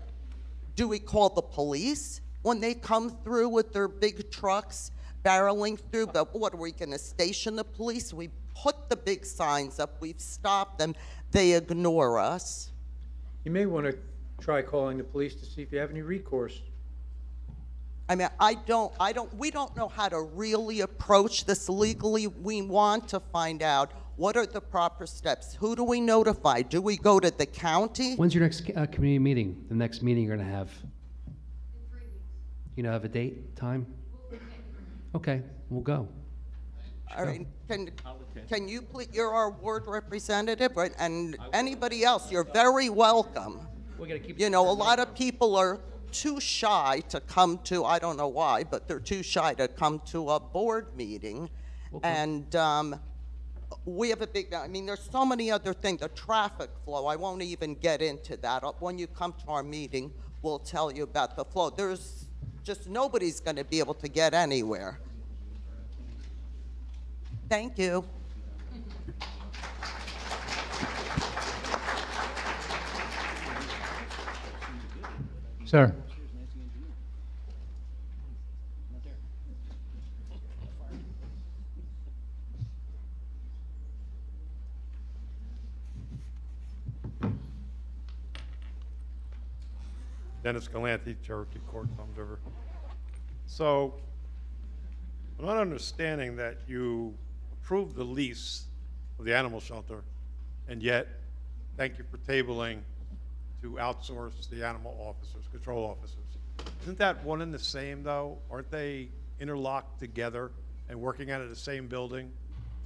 do we call the police when they come through with their big trucks barreling through? But what, are we gonna station the police? We put the big signs up, we've stopped them, they ignore us. You may want to try calling the police to see if you have any recourse. I mean, we don't know how to really approach this legally. We want to find out what are the proper steps. Who do we notify? Do we go to the county? When's your next community meeting? The next meeting you're gonna have? In 3 weeks. You know, have a date, time? Okay, we'll go. All right, can you please, you're our ward representative, right? And anybody else, you're very welcome. We're gonna keep. You know, a lot of people are too shy to come to, I don't know why, but they're too shy to come to a board meeting. And we have a big, I mean, there's so many other things, the traffic flow, I won't even get into that. When you come to our meeting, we'll tell you about the flow. There's just, nobody's gonna be able to get anywhere. Thank you. Sir. Dennis Galanti, Cherokee Court, Toms River. So, I'm not understanding that you approved the lease of the animal shelter, and yet, thank you for tabling to outsource the animal officers, control officers. Isn't that one and the same, though? Aren't they interlocked together and working out of the same building?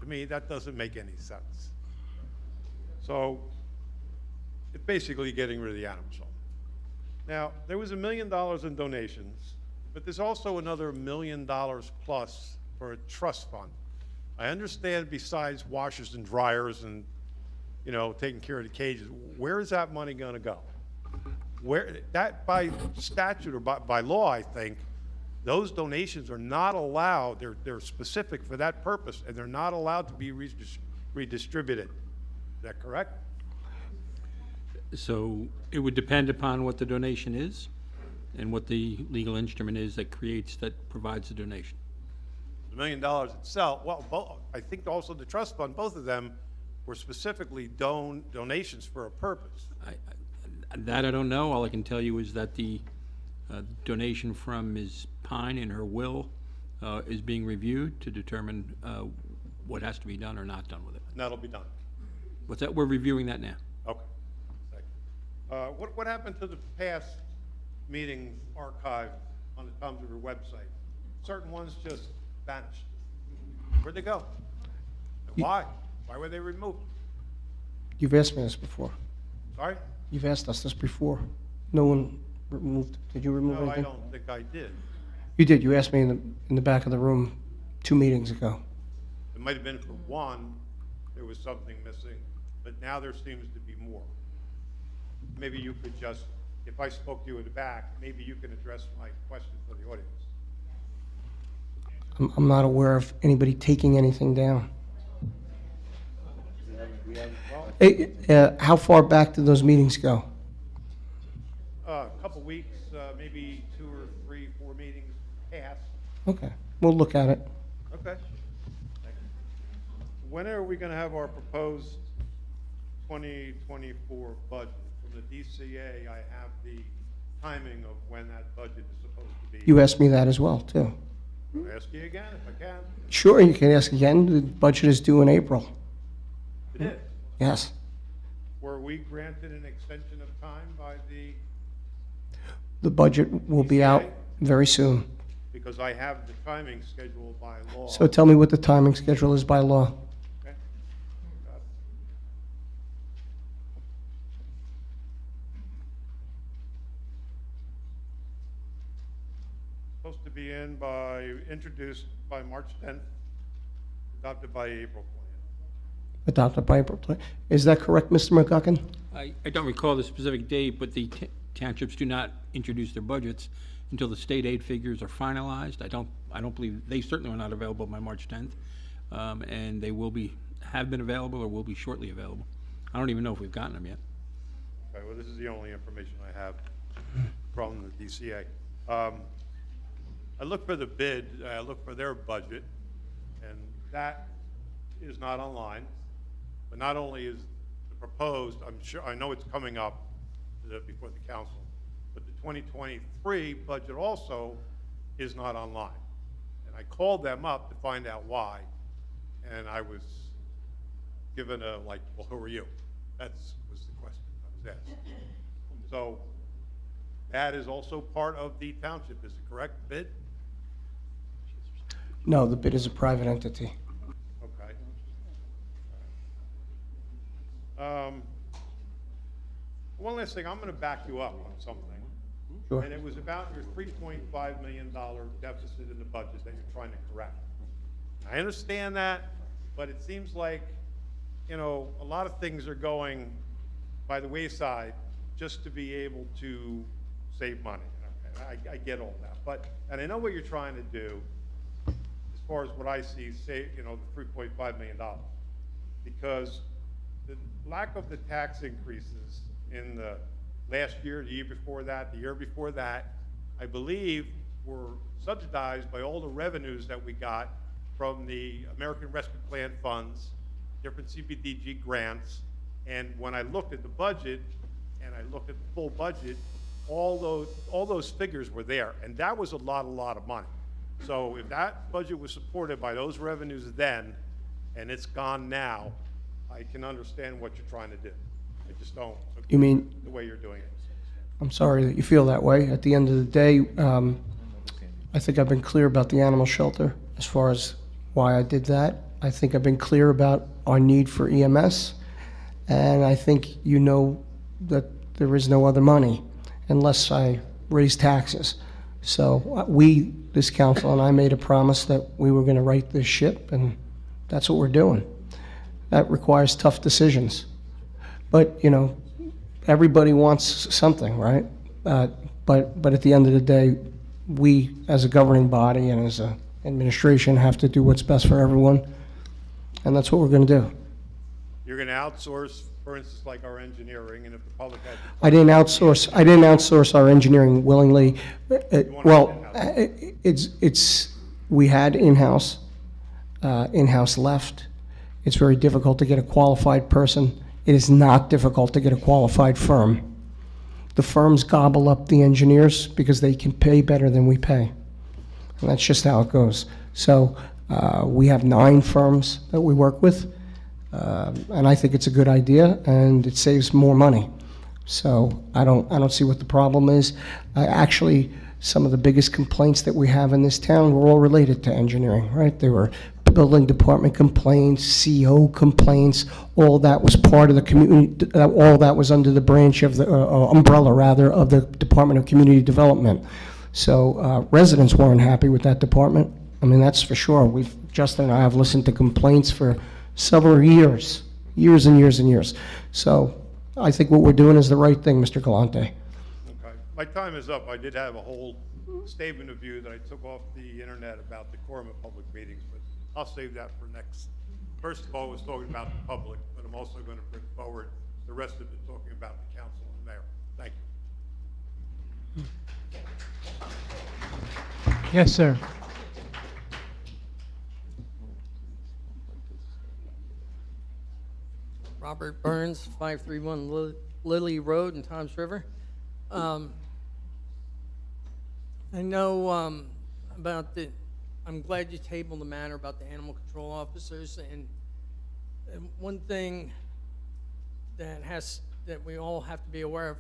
To me, that doesn't make any sense. So, it's basically getting rid of the animal shelter. Now, there was $1 million in donations, but there's also another $1 million plus for a trust fund. I understand besides washers and dryers and, you know, taking care of the cages, where is that money gonna go? Where, that by statute or by law, I think, those donations are not allowed, they're specific for that purpose, and they're not allowed to be redistributed. Is that correct? So it would depend upon what the donation is and what the legal instrument is that provides the donation. The $1 million itself, well, I think also the trust fund, both of them were specifically donations for a purpose. That I don't know. All I can tell you is that the donation from Ms. Pine in her will is being reviewed to determine what has to be done or not done with it. And that'll be done. What's that? We're reviewing that now. Okay. What happened to the past meetings archived on the Toms River website? Certain ones just vanished. Where'd they go? And why? Why were they removed? You've asked me this before. Sorry? You've asked us this before. No one removed, did you remove No, I anything? don't think I did. You did, you asked me in the back of the room 2 meetings ago. It might have been for one, there was something missing, but now there seems to be more. Maybe you could just, if I spoke to you in the back, maybe you can address my question for the audience. I'm not aware of anybody taking anything down. How far back did those meetings go? A couple weeks, maybe 2 or 3, 4 meetings past. Okay, we'll look at it. Okay. When are we going to have our proposed 2024 budget? From the DCA, I have the timing of when that budget is supposed to be. You asked me that as well, too. I'll ask you again if I can. Sure, you can ask again. The budget is due in April. It is. Yes. Were we granted an extension of time by the, The budget will be out very soon. because I have the timing scheduled by law. So tell me what the timing schedule is by law. Okay. Got it. Supposed to be introduced by March 10th, adopted by April 20th. Adopted by April 20. Is that correct, Mr. McGuckin? I don't recall the specific date, but the townships do not introduce their budgets until the state aid figures are finalized. I don't believe, they certainly are not available by March 10th. And they have been available or will be shortly available. I don't even know if we've gotten them yet. Okay, well, this is the only information I have from the DCA. I looked for the bid, I looked for their budget, and that is not online. But not only is the proposed, I know it's coming up before the council, but the 2023 budget also is not online. And I called them up to find out why, and I was given a, like, well, who are you? Was the question I was asked. So that is also part of the township, is it correct, bid? No, the bid is a private entity. Okay. One last thing, I'm going to back you up on something. Sure. And it was about your $3.5 million deficit in the budget that you're trying to correct. I understand that, but it seems like, you know, a lot of things are going by the wayside just to be able to save money. Okay, I get all that, and I know what you're trying to do as far as what I see, say, you know, the $3.5 million, because the lack of the tax increases in the last year, the year before that, the year before that, I believe were subsidized by all the revenues that we got from the American Rescue Plan funds, different CBDG grants, and when I looked at the budget, and I looked at the full budget, all those figures were there, and that was a lot of money. So if that budget was supported by those revenues then, and it's gone now, I can understand what you're trying to do. I just don't You mean- the way you're doing it. I'm sorry that you feel that way. At the end of the day, I think I've been clear about the animal shelter as far as why I did that. I think I've been clear about our need for EMS, and I think you know that there is no other money unless I raise taxes. So this council and I made a promise that we were going to right this ship, and that's what we're doing. That requires tough decisions. But, you know, everybody wants something, right? But at the end of the day, we, as a governing body and as an administration, have to do what's best for everyone, and that's what we're going to do. You're going to outsource, for instance, like our engineering, and if the public had... I didn't outsource our engineering willingly. We had in-house. In-house left. It's very difficult to get a qualified person. It is not difficult to get a qualified firm. The firms gobble up the engineers because they can pay better than we pay. And that's just how it goes. So we have 9 firms that we work with, and I think it's a good idea, and it saves more money. So I don't see what the problem is. Actually, some of the biggest complaints that we have in this town were all related to engineering, right? They were building department complaints, CO complaints, all that was part of the community, all that was under the branch of the, umbrella rather, of the Department of Community Development. So residents weren't happy with that department. I mean, that's for sure. Justin and I have listened to complaints for several years and years and years. So I think what we're doing is the right thing, Mr. Galante. Okay. My time is up. I did have a whole statement of view that I took off the internet about decorum of public meetings, but I'll save that for next. First of all, I was talking about the public, but I'm also going to bring forward the rest of it talking about the council and the mayor. Thank you. Yes, sir. Robert Burns, 531 Lily Road in Toms River. I know about I'm glad you tabled the matter about the animal control officers, and one thing that we all have to be aware of,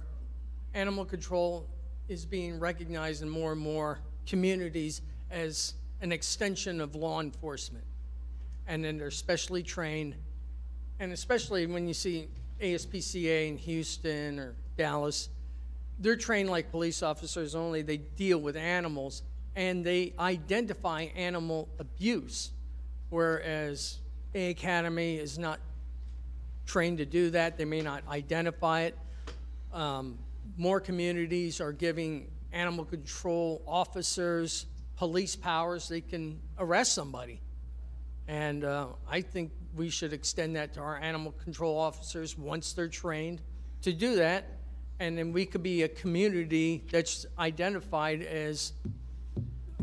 animal control is being recognized in more and more communities as an extension of law enforcement. And then they're specially trained, and especially when you see ASPCA in Houston or Dallas, they're trained like police officers, only they deal with animals and they identify animal abuse, whereas A Academy is not trained to do that. They may not identify it. More communities are giving animal control officers police powers. They can arrest somebody. And I think we should extend that to our animal control officers once they're trained to do that. And then we could be a community that's identified as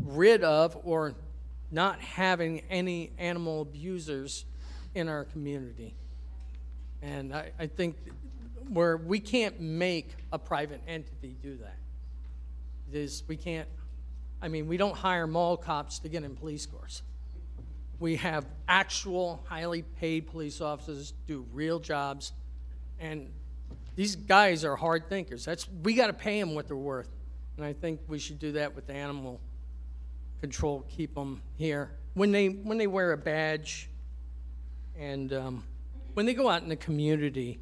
rid of or not having any animal abusers in our community. And I think where we can't make a private entity do that. We can't, I mean, we don't hire mall cops to get in police cars. We have actual highly paid police officers do real jobs, and these guys are hard thinkers. We got to pay them what they're worth, and I think we should do that with the animal control. Keep them here when they wear a badge, and when they go out in the community,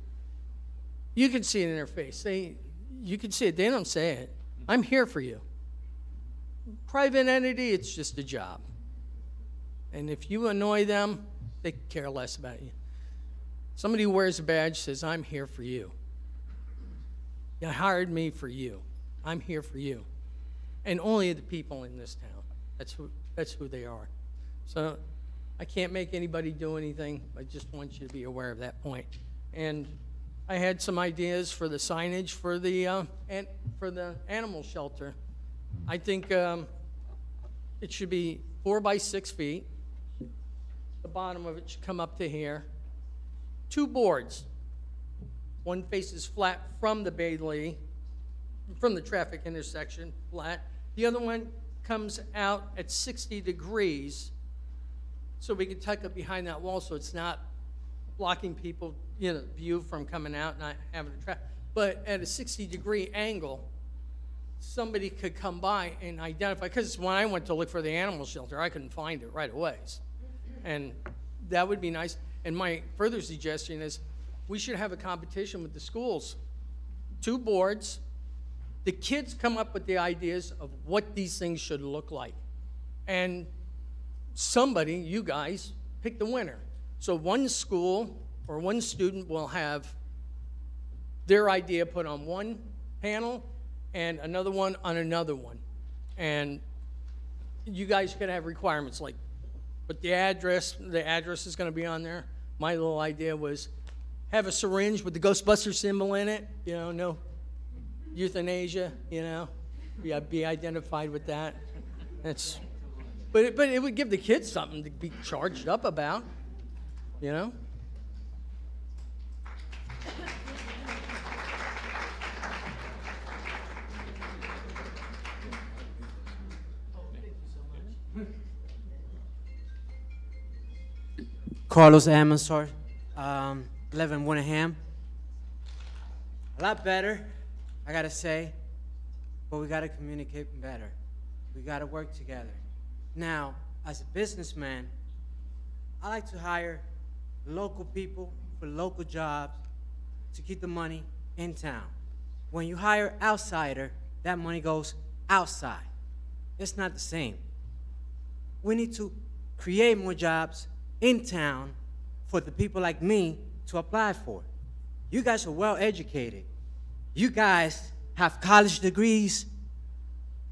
you can see it in their face. You can see it. They don't say it. I'm here for you. Private entity, it's just a job. And if you annoy them, they care less about you. Somebody who wears a badge says, I'm here for you. You hired me for you. I'm here for you. And only the people in this town. That's who they are. So I can't make anybody do anything. I just want you to be aware of that point. And I had some ideas for the signage for the animal shelter. I think it should be 4 by 6 feet. The bottom of it should come up to here. 2 boards. One faces flat from the Bailey from the traffic intersection, flat. The other one comes out at 60 degrees, so we can tuck it behind that wall so it's not blocking people, view from coming out, not having a traffic. But at a 60-degree angle, somebody could come by and identify, because when I went to look for the animal shelter, I couldn't find it right away. And that would be nice. And my further suggestion is we should have a competition with the schools. 2 boards. The kids come up with the ideas of what these things should look like. And somebody, you guys, pick the winner. So one school or one student will have their idea put on one panel and another one on another one. And you guys could have requirements like, but the address is going to be on there. My little idea was have a syringe with the Ghostbuster symbol in it, no euthanasia, be identified with that. But it would give the kids something to be charged up about, Carlos Amonsor, 11 Winningham. A lot better, I gotta say, but we gotta communicate better. We gotta work together. Now, as a businessman, I like to hire local people for local jobs to keep the money in town. When you hire outsider, that money goes outside. It's not the same. We need to create more jobs in town for the people like me to apply for. You guys are well educated. You guys have college degrees,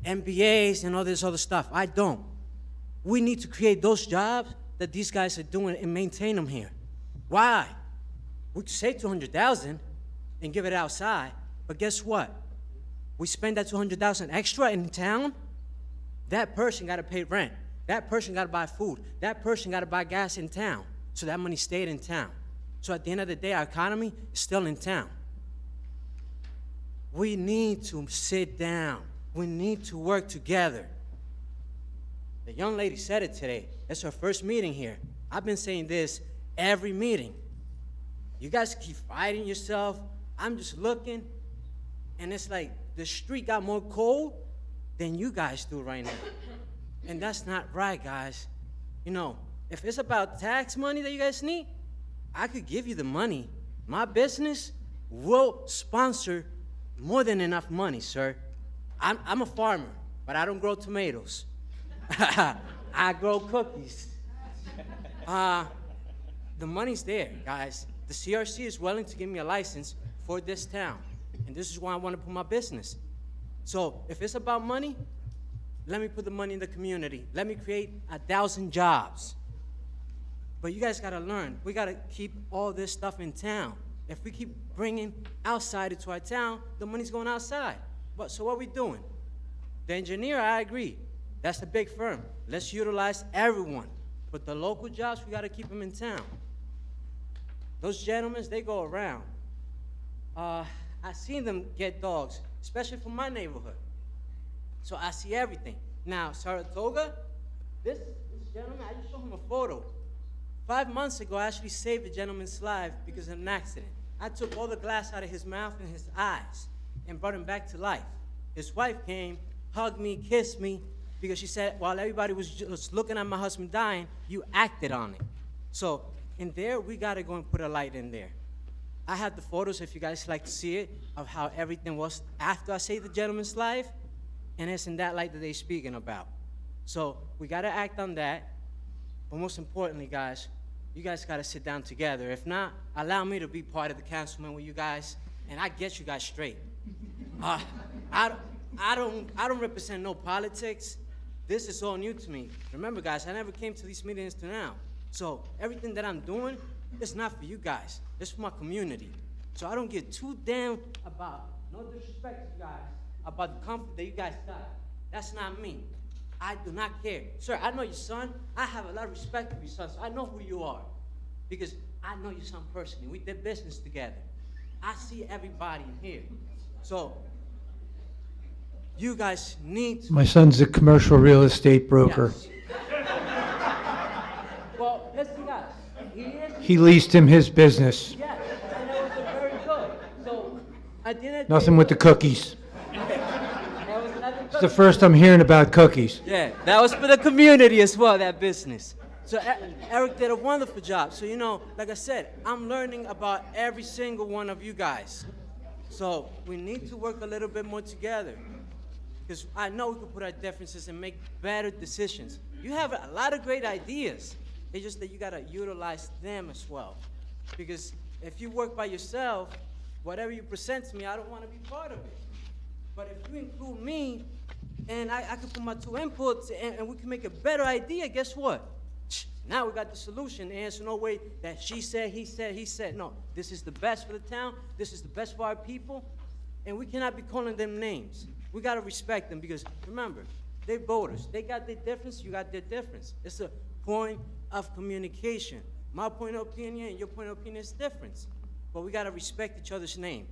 MBAs, and all this other stuff. I don't. We need to create those jobs that these guys are doing and maintain them here. Why? We could save $200,000 and give it outside, but guess what? We spend that $200,000 extra in town, that person got to pay rent. That person got to buy food. That person got to buy gas in town. So that money stayed in town. So at the end of the day, our economy is still in town. We need to sit down. We need to work together. The young lady said it today. It's her first meeting here. I've been saying this every meeting. You guys keep fighting yourself. I'm just looking, and it's like the street got more cold than you guys do right now. And that's not right, guys. If it's about tax money that you guys need, I could give you the money. My business will sponsor more than enough money, sir. I'm a farmer, but I don't grow tomatoes. I grow cookies. The money's there, guys. The CRC is willing to give me a license for this town, and this is why I want to put my business. So if it's about money, let me put the money in the community. Let me create 1,000 jobs. But you guys got to learn. We got to keep all this stuff in town. If we keep bringing outside into our town, the money's going outside. So what are we doing? The engineer, I agree. That's the big firm. Let's utilize everyone. But the local jobs, we got to keep them in town. Those gentlemen, they go around. I seen them get dogs, especially from my neighborhood. So I see everything. Now, Saratoga, this gentleman, I just showed him a photo. 5 months ago, I actually saved a gentleman's life because of an accident. I took all the glass out of his mouth and his eyes and brought him back to life. His wife came, hugged me, kissed me, because she said, while everybody was just looking at my husband dying, you acted on it. So in there, we got to go and put a light in there. I have the photos, if you guys like to see it, of how everything was after I saved the gentleman's life, and it's in that light that they're speaking about. So we got to act on that, but most importantly, guys, you guys got to sit down together. If not, allow me to be part of the councilman with you guys, and I get you guys straight. I don't represent no politics. This is all new to me. Remember, guys, I never came to these meetings till now. So everything that I'm doing is not for you guys. It's for my community. So I don't get too damn about, no disrespect to you guys, about the comfort that you guys got. That's not me. I do not care. Sir, I know your son. I have a lot of respect for your son, so I know who you are. Because I know your son personally. We did business together. I see everybody in here. So you guys need to. My son's a commercial real estate broker. Well, listen, guys, he is. He leased him his business. Yes, and that was very good. So, at the end of the Nothing day, with the cookies. That was nothing It's the first I'm hearing about cookies. Yeah, that was for the community as well, that business. So Eric did a wonderful job. So, you know, like I said, I'm learning about every single one of you guys. So we need to work a little bit more together. Because I know we can put our differences and make better decisions. You have a lot of great ideas. It's just that you gotta utilize them as well. Because if you work by yourself, whatever you present to me, I don't wanna be part of it. But if you include me, and I can put my two inputs, and we can make a better idea, guess what? Now we got the solution. There's no way that she said, he said, he said. No, this is the best for the town. This is the best for our people. And we cannot be calling them names. We got to respect them because, remember, they're voters. They got their difference. You got their difference. It's a point of communication. My point of opinion and your point of opinion is different. But we got to respect each other's name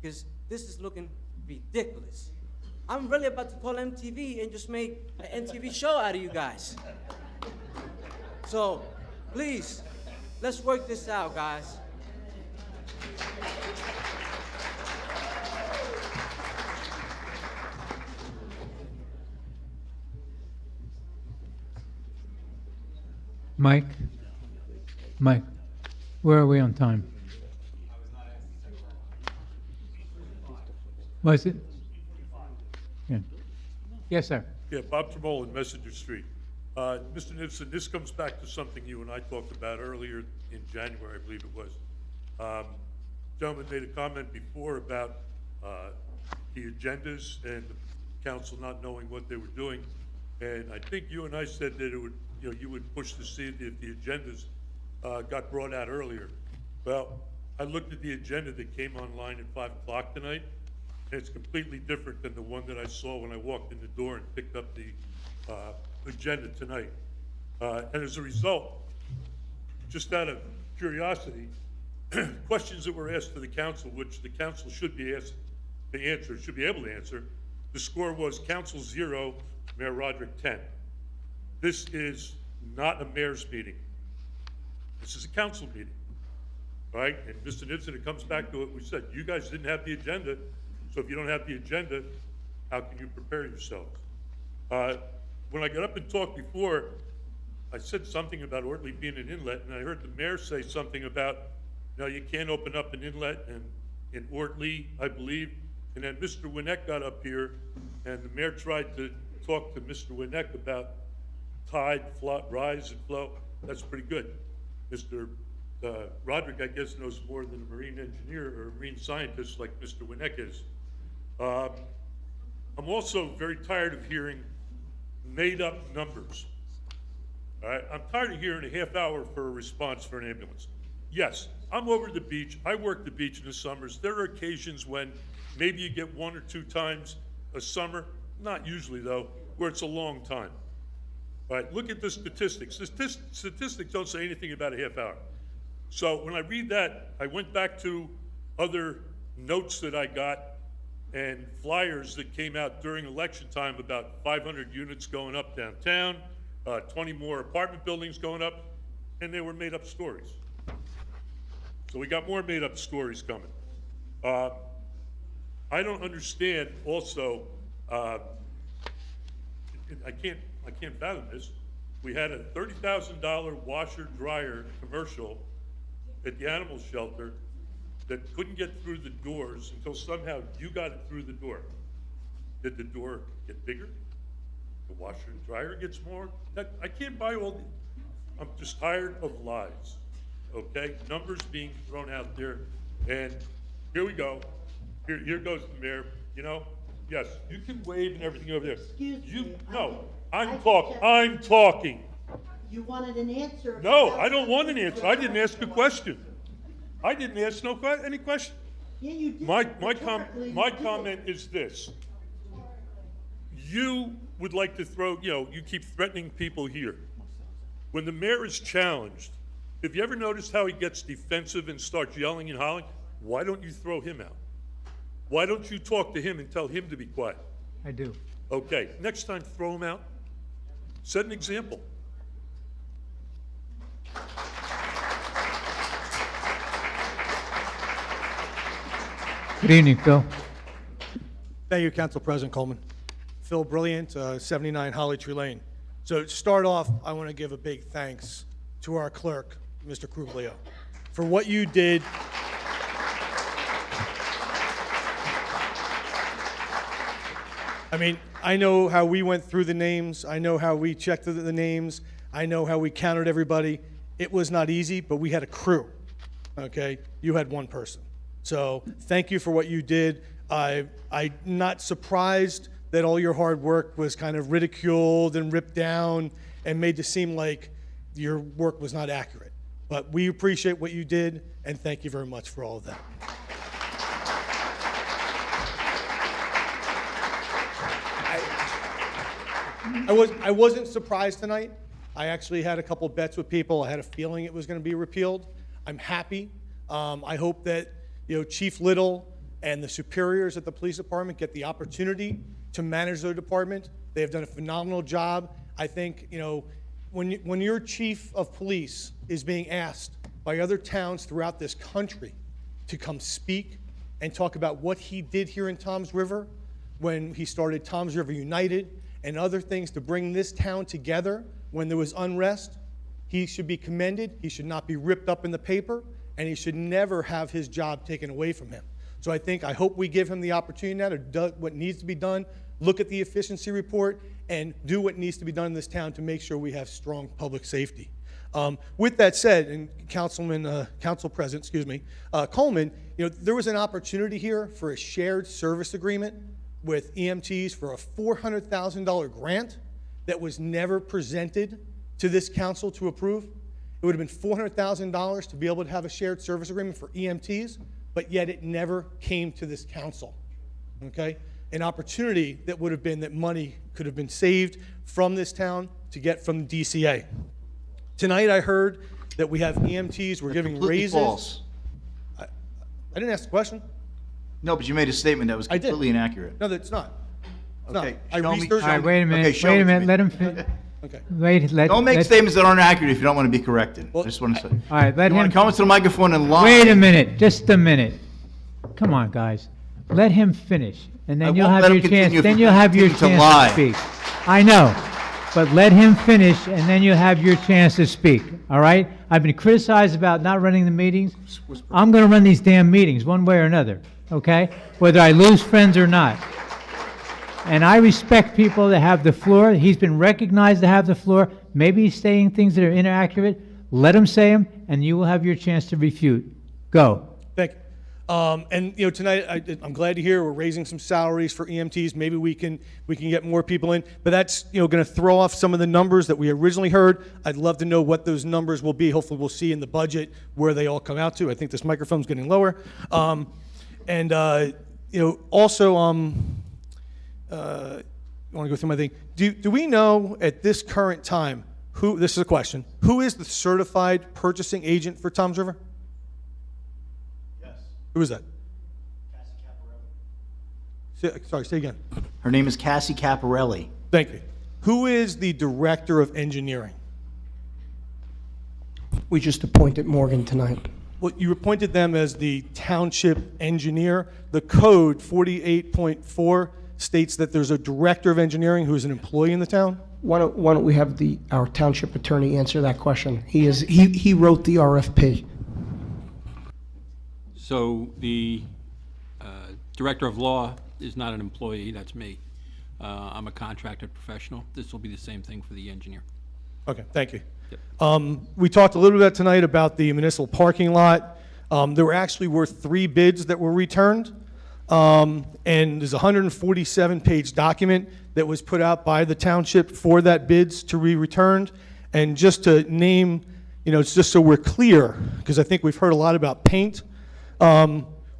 because this is looking ridiculous. I'm really about to call MTV and just make an MTV show out of you guys. So, please, let's work this out, guys. Mike? Mike, where are we on time? Was it? Yeah. Yes, sir. Yeah, Bob Tremolin, Messenger Street. Mr. Nipson, this comes back to something you and I talked about earlier in January, I believe it was. Gentleman made a comment before about the agendas and the council not knowing what they were doing. And I think you and I said that it would, you would push to see if the agendas got brought out earlier. Well, I looked at the agenda that came online at 5 o'clock tonight, and it's completely different than the one that I saw when I walked in the door and picked up the agenda tonight. And as a result, just out of curiosity, questions that were asked to the council, which the council should be asked to answer, should be able to answer, the score was council 0, Mayor Roderick 10. This is not a mayor's meeting. This is a council meeting, right? And Mr. Nipson, it comes back to what we said. You guys didn't have the agenda, so if you don't have the agenda, how can you prepare yourselves? When I got up and talked before, I said something about Ortley being an inlet, and I heard the mayor say something about, no, you can't open up an inlet in Ortley, I believe. And then Mr. Winnick got up here, and the mayor tried to talk to Mr. Winnick about tide, rise and flow. That's pretty good. Mr. Roderick, I guess, knows more than a marine engineer or a marine scientist like Mr. Winnick is. I'm also very tired of hearing made-up numbers. All right? I'm tired of hearing a half hour for a response for an ambulance. Yes, I'm over the beach. I work the beach in the summers. There are occasions when maybe you get 1 or 2 times a summer, not usually though, where it's a long time. All right, look at the statistics. The statistics don't say anything about a half hour. So when I read that, I went back to other notes that I got and flyers that came out during election time about 500 units going up downtown, 20 more apartment buildings going up, and they were made up stories. So we got more made up stories coming. I don't understand also, I can't fathom this. We had a $30,000 washer dryer commercial at the animal shelter that couldn't get through the doors until somehow you got it through the door. Did the door get bigger? The washer and dryer gets more? I can't buy all the, I'm just tired of lies, okay? Numbers being thrown out there, and here we go. Here goes the mayor, yes, you can wave and everything over there. Excuse me. No, I'm talking. You wanted an answer. No, I don't want an answer. I didn't ask a question. I didn't ask any question. Yeah, you did. My comment is this. You would like to throw, you keep threatening people here. When the mayor is challenged, have you ever noticed how he gets defensive and starts yelling and hollering? Why don't you throw him out? Why don't you talk to him and tell him to be quiet? I do. Okay, next time, throw them out. Set an example. Good evening, Phil. Thank you, Council President Coleman. Phil Brilliant, 79 Holly Tree Lane. So to start off, I want to give a big thanks to our clerk, Mr. Cruglio, for what you did. I mean, I know how we went through the names. I know how we checked the names. I know how we counted everybody. It was not easy, but we had a crew, okay? You had one person. So thank you for what you did. I'm not surprised that all your hard work was kind of ridiculed and ripped down and made to seem like your work was not accurate. But we appreciate what you did, and thank you very much for all of that. I wasn't surprised tonight. I actually had a couple bets with people. I had a feeling it was going to be repealed. I'm happy. I hope that Chief Little and the superiors at the police department get the opportunity to manage their department. They have done a phenomenal job. I think when your chief of police is being asked by other towns throughout this country to come speak and talk about what he did here in Toms River when he started Toms River United and other things to bring this town together when there was unrest, he should be commended. He should not be ripped up in the paper, and he should never have his job taken away from him. So I hope we give him the opportunity now to do what needs to be done, look at the efficiency report, and do what needs to be done in this town to make sure we have strong public safety. With that said, and Council President, Coleman, there was an opportunity here for a shared service agreement with EMTs for a $400,000 grant that was never presented to this council to approve. It would have been $400,000 to be able to have a shared service agreement for EMTs, but yet it never came to this council, okay? An opportunity that would have been that money could have been saved from this town to get from DCA. Tonight I heard that we have EMTs, we're giving Completely raises. false. I didn't ask the question. No, but you made a statement that was I did. completely inaccurate. No, that's not. It's Okay, not. I show me- researched. All right, wait a minute, Okay, show wait it a to minute, me. let him finish. Okay. Wait, Don't make statements that aren't accurate if you don't want to be corrected. I just want to say. All right, let You want him. to come up to the microphone and lie. Wait a minute, just a minute. Come on, guys. Let him finish, and I then you'll won't have let your him chance. continue if Then you you'll have your continue to chance lie. to speak. I know, but let him finish, and then you'll have your chance to speak. All right? I've been criticized about not running the meetings. I'm going to run these damn meetings one way or another. Okay? Whether I lose friends or not. And I respect people that have the floor. He's been recognized to have the floor. Maybe he's saying things that are inaccurate. Let him say them, and you will have your chance to refute. Go. Thank you. And tonight I'm glad to hear we're raising some salaries for EMTs. Maybe we can get more people in. But that's going to throw off some of the numbers that we originally heard. I'd love to know what those numbers will be. Hopefully we'll see in the budget where they all come out to. I think this microphone's getting lower. Also, I want to go through my thing. Do we know at this current time this is a question, who is the certified purchasing agent for Toms River? Who is that? Sorry, say again. Her name is Cassie Caparelli. Thank you. Who is the director of engineering? We just appointed Morgan tonight. Well, you appointed them as the township engineer. The code 48.4 states that there's a director of engineering who is an employee in the town. Why don't we have our township attorney answer that question? He wrote the RFP. So the Director of Law is not an employee, that's me. I'm a contracted professional. This will be the same thing for the engineer. Okay, thank you. We talked a little bit tonight about the municipal parking lot. There actually were 3 bids that were returned. And there's a 147-page document that was put out by the township for that bids to be returned. And just to name, it's just so we're clear, because I think we've heard a lot about paint.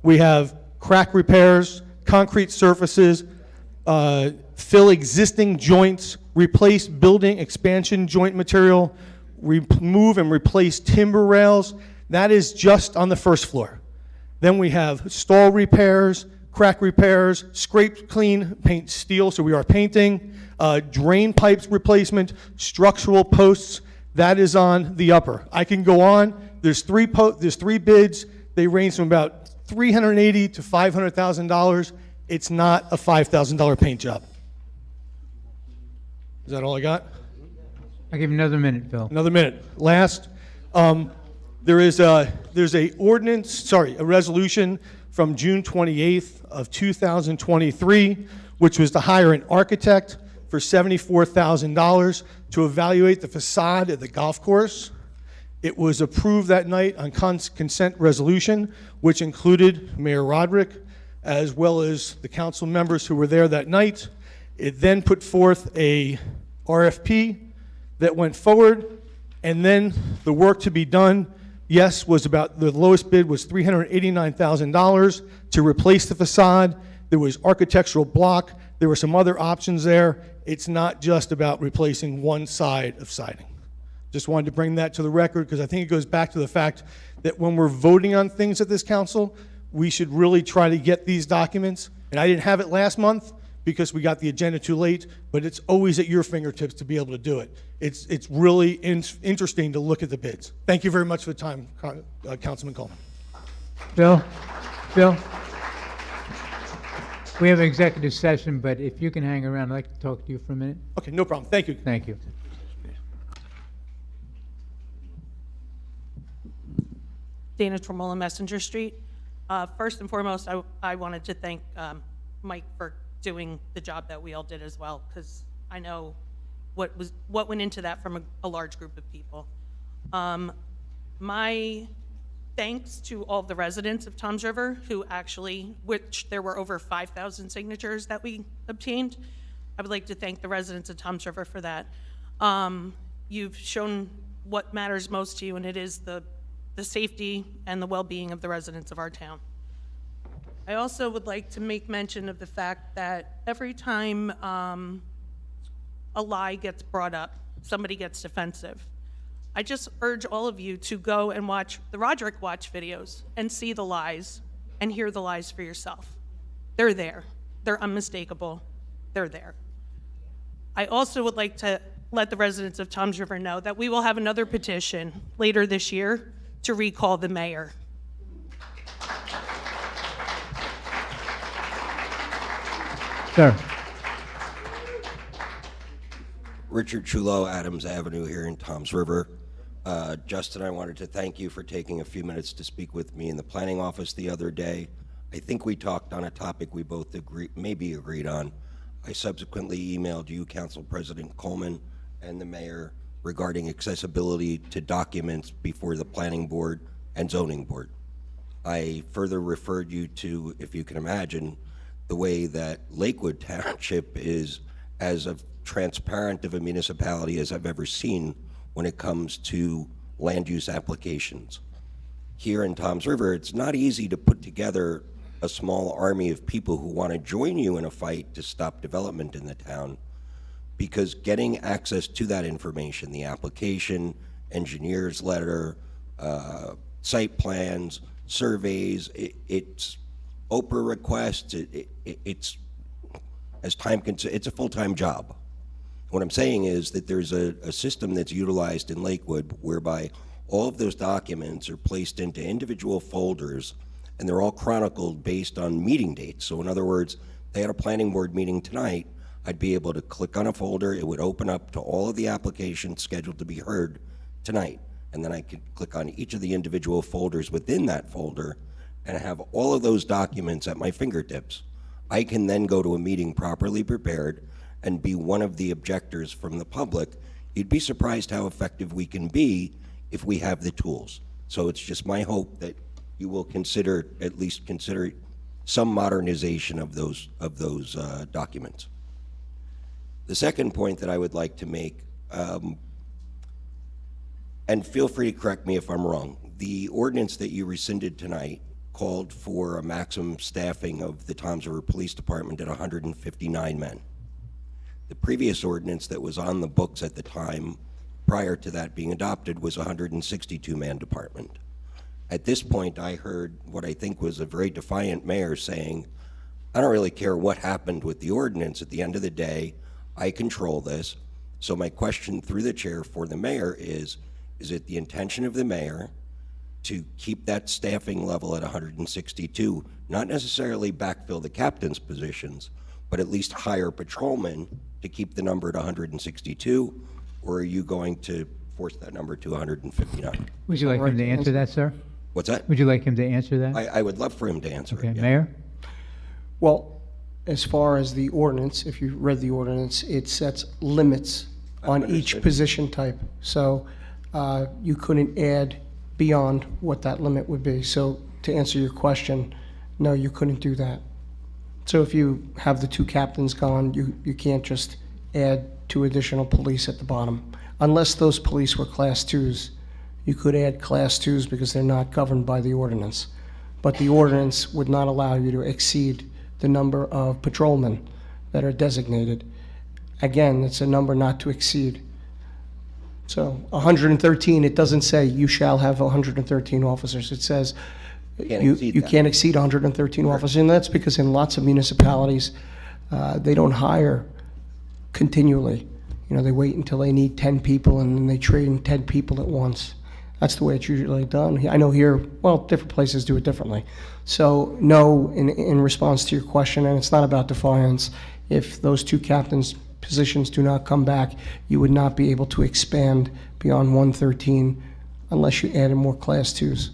We have crack repairs, concrete surfaces, fill existing joints, replace building expansion joint material, remove and replace timber rails. That is just on the first floor. Then we have stall repairs, crack repairs, scrape clean, paint steel, so we are painting, drain pipes replacement, structural posts, that is on the upper. I can go on, there's three bids, they range from about $380,000 to $500,000. It's not a $5,000 paint job. Is that all I got? I'll give you another minute, Bill. Another minute. Last, there's a resolution from June 28th of 2023, which was to hire an architect for $74,000 to evaluate the facade of the golf course. It was approved that night on consent resolution, which included Mayor Roderick, as well as the council members who were there that night. It then put forth a RFP that went forward, and then the work to be done, yes, was about, the lowest bid was $389,000 to replace the facade. There was architectural block. There were some other options there. It's not just about replacing one side of siding. Just wanted to bring that to the record because I think it goes back to the fact that when we're voting on things at this council, we should really try to get these documents. And I didn't have it last month because we got the agenda too late, but it's always at your fingertips to be able to do it. It's really interesting to look at the bids. Thank you very much for the time, Councilman Coleman. Bill? We have an executive session, but if you can hang around, I'd like to talk to you for a minute. Okay, no problem. Thank you. Thank you. Dana Tremola, Messenger Street. First and foremost, I wanted to thank Mike for doing the job that we all did as well, because I know what went into that from a large group of people. My thanks to all the residents of Toms River who actually, which there were over 5,000 signatures that we obtained. I would like to thank the residents of Toms River for that. You've shown what matters most to you, and it is the safety and the well-being of the residents of our town. I also would like to make mention of the fact that every time a lie gets brought up, somebody gets defensive. I just urge all of you to go and watch the Roderick Watch videos and see the lies and hear the lies for yourself. They're there. They're unmistakable. They're there. I also would like to let the residents of Toms River know that we will have another petition later this year to recall the mayor. Sir. Richard Chulo, Adams Avenue here in Toms River. Justin, I wanted to thank you for taking a few minutes to speak with me in the planning office the other day. I think we talked on a topic we both maybe agreed on. I subsequently emailed you, Council President Coleman, and the mayor regarding accessibility to documents before the planning board and zoning board. I further referred you to, if you can imagine, the way that Lakewood Township is as transparent of a municipality as I've ever seen when it comes to land use applications. Here in Toms River, it's not easy to put together a small army of people who want to join you in a fight to stop development in the town, because getting access to that information, the application, engineer's letter, site plans, surveys, it's Oprah requests, it's a full-time job. What I'm saying is that there's a system that's utilized in Lakewood whereby all of those documents are placed into individual folders, and they're all chronicled based on meeting dates. So in other words, they had a planning board meeting tonight, I'd be able to click on a folder, it would open up to all of the applications scheduled to be heard tonight. And then I could click on each of the individual folders within that folder and have all of those documents at my fingertips. I can then go to a meeting properly prepared and be one of the objectors from the public. You'd be surprised how effective we can be if we have the tools. So it's just my hope that you will at least consider some modernization of those documents. The second point that I would like to make, and feel free to correct me if I'm wrong, the ordinance that you rescinded tonight called for a maximum staffing of the Toms River Police Department at 159 men. The previous ordinance that was on the books at the time, prior to that being adopted, was a 162-man department. At this point, I heard what I think was a very defiant mayor saying, I don't really care what happened with the ordinance. At the end of the day, I control this. So my question through the chair for the mayor is it the intention of the mayor to keep that staffing level at 162, not necessarily backfill the captain's positions, but at least hire patrolmen to keep the number at 162, or are you going to force that number to 159? Would you like him to answer that, sir? What's that? Would you like him to answer that? I would love for him to answer Okay, it. yeah. Mayor? Well, as far as the ordinance, if you read the ordinance, it sets limits on each Understood. position type. So you couldn't add beyond what that limit would be. So to answer your question, no, you couldn't do that. So if you have the 2 captains gone, you can't just add 2 additional police at the bottom. Unless those police were Class 2s, you could add Class 2s because they're not governed by the ordinance. But the ordinance would not allow you to exceed the number of patrolmen that are designated. Again, it's a number not to exceed. So 113, it doesn't say you shall have 113 officers. It says you can't exceed 113 officers. And that's because in lots of municipalities, they don't hire continually. You know, they wait until they need 10 people and then they train 10 people at once. That's the way it's usually done. I know here, well, different places do it differently. So no, in response to your question, and it's not about defiance, if those 2 captains' positions do not come back, you would not be able to expand beyond 113 unless you added more Class 2s.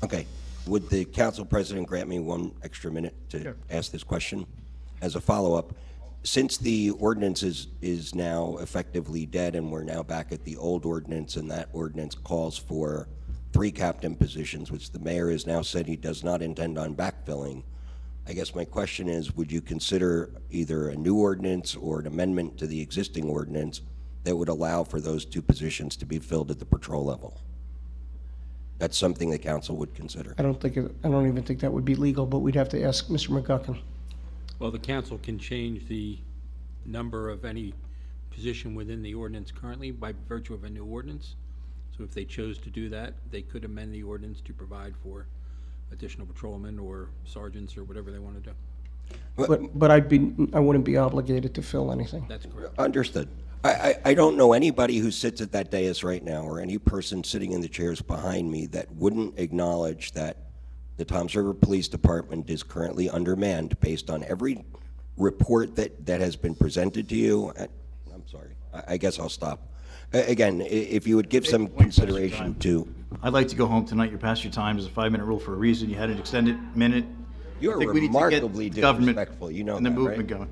Okay. Would the council president grant me 1 extra minute to ask this question? As a follow-up, since the ordinance is now effectively dead and we're now back at the old ordinance, and that ordinance calls for 3 captain positions, which the mayor has now said he does not intend on backfilling, I guess my question is, would you consider either a new ordinance or an amendment to the existing ordinance that would allow for those 2 positions to be filled at the patrol level? That's something the council would consider. I don't even think that would be legal, but we'd have to ask Mr. McGuckin. Well, the council can change the number of any position within the ordinance currently by virtue of a new ordinance. So if they chose to do that, they could amend the ordinance to provide for additional patrolmen or sergeants or whatever they want to do. But I wouldn't be obligated to fill anything. That's correct. Understood. I don't know anybody who sits at that dais right now, or any person sitting in the chairs behind me, that wouldn't acknowledge that the Toms River Police Department is currently undermanned based on every report that has been presented to you. I'm sorry. I guess I'll stop. Again, if you would give some consideration to... I'd like to go home tonight. You're past your time. There's a 5-minute rule for a reason. You had an extended minute. You are I think we need to get remarkably government disrespectful. You know and the that, movement right? going.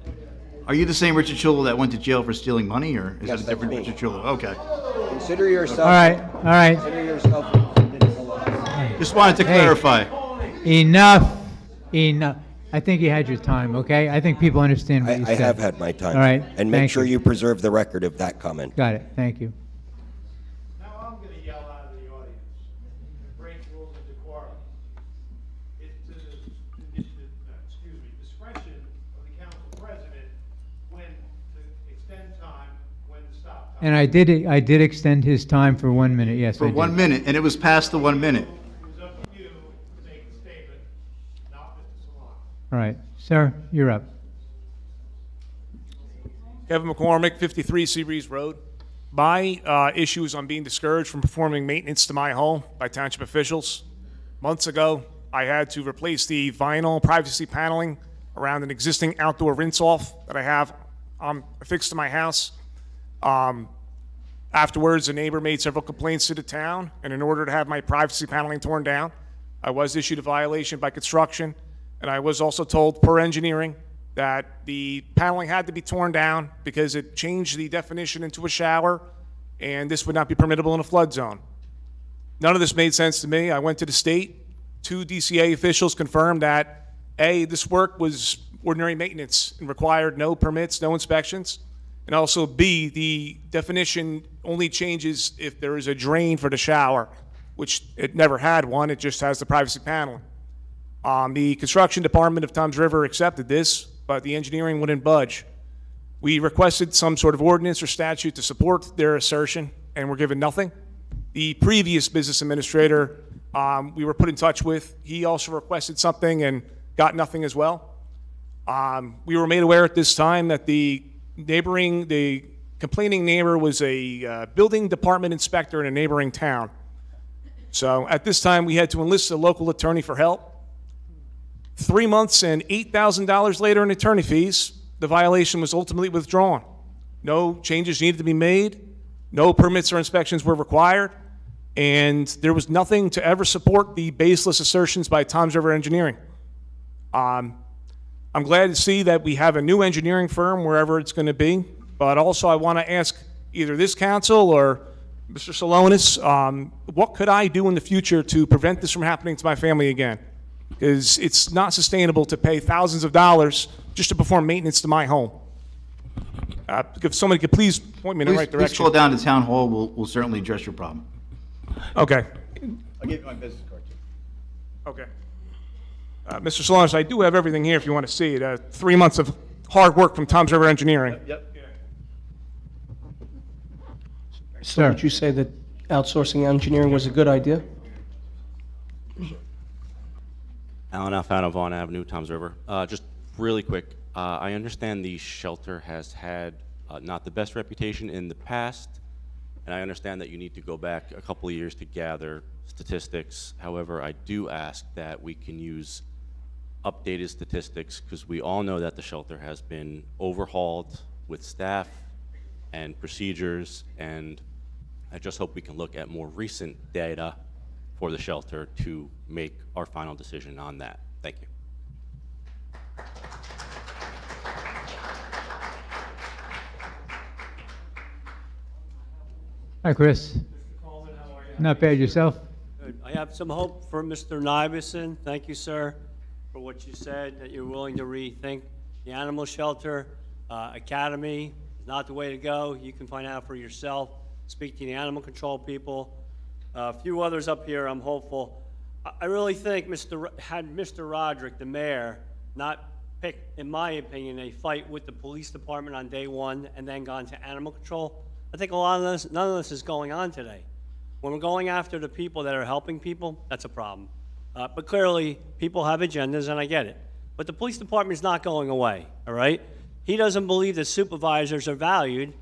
Are you the same Richard Chulo that went to jail for stealing money, or is Yes, that a that's different me. Richard Chulo? Okay. Consider yourself... All right. Consider yourself... Just wanted to Hey. clarify. Enough. I think you had your time, okay? I think people understand what you I said. have had my time. All right. And make thank sure you preserve the record of that comment. Got it. Thank you. Now I'm going to yell out of the audience and break rules of decorum. It's to the discretion of the council president when to extend time, when to stop time. And I did extend his time for 1 minute. Yes, For I did. 1 minute, and it was past the 1 minute. It was up to you to make the statement, not Mr. Salon. All right. Sir, you're up. Kevin McCormick, 53 Seabreeze Road. My issue is I'm being discouraged from performing maintenance to my home by township officials. Months ago, I had to replace the vinyl privacy paneling around an existing outdoor rinse-off that I have affixed to my house. Afterwards, a neighbor made several complaints to the town, and in order to have my privacy paneling torn down, I was issued a violation by construction, and I was also told per engineering that the paneling had to be torn down because it changed the definition into a shower, and this would not be permissible in a flood zone. None of this made sense to me. I went to the state. 2 DCA officials confirmed that, A, this work was ordinary maintenance and required no permits, no inspections, and also, B, the definition only changes if there is a drain for the shower, which it never had one. It just has the privacy paneling. The construction department of Toms River accepted this, but the engineering wouldn't budge. We requested some sort of ordinance or statute to support their assertion, and were given nothing. The previous business administrator we were put in touch with, he also requested something and got nothing as well. We were made aware at this time that the complaining neighbor was a building department inspector in a neighboring town. So at this time, we had to enlist a local attorney for help. 3 months and $8,000 later in attorney fees, the violation was ultimately withdrawn. No changes needed to be made, no permits or inspections were required, and there was nothing to ever support the baseless assertions by Toms River Engineering. I'm glad to see that we have a new engineering firm wherever it's going to be, but also I want to ask either this council or Mr. Salonis, what could I do in the future to prevent this from happening to my family again? Because it's not sustainable to pay thousands of dollars just to perform maintenance to my home. If somebody could please point me in the right Please direction. call down to town hall. We'll certainly address your problem. Okay. I'll give you my business card too. Okay. Mr. Salonis, I do have everything here if you want to see it. 3 months of hard work from Toms River Engineering. Yep. So would you say that outsourcing engineering was a good idea? Alan Alfano, Vaughn Avenue, Toms River. Just really quick, I understand the shelter has had not the best reputation in the past, and I understand that you need to go back a couple of years to gather statistics. However, I do ask that we can use updated statistics because we all know that the shelter has been overhauled with staff and procedures, and I just hope we can look at more recent data for the shelter to make our final decision on that. Thank you. Hi, Chris. Not bad, yourself? Good. I have some hope for Mr. Nivison. Thank you, sir, for what you said, that you're willing to rethink the animal shelter. Academy is not the way to go. You can find out for yourself. Speak to the animal control people. A few others up here, I'm hopeful. I really think had Mr. Roderick, the mayor, not picked, in my opinion, a fight with the police department on day one and then gone to animal control, I think a lot of this, none of this is going on today. When we're going after the people that are helping people, that's a problem. But clearly, people have agendas, and I get it. But the police department is not going away, all right? He doesn't believe that supervisors are valued.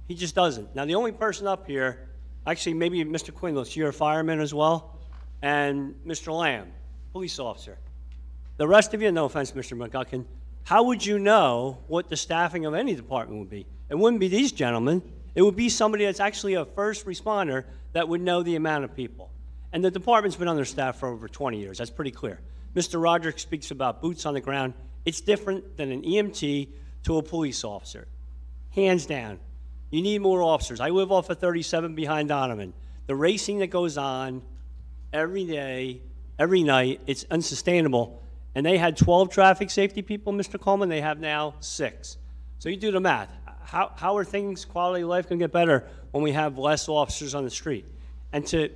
He just doesn't. Now, the only person up here, actually, maybe Mr. Quinless, you're a fireman as well, and Mr. Lamb, police officer. The rest of you, no offense, Mr. McGuckin, how would you know what the staffing of any department would be? It wouldn't be these gentlemen. It would be somebody that's actually a first responder that would know the amount of people. And the department's been understaffed for over 20 years. That's pretty clear. Mr. Roderick speaks about boots on the ground. It's different than an EMT to a police officer. Hands down. You need more officers. I live off of 37 behind Donovan. The racing that goes on every day, every night, it's unsustainable. And they had 12 traffic safety people, Mr. Coleman. They have now 6. So you do the math. How are things, quality of life, going to get better when we have less officers on the street? And to,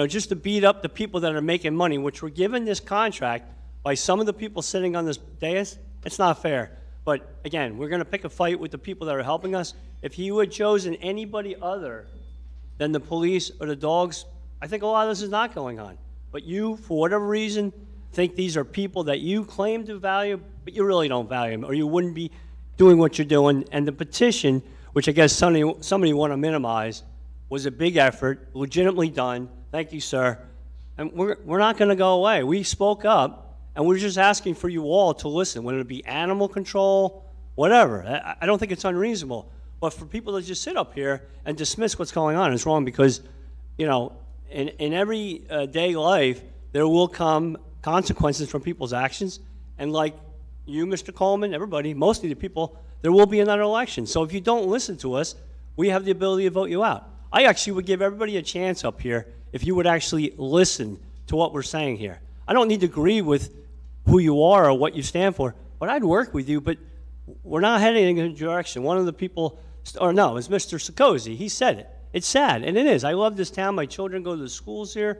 just to beat up the people that are making money, which were given this contract by some of the people sitting on this dais, it's not fair. But again, we're going to pick a fight with the people that are helping us. If you had chosen anybody other than the police or the dogs, I think a lot of this is not going on. But you, for whatever reason, think these are people that you claim to value, but you really don't value them, or you wouldn't be doing what you're doing. And the petition, which I guess somebody want to minimize, was a big effort, legitimately done. Thank you, sir. And we're not going to go away. We spoke up. And we're just asking for you all to listen, whether it be animal control, whatever. I don't think it's unreasonable. But for people to just sit up here and dismiss what's going on is wrong because, in every day life, there will come consequences from people's actions. And like you, Mr. Coleman, everybody, most of the people, there will be another election. So if you don't listen to us, we have the ability to vote you out. I actually would give everybody a chance up here if you would actually listen to what we're saying here. I don't need to agree with who you are or what you stand for, but I'd work with you, but we're not heading in a direction. One of the people, or no, it was Mr. Sikosi. He said it. It's sad, and it is. I love this town. My children go to the schools here,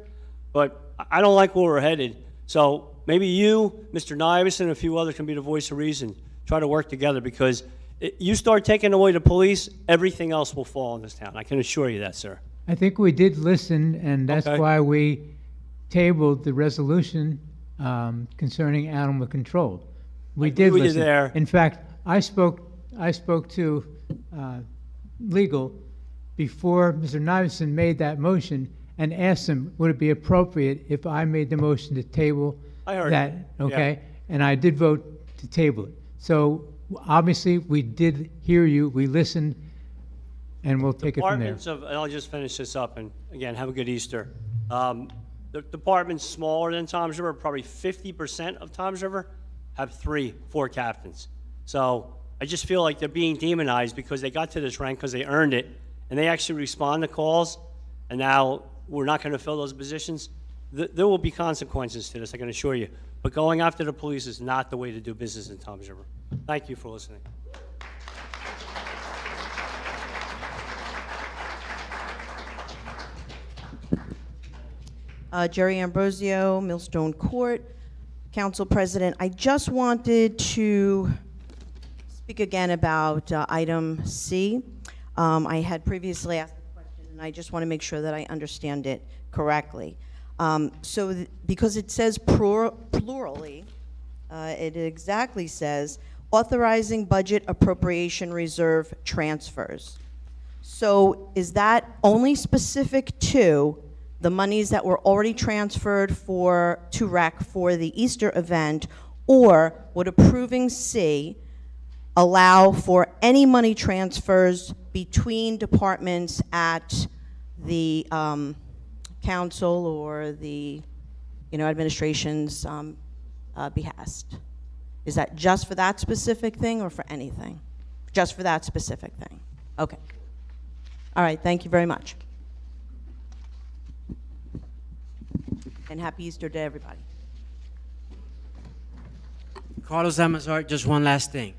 but I don't like where we're headed. So maybe you, Mr. Nivison, and a few others can be the voice of reason. Try to work together because you start taking away the police, everything else will fall in this town. I can assure you that, sir. I think we did listen, and that's why we tabled the resolution concerning animal control. We I did agree with you listen. there. In fact, I spoke to legal before Mr. Nivenson made that motion and asked him, would it be appropriate if I made the motion to table I heard that? you. Okay? And I did vote to table it. So obviously, we did hear you, we listened, and we'll take it from there. Departments of, and I'll just finish this up, and again, have a good Easter. The departments smaller than Toms River, probably 50% of Toms River, have 4 captains. So I just feel like they're being demonized because they got to this rank because they earned it, and they actually respond to calls, and now we're not going to fill those positions. There will be consequences to this, I can assure you. But going after the police is not the way to do business in Toms River. Thank you for listening. Jerry Ambrosio, Millstone Court. Council President, I just wanted to speak again about item C. I had previously asked a question, and I just want to make sure that I understand it correctly. Because it says plurally, it exactly says authorizing budget appropriation reserve transfers. So is that only specific to the monies that were already transferred to REC for the Easter event, or would approving C allow for any money transfers between departments at the council or the administration's behest? Is that just for that specific thing or for anything? Just for that specific thing? Okay. All right, thank you very much. And happy Easter to everybody. Carlos Amazar, just one last thing.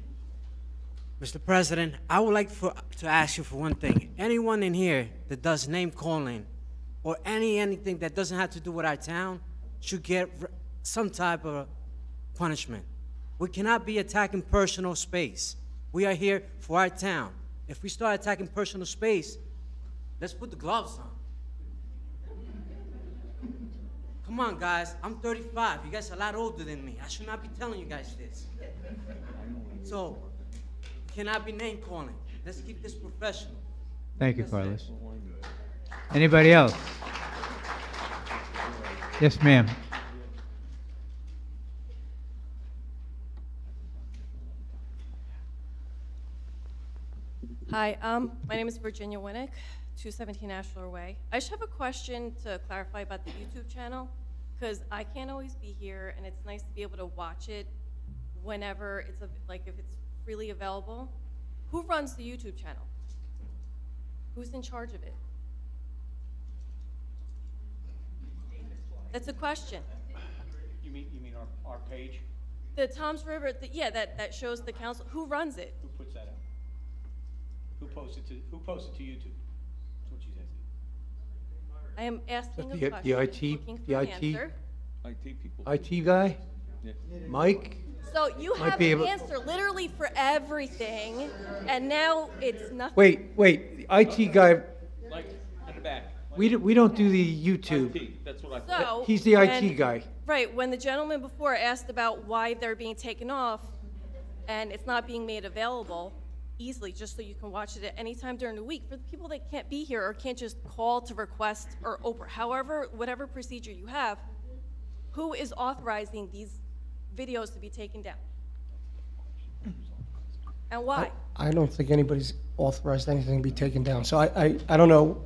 Mr. President, I would like to ask you for one thing. Anyone in here that does name calling or anything that doesn't have to do with our town should get some type of punishment. We cannot be attacking personal space. We are here for our town. If we start attacking personal space, let's put the gloves on. Come on, guys. I'm 35. You guys are a lot older than me. I should not be telling you guys this. So, cannot be name calling. Let's keep this professional. Thank you, Carlos. Anybody else? Yes, ma'am. Hi, my name is Virginia Winnick, 217 Ashler Way. I just have a question to clarify about the YouTube channel, because I can't always be here, and it's nice to be able to watch it whenever it's, if it's freely available. Who runs the YouTube channel? Who's in charge of it? That's a question. You mean our page? The Toms River, that shows the council. Who runs it? Who puts that out? Who posts it to YouTube? That's what she's asking. I am asking a The question, IT, looking for the an IT, answer. IT people. IT guy? Mike? So you Might have be an able- answer literally for everything, and now it's nothing. Wait, the IT guy, Like, in the back. we don't do the YouTube. IT, that's what I thought. So He's the IT when- guy. Right, when the gentleman before asked about why they're being taken off and it's not being made available easily, just so you can watch it at any time during the week, for the people that can't be here or can't just call to request or whatever procedure you have, who is authorizing these videos to be taken down? And why? I don't think anybody's authorized anything to be taken down, so I don't know.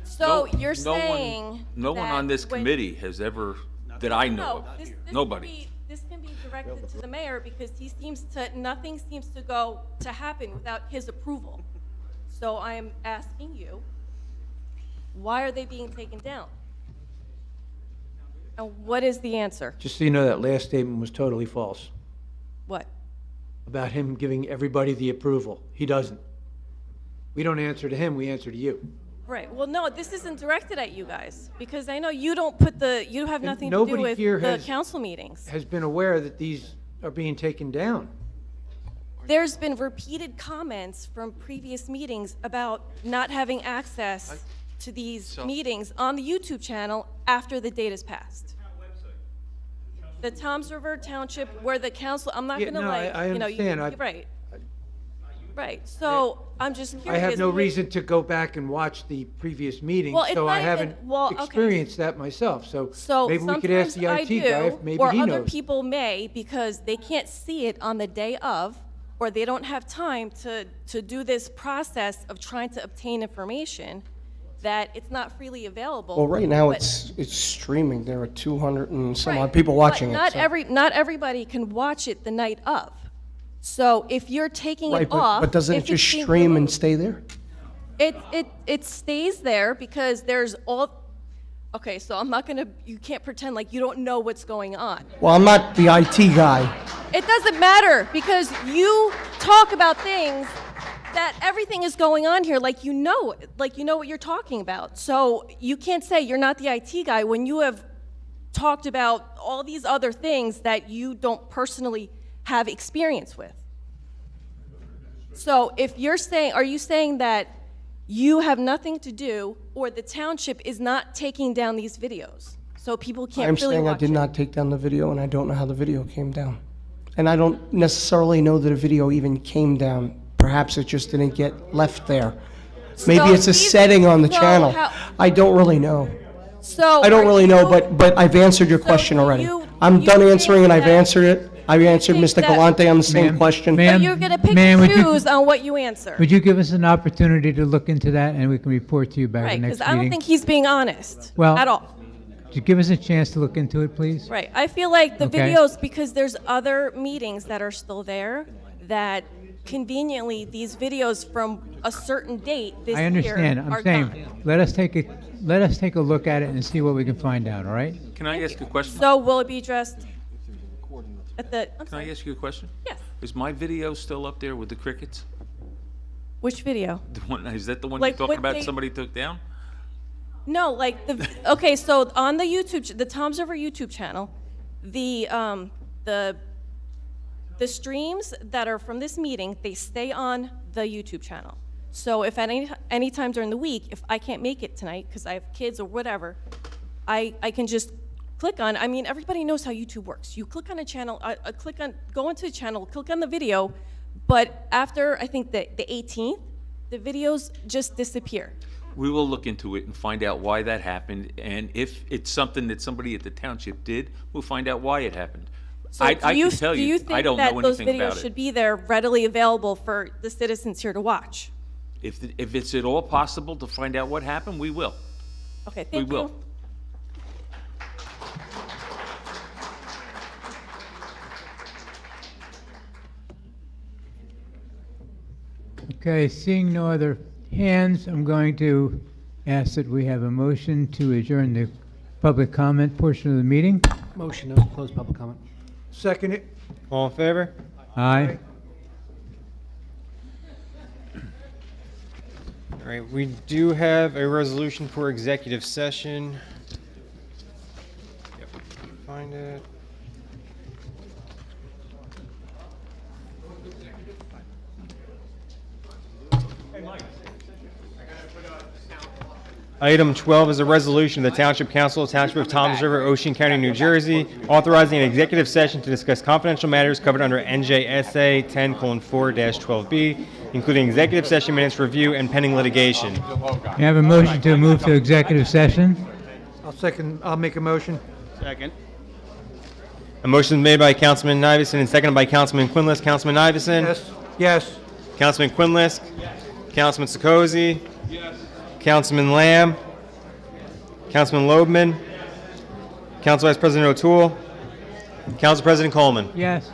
So you're saying No one on that this when- committee has ever, that I know No, of. this Nobody. This can be directed to the mayor because nothing seems to go to happen without his approval. So I am asking you, why are they being taken down? And what is the answer? Just so you know, that last statement was totally false What? about him giving everybody the approval. He doesn't. We don't answer to him, we answer to you. Right, well, no, this isn't directed at you guys because I know you don't you have nothing to do nobody with here the has- council meetings. Has been aware that these are being taken down. There's been repeated comments from previous meetings about not having access to these meetings on the YouTube channel after the date is passed. the Toms River Township, where the council, I'm not Yeah, gonna no, like, I you know, understand. right. Right, so I'm just curious. I have no when- reason to go back and watch the previous meeting, Well, it's so I not even- haven't well, okay. experienced that myself. So So maybe we could ask the sometimes I IT guy do, if maybe or he other knows. people may, because they can't see it on the day of, or they don't have time to do this process of trying to obtain information, that it's not freely available. Well, right now, But- it's streaming. There are 200 and some Right, odd people watching but it. not everybody can watch it the night of. So if you're taking Right, it off. but doesn't it if just it's being stream and removed- stay there? It stays there because there's all, okay, so I'm not gonna, you can't pretend like you don't know what's going on. Well, I'm not the IT guy. It doesn't matter because you talk about things that everything is going on here like you know what you're talking about. So you can't say you're not the IT guy when you have talked about all these other things that you don't personally have experience with. So if you're saying, are you saying that you have nothing to do, or the township is not taking down these videos, so people can't I'm really saying I watch did it? not take down the video, and I don't know how the video came down. And I don't necessarily know that a video even came down. Perhaps it just didn't get left there. Maybe So it's a these- setting on the so channel. how- I don't really know. So I don't are really know, you- but I've answered your question already. I'm done answering, and I've answered it. I've answered think Mr. that- Galante on the same Ma'am, question. ma'am, But you're gonna pick ma'am, and would you- choose on what you answer. Would you give us an opportunity to look into that, and we can report to you back at Right, the because next I don't meeting? think he's being honest Well- at all. Would you give us a chance to look into it, please? Right, I feel like the Okay. videos, because there's other meetings that are still there, that conveniently, these videos from a certain date this I year understand. are I'm saying, gone. let us take a look at it and see what we can find out, all right? Can I ask a question? So will it be addressed at the, I'm Can I sorry, ask you a question? Yes. Is my video still up there with the crickets? which video? The one, is that the one Like, you're talking what about they- somebody took down? No, like okay, so on the the Toms River YouTube channel, the streams that are from this meeting, they stay on the YouTube channel. So if at any time during the week, if I can't make it tonight because I have kids or whatever, I can just click on. I mean, everybody knows how YouTube works. You click on a channel, go into the channel, click on the video, but after I think the 18th, the videos just disappear. We will look into it and find out why that happened, and if it's something that somebody at the township did, we'll find out why it happened. So I do can tell do you, you think I don't that know those anything videos about should it. be there readily available for the citizens here to watch? If it's at all possible to find out what happened, we will. Okay, We thank will. you. Okay, seeing no other hands, I'm going to ask that we have a motion to adjourn the public comment portion of the meeting. Motion to close public comment. Second it. All in favor? Aye. All right, we do have a resolution for executive session. Yep, find it. Item 12 is a resolution of the Township Council, Township of Toms River, Ocean County, New Jersey, authorizing an executive session to discuss confidential matters covered under NJSA 10:4-12B, including executive session minutes review and pending litigation. We have a motion to move to executive session. I'll make a motion. Second. A motion is made by Councilman Nivison and seconded by Councilman Quinlisk. Councilman Nivison? Yes. Yes. Councilman Quinlisk? Councilman Sokozy? Councilman Lamb? Councilman Loebman? Council Vice President O'Toole? Council President Coleman? Yes.